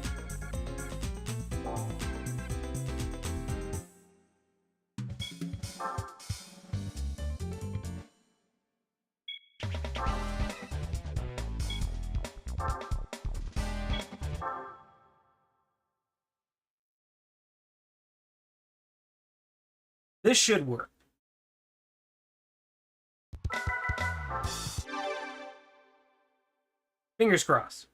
This should work. Fingers crossed.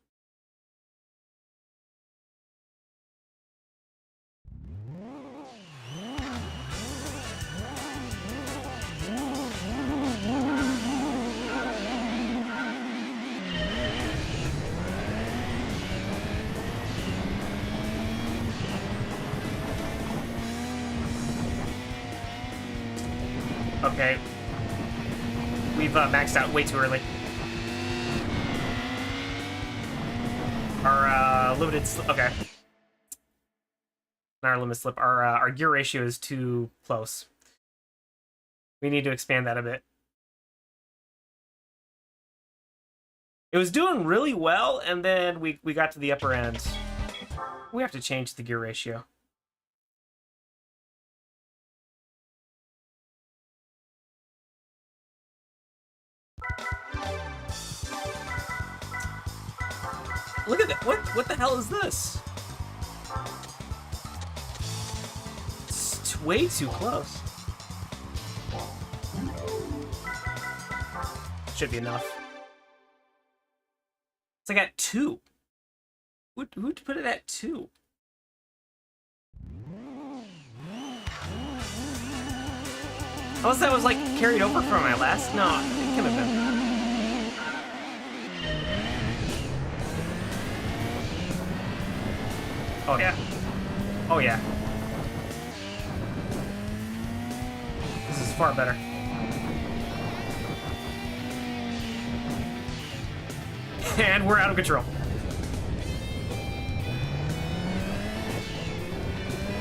Okay. We've maxed out way too early. Our limited slip. Okay. Not our limit slip. Our gear ratio is too close. We need to expand that a bit. It was doing really well, and then we got to the upper end. We have to change the gear ratio. Look at that. What the hell is this? It's way too close. Should be enough. It's like at 2. Who'd put it at 2? Unless that was like carried over from my last. No, it could have been. Oh yeah. Oh yeah. This is far better. And we're out of control.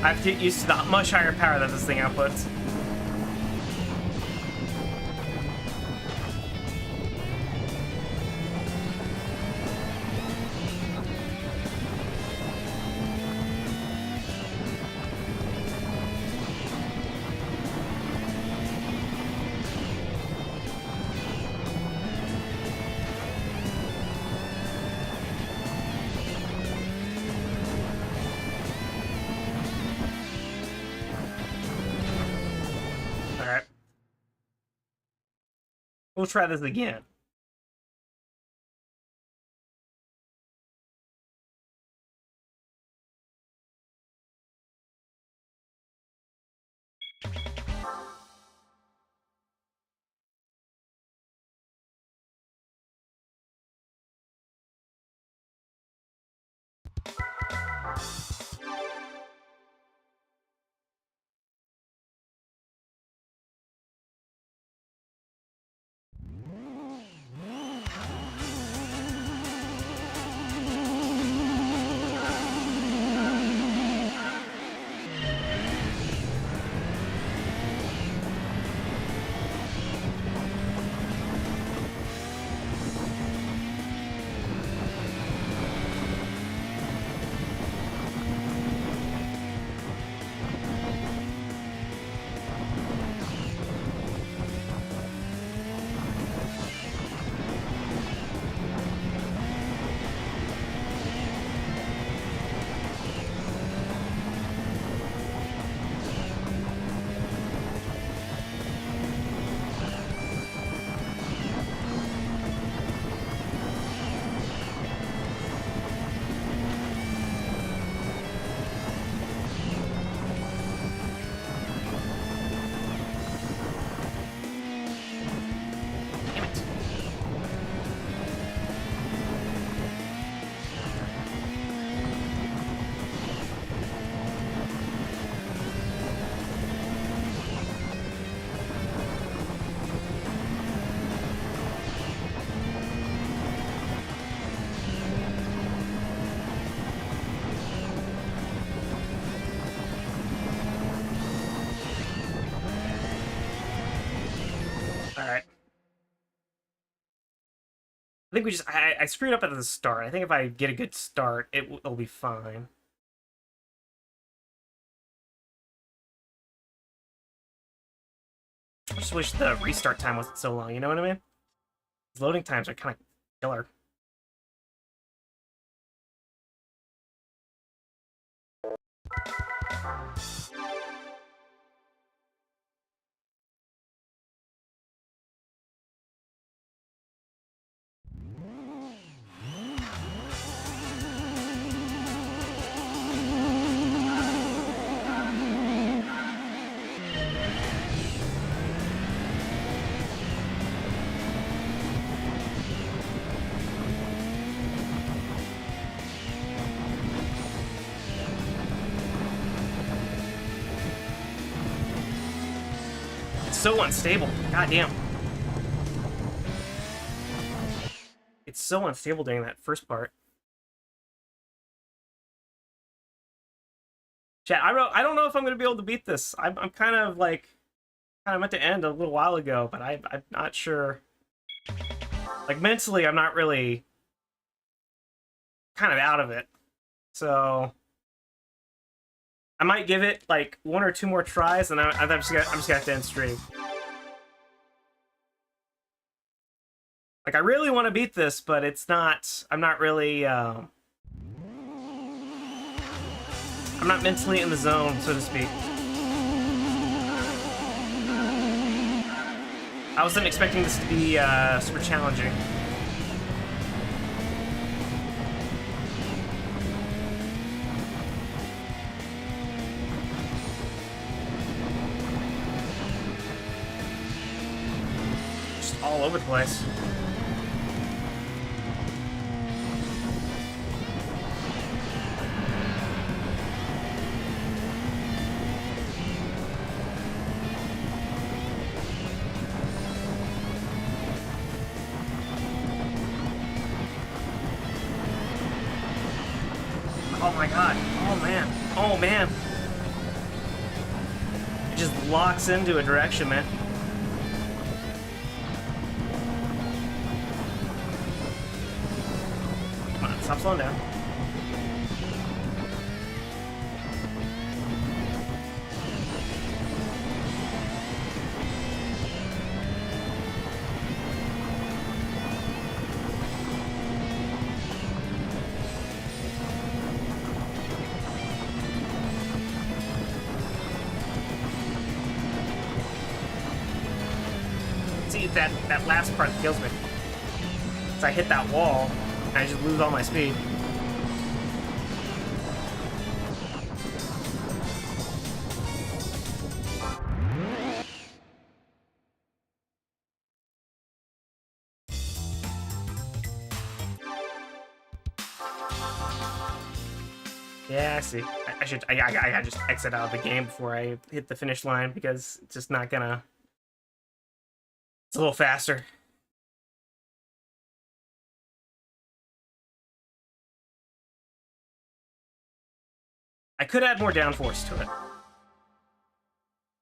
I have to get used to the much higher power that this thing outputs. We'll try this again. Alright. I think we just... I screwed up at the start. I think if I get a good start, it'll be fine. I just wish the restart time wasn't so long, you know what I mean? These loading times are kind of killer. so unstable. God damn. It's so unstable during that first part. Chat, I don't know if I'm gonna be able to beat this. I'm kind of like meant to end a little while ago, but I'm not sure. Like mentally, I'm not really kind of out of it. So I might give it like 1 or 2 more tries, and I'm just gonna have to end stream. Like I really want to beat this, but it's not. I'm not really. I'm not mentally in the zone, so to speak. I wasn't expecting this to be super challenging. Just all over the place. Oh my god. Oh man. Oh man. It just locks into a direction, man. Come on, stop slowing down. See, that last part kills me. So I hit that wall, and I just lose all my speed. Yeah, I see. I gotta just exit out of the game before I hit the finish line because it's just not gonna. It's a little faster. I could add more downforce to it.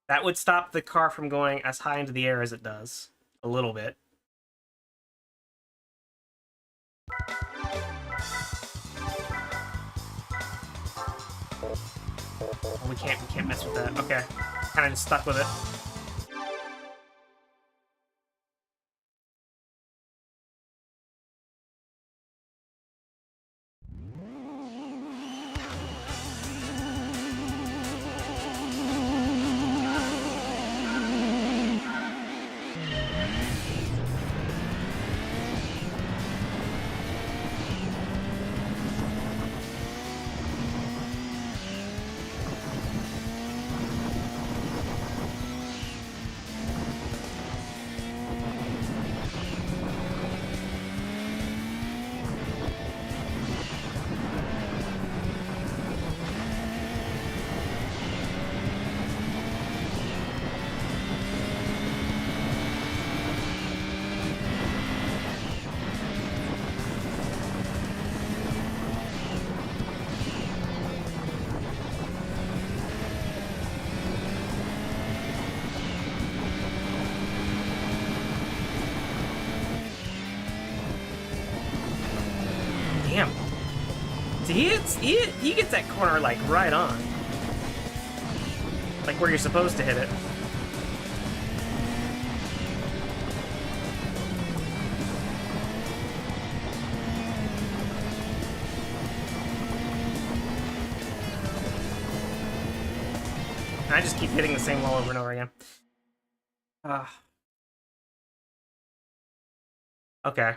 That would stop the car from going as high into the air as it does. A little bit. Oh, we can't mess with that. Okay. Kinda just stuck with it. Damn. See, he gets that corner, like, right on. Like, where you're supposed to hit it. And I just keep hitting the same wall over and over again. Okay.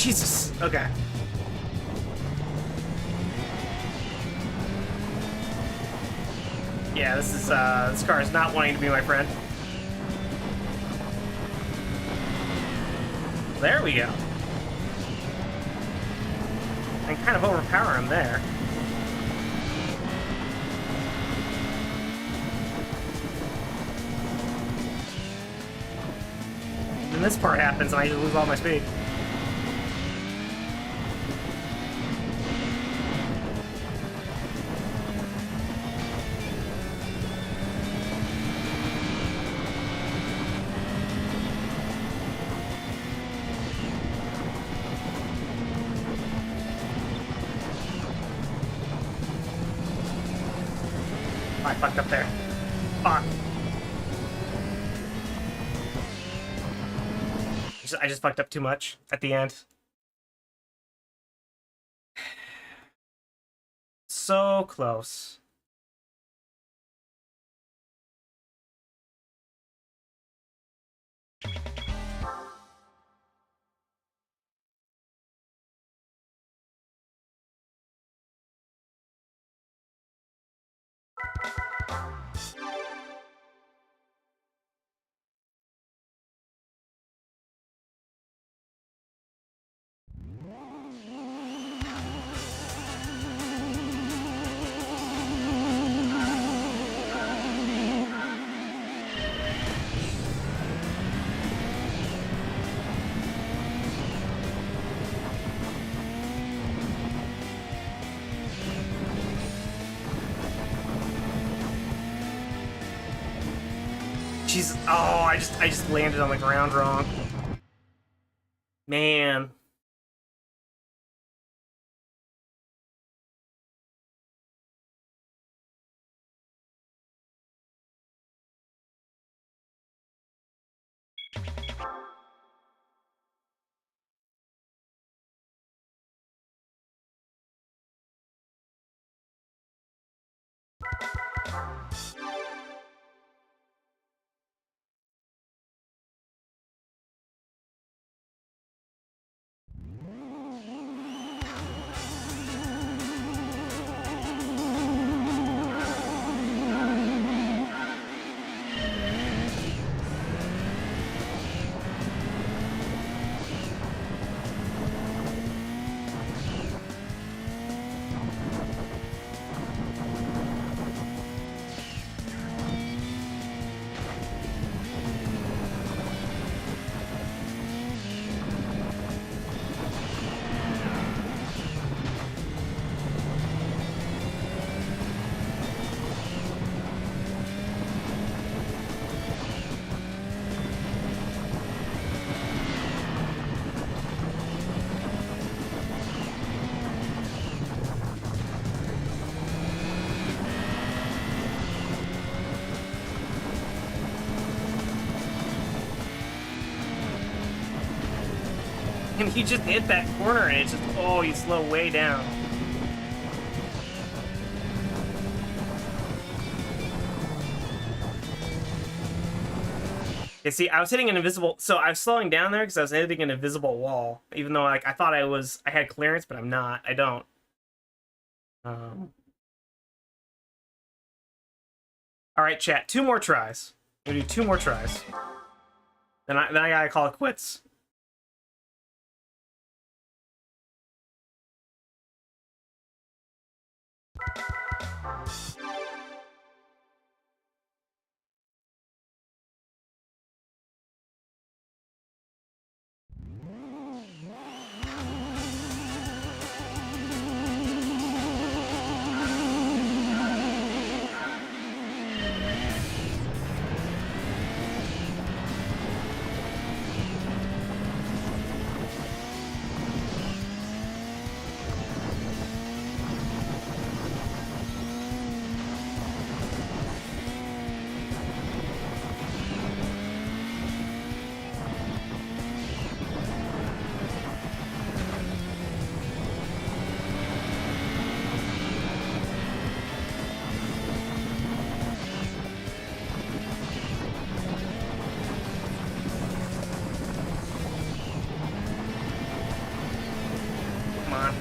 Jesus. Okay. Yeah, this car is not wanting to be my friend. There we go. I can kind of overpower him there. And this part happens and I just lose all my speed. I fucked up there. Fuck. I just fucked up too much at the end. So close. Jesus. Oh, I just landed on the ground wrong. Man. And he just hit that corner and it's just, oh, you slow way down. You see, I was hitting an invisible, so I was slowing down there because I was hitting an invisible wall. Even though like I thought I had clearance, but I'm not. I don't. All right, chat. 2 more tries. I'm gonna do 2 more tries. Then I gotta call it quits.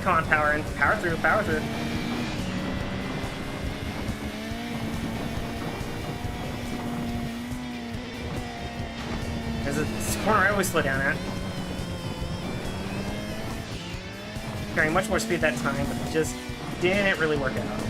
Come on, power in. Power through, power through. There's a corner I always slow down at. Carrying much more speed that time, but it just didn't really work out.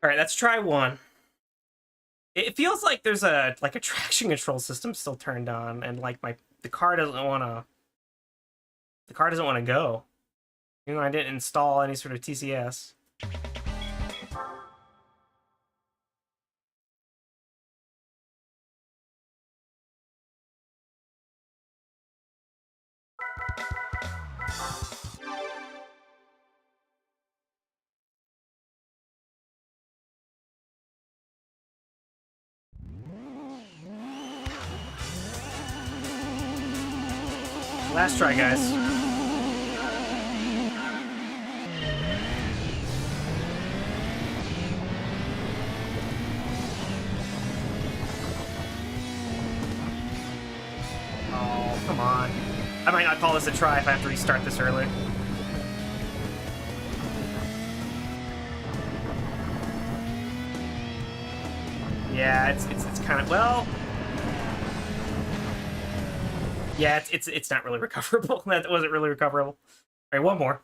All right, let's try one. It feels like there's a traction control system still turned on, and like the car doesn't want to go. Even though I didn't install any sort of TCS. Last try, guys. Oh, come on. I might not call this a try if I have to restart this early. Yeah, it's kind of, well... Yeah, it's not really recoverable. That wasn't really recoverable. All right, one more.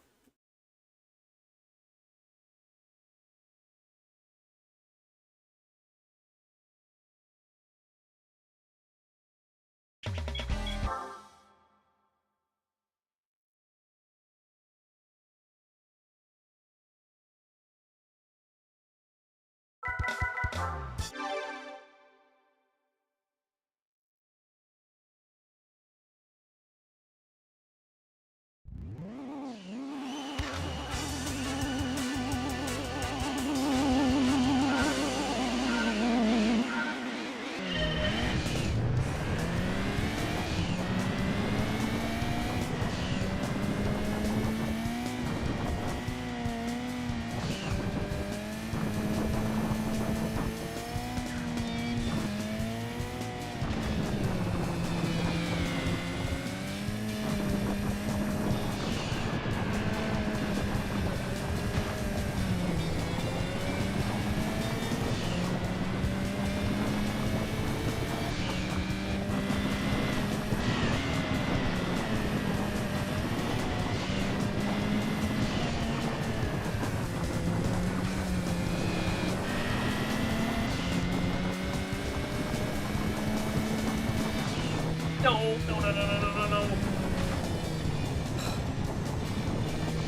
No.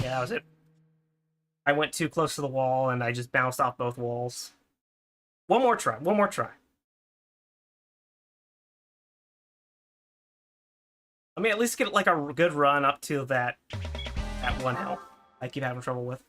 Yeah, that was it. I went too close to the wall, and I just bounced off both walls. One more try. Let me at least get like a good run up to that one health I keep having trouble with.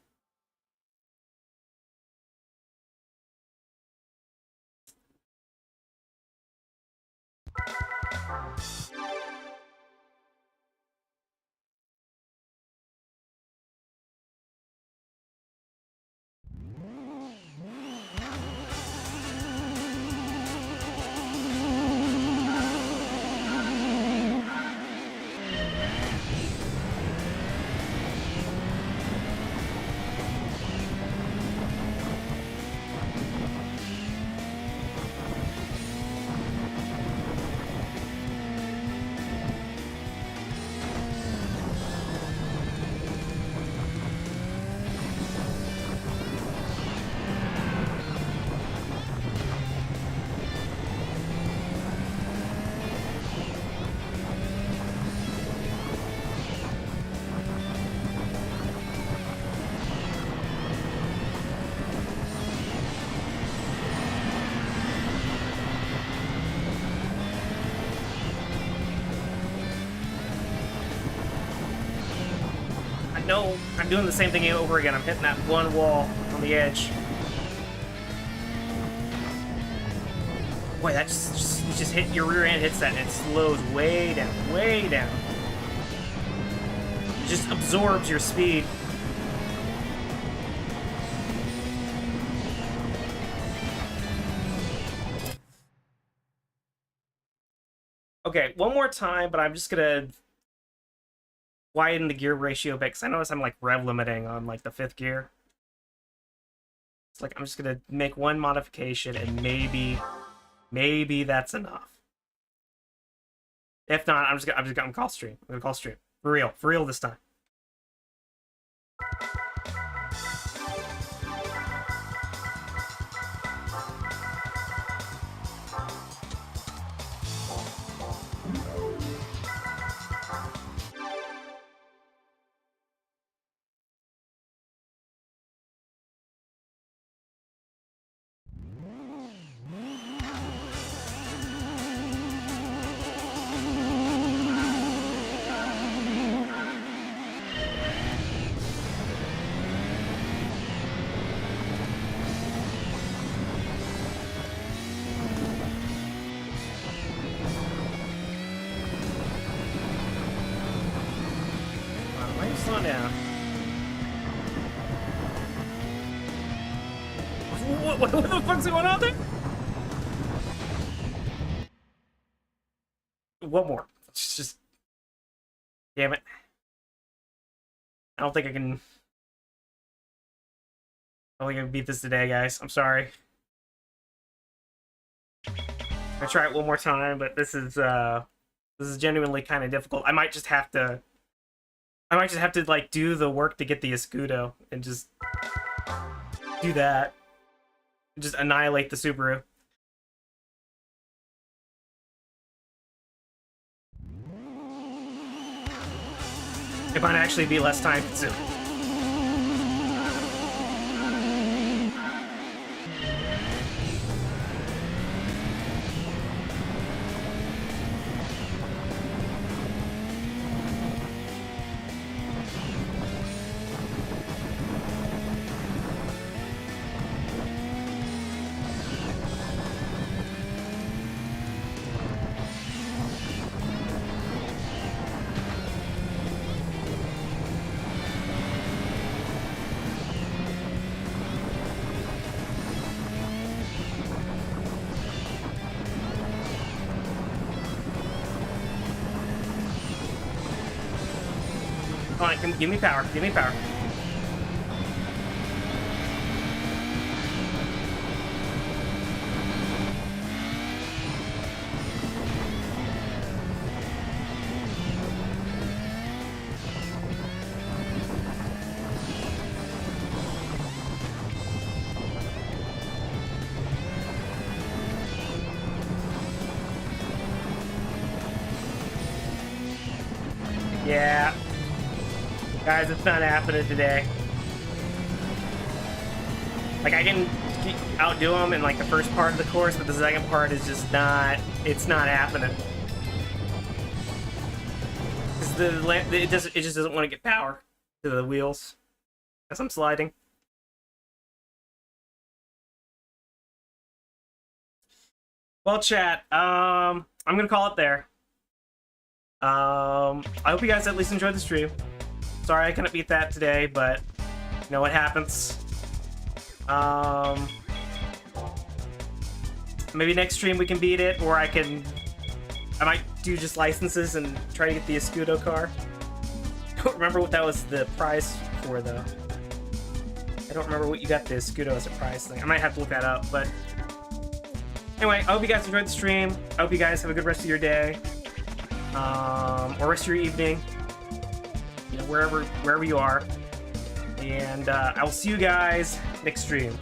No, I'm doing the same thing over again. I'm hitting that one wall on the edge. Boy, that you just hit your rear end hits that and it slows way down, way down. It just absorbs your speed. Okay, one more time, but I'm just gonna widen the gear ratio a bit because I notice I'm like rev limiting on like the 5th gear. It's like I'm just gonna make one modification and maybe that's enough. If not, I'm gonna call stream. I'm gonna call stream for real this time. Slow down. What the fuck's going on there? One more. Just damn it. I don't think I can beat this today, guys. I'm sorry. I try it one more time, but this is genuinely kind of difficult. I might just have to like do the work to get the Escudo and just do that. Just annihilate the Subaru. It might actually be less time consuming. Come on, give me power. Give me power. Yeah. Guys, it's not happening today. Like, I can outdo him in, like, the first part of the course, but the second part is just not... It's not happening. Because it just doesn't want to get power to the wheels. As I'm sliding. Well, chat, I'm gonna call it there. I hope you guys at least enjoyed the stream. Sorry I couldn't beat that today, but you know what happens. Maybe next stream we can beat it, or I might do just licenses and try to get the Escudo car. I don't remember what that was the prize for, though. I don't remember what you got the Escudo as a prize thing. I might have to look that up, but anyway, I hope you guys enjoyed the stream. I hope you guys have a good rest of your day, or rest of your evening. You know, wherever you are, and I will see you guys next stream.